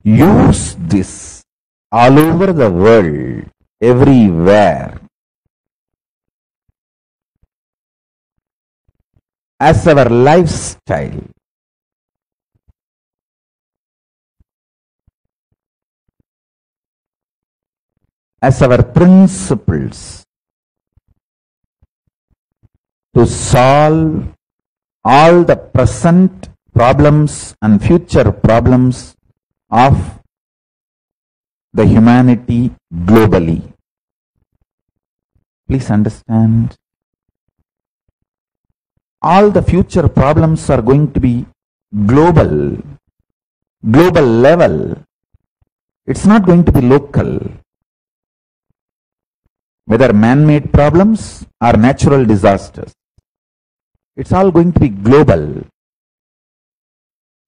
use this all over the world, everywhere, as our lifestyle. As our principles to solve all the present problems and future problems of the humanity globally. Please understand, all the future problems are going to be global level. It's not going to be local. Whether man-made problems or natural disasters, it's all going to be global.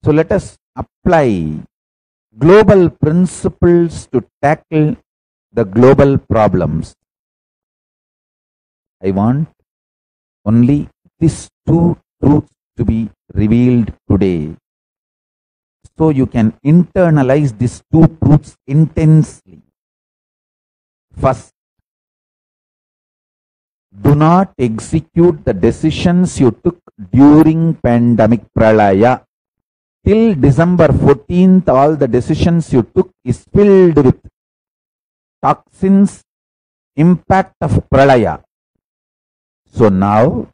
So let us apply global principles to tackle the global problems. I want only these two truths to be revealed today, so you can internalize these two truths intensely. First, do not execute the decisions you took during pandemic pralaya. Till December 14th, all the decisions you took is filled with toxins, impact of pralaya. So now,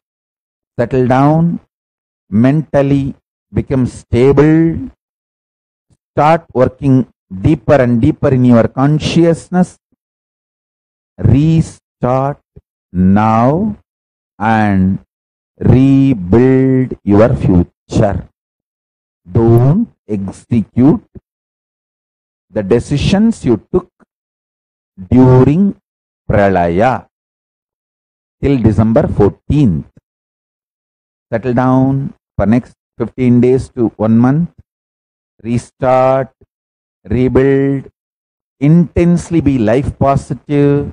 settle down, mentally become stable, start working deeper and deeper in your consciousness, restart now and rebuild your future. Don't execute the decisions you took during pralaya till December 14th. Settle down for next 15 days to 1 month. Restart, rebuild, intensely be life positive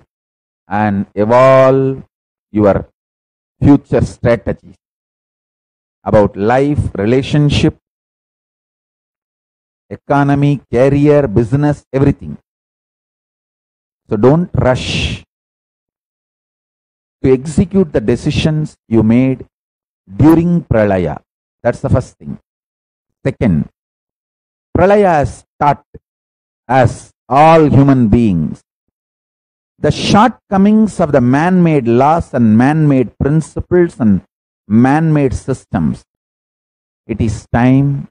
and evolve your future strategies about life, relationship, economy, career, business, everything. So don't rush to execute the decisions you made during pralaya. That's the first thing. Second, pralaya has taught us, all human beings, the shortcomings of the man-made laws and man-made principles and man-made systems. It is time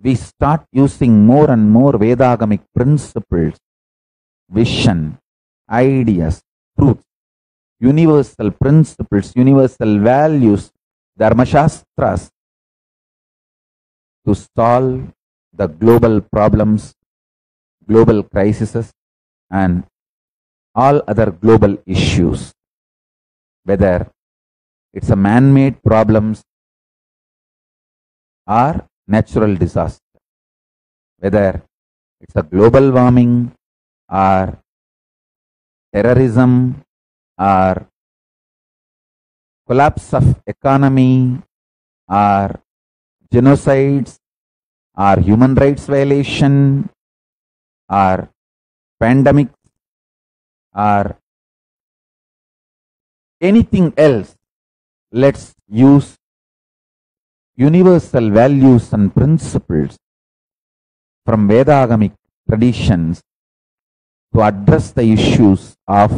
we start using more and more Vedagamic principles, vision, ideas, truths, universal principles, universal values, Dharma Shastras to solve the global problems, global crises, and all other global issues. Whether it's a man-made problems or natural disaster, whether it's a global warming or terrorism or collapse of economy or genocides or human rights violation or pandemic or anything else, let's use universal values and principles from Vedagamic traditions to address the issues of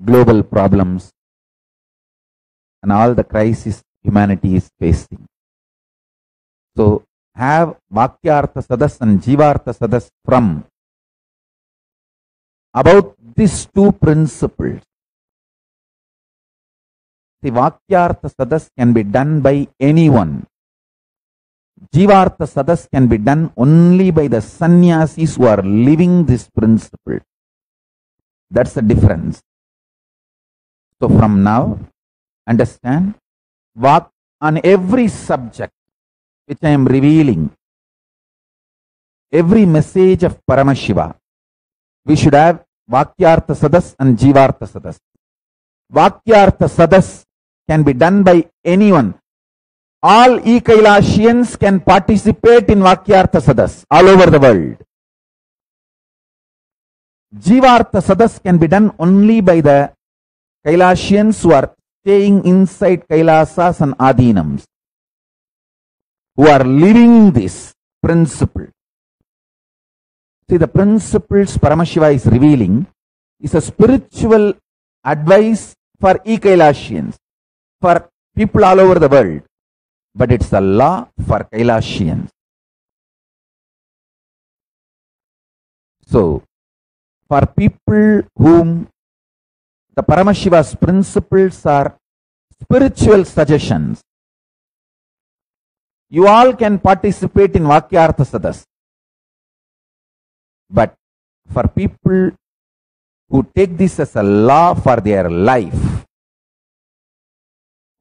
global problems and all the crises humanity is facing. So have Vakyartha Sadas and Jivartha Sadas from about these two principles. The Vakyartha Sadas can be done by anyone. Jivartha Sadas can be done only by the sannyasis who are living this principle. That's the difference. So from now, understand, on every subject which I am revealing, every message of Paramashiva, we should have Vakyartha Sadas and Jivartha Sadas. Vakyartha Sadas can be done by anyone. All e-Kailasians can participate in Vakyartha Sadas all over the world. Jivartha Sadas can be done only by the Kailasians who are staying inside Kailasas and Adinams, who are living this principle. See, the principles Paramashiva is revealing is a spiritual advice for e-Kailasians, for people all over the world. But it's a law for Kailasians. So, for people whom the Paramashiva's principles are spiritual suggestions, you all can participate in Vakyartha Sadas. But for people who take this as a law for their life,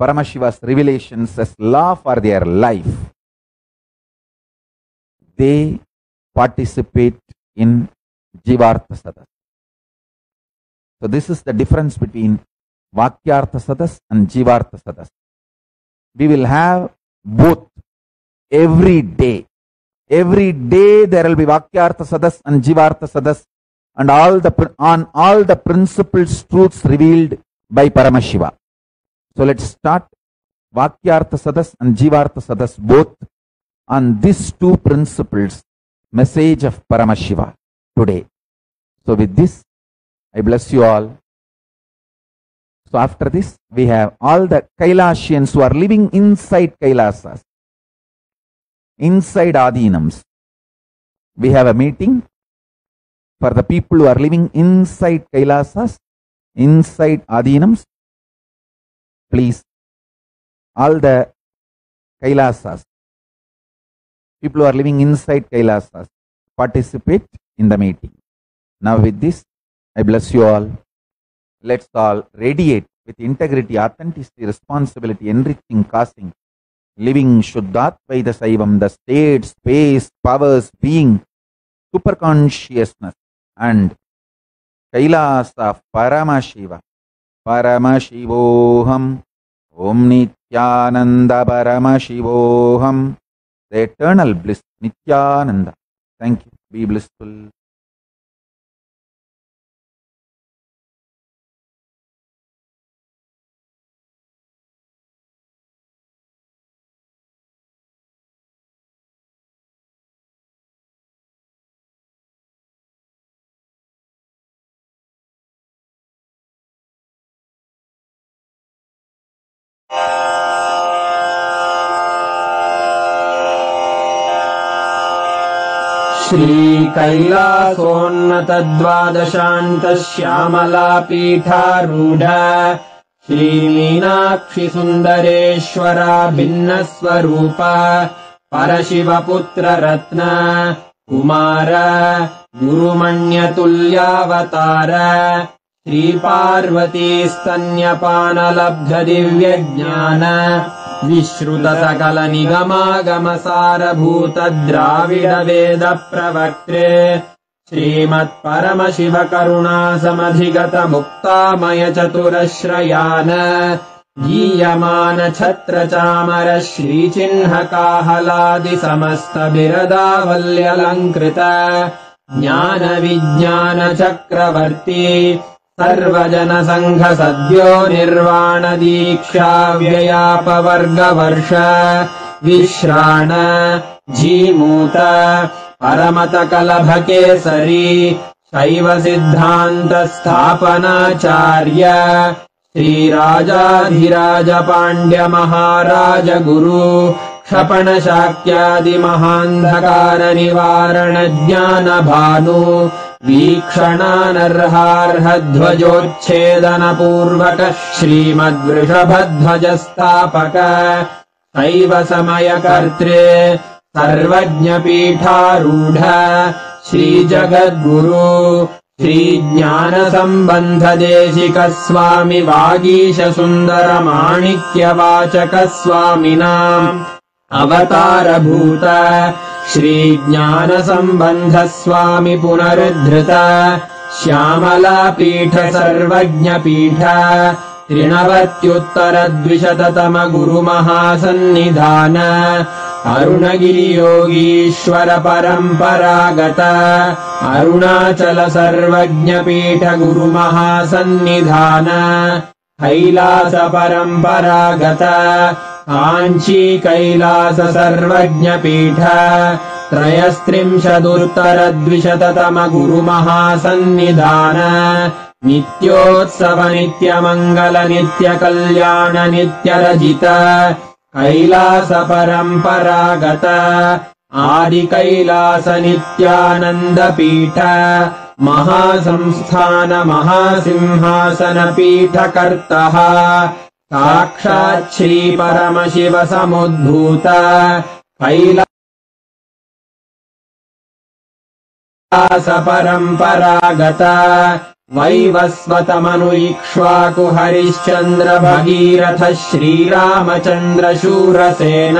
Paramashiva's revelations as law for their life, they participate in Jivartha Sadas. So this is the difference between Vakyartha Sadas and Jivartha Sadas. We will have both every day. Every day there will be Vakyartha Sadas and Jivartha Sadas, and on all the principles, truths revealed by Paramashiva. So let's start Vakyartha Sadas and Jivartha Sadas both on these two principles, message of Paramashiva today. So with this, I bless you all. So after this, we have all the Kailasians who are living inside Kailasas, inside Adinams. We have a meeting for the people who are living inside Kailasas, inside Adinams. Please, all the Kailasas, people who are living inside Kailasas, participate in the meeting. Now with this, I bless you all. Let's all radiate with integrity, authenticity, responsibility, enriching, causing, living Shuddhatvaida Saivam, the state, space, powers, being, super consciousness, and Kailasa Paramashiva, Paramashivoham, Om Nithyananda Paramashivoham, the eternal bliss, Nithyananda. Thank you. Be blissful. श्रीकैलासोन्नतद्वादशान्तश्यामलापीठारूढ श्रीमीनाक्षिसुन्दरेश्वरा भिन्नस्वरूप परशिवपुत्ररत्न Kumar गुरुमण्यतुल्यावतार श्रीपार्वतीस्तन्यपानलब्धदिव्यज्ञान विश्रुतसकलनिगमागमसारभूतद्राविडवेदप्रवक्त्रे श्रीमत्परमशिवकरुणासमधिगतमुक्तामयचतुरश्रयान् गीयमानछत्रचामर श्रीचिह्नकाहलादिसमस्तबिरदावल्यलङ्कृत ज्ञानविज्ञानचक्रवर्ती सर्वजनसङ्घसद्यो निर्वाणदीक्षाव्ययापवर्गवर्ष विश्राण Jimuta परमतकलभकेसरी शैवसिद्धान्तस्थापनाचार्य श्रीराजाधिराजपाण्ड्यमहाराजगुरु क्षपणशाक्यादिमहान्धकारनिवारणज्ञानभानु वीक्षणानर्हार्हध्वजोच्छेदनपूर्वक श्रीमद्वृषभध्वजस्थापक शैवसमयकर्त्रे सर्वज्ञपीठारूढ श्रीजगद्गुरु श्रीज्ञानसम्बन्धदेशिकस्वामि वागीशसुन्दरमाणिक्यवाचकस्वामिनाम् अवतारभूत श्रीज्ञानसम्बन्धस्वामि पुनरुद्धृत श्यामलापीठ सर्वज्ञपीठ त्रिनवत्युत्तरद्विशततम गुरुमहासन्निधान अरुणगिरियोगीश्वर परम्परागत अरुणाचल सर्वज्ञपीठ गुरुमहासन्निधान कैलास परम्परागत काञ्ची कैलास सर्वज्ञपीठ त्रयस्त्रिंशदुत्तरद्विशततम गुरुमहासन्निधान नित्योत्सव नित्यमङ्गल नित्यकल्याण नित्यरजित कैलास परम्परागत आदिकैलास नित्यानन्दपीठ महासंस्थान महासिंहासनपीठकर्तः साक्षात् श्रीपरमशिव समुद्भूत कैलास परम्परागत वैवस्वतमनु इक्ष्वाकु हरिश्चन्द्र भगीरथ श्रीरामचन्द्र शूरसेन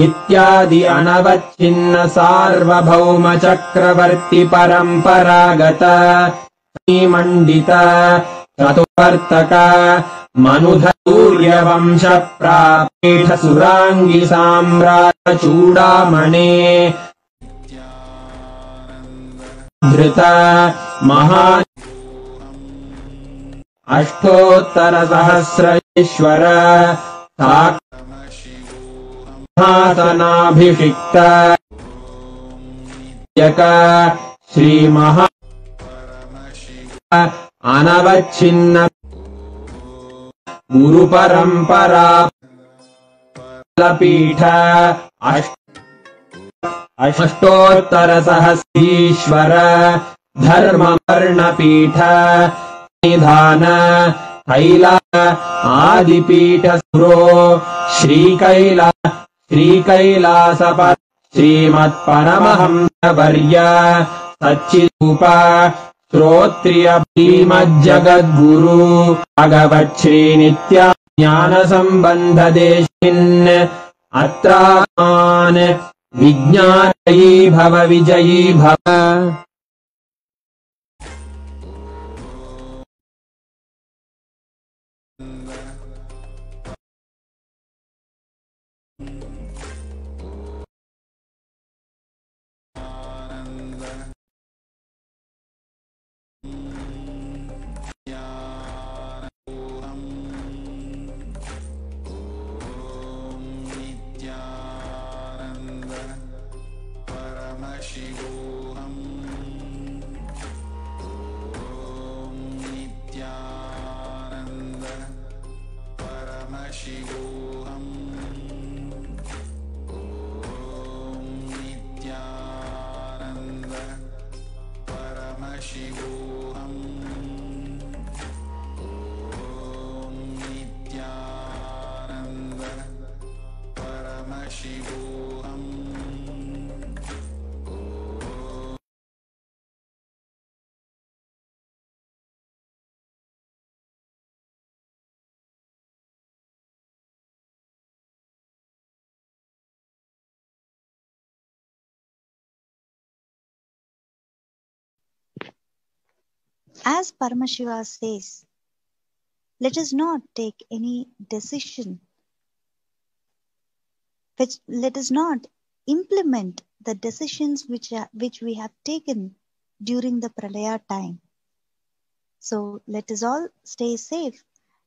इत्यादि अनवच्छिन्न सार्वभौम चक्रवर्ति परम्परागत मण्डित चतुवर्तक मनुधूर्यवंश प्रापीठ सुराङ्गि साम्राज्य चूडामणे धृत महा अष्टोत्तरसहस्रेश्वर सासनाभिषिक्त यक श्रीमहा अनवच्छिन्न गुरुपरम्परा पीठ अष्टोत्तरसहस्रीश्वर धर्मवर्णपीठ निधान कैलास आदिपीठ सुरो श्रीकैलास श्रीमत्परमहंसवर्य सच्चिदूप श्रोत्रिय श्रीमज्जगद्गुरु भगवच्छ्री नित्या ज्ञानसम्बन्धदेशिन् अत्रान् विज्ञानयी भव विजयी भव। Paramashivoham. Om Nithyananda Paramashivoham. Om Nithyananda Paramashivoham. Om Nithyananda Paramashivoham. As Paramashiva says, let us not take any decision, let us not implement the decisions which we have taken during the Pralaya time. So let us all stay safe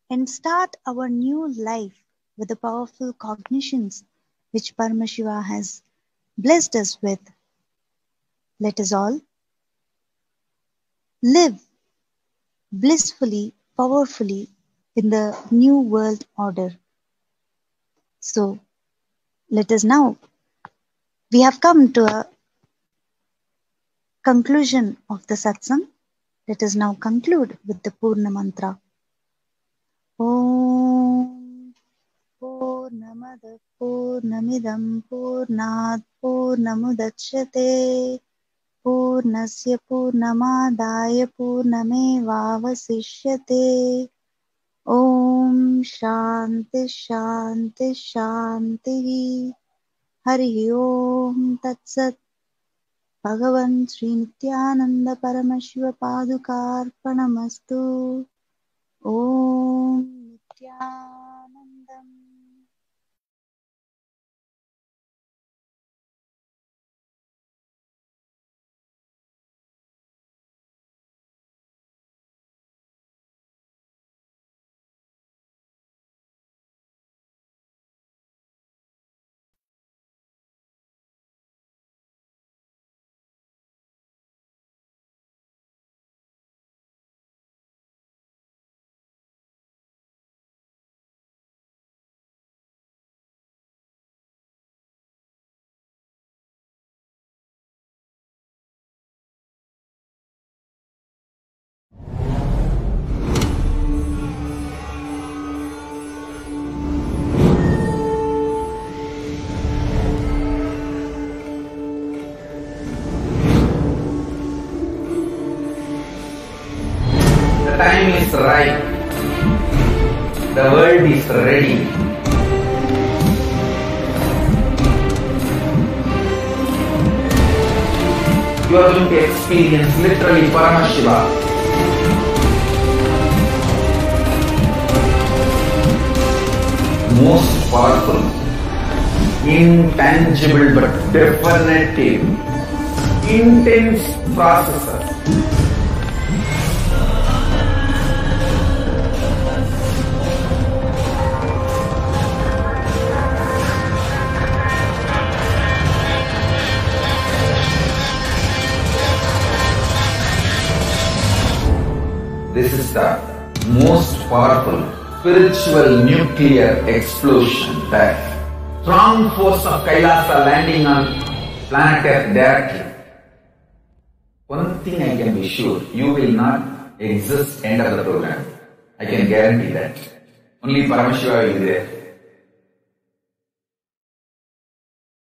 and start our new life with the powerful cognitions which Paramashiva has blessed us with. Let us all live blissfully, powerfully in the new world order. So let us now, we have come to a conclusion of the satsang. Let us now conclude with the Purna mantra. Om Purnamada Purnamidam Purnat Purnamudachyate Purnasya Purnamadaya Purnamevavasishyate. Om Shanti Shanti Shanti. Hari Om Tat Sat. Bhagavan Sri Nithyananda Paramashiva Padukarpanamastu. Om Nithyanandam. is right. The world is ready. You are going to experience literally Paramashiva. Most powerful, intangible but definitive, intense processes. This is the most powerful spiritual nuclear explosion, that strong force of Kailasa landing on planet Earth directly. One thing I can be sure, you will not exist end of the program. I can guarantee that. Only Paramashiva will be there.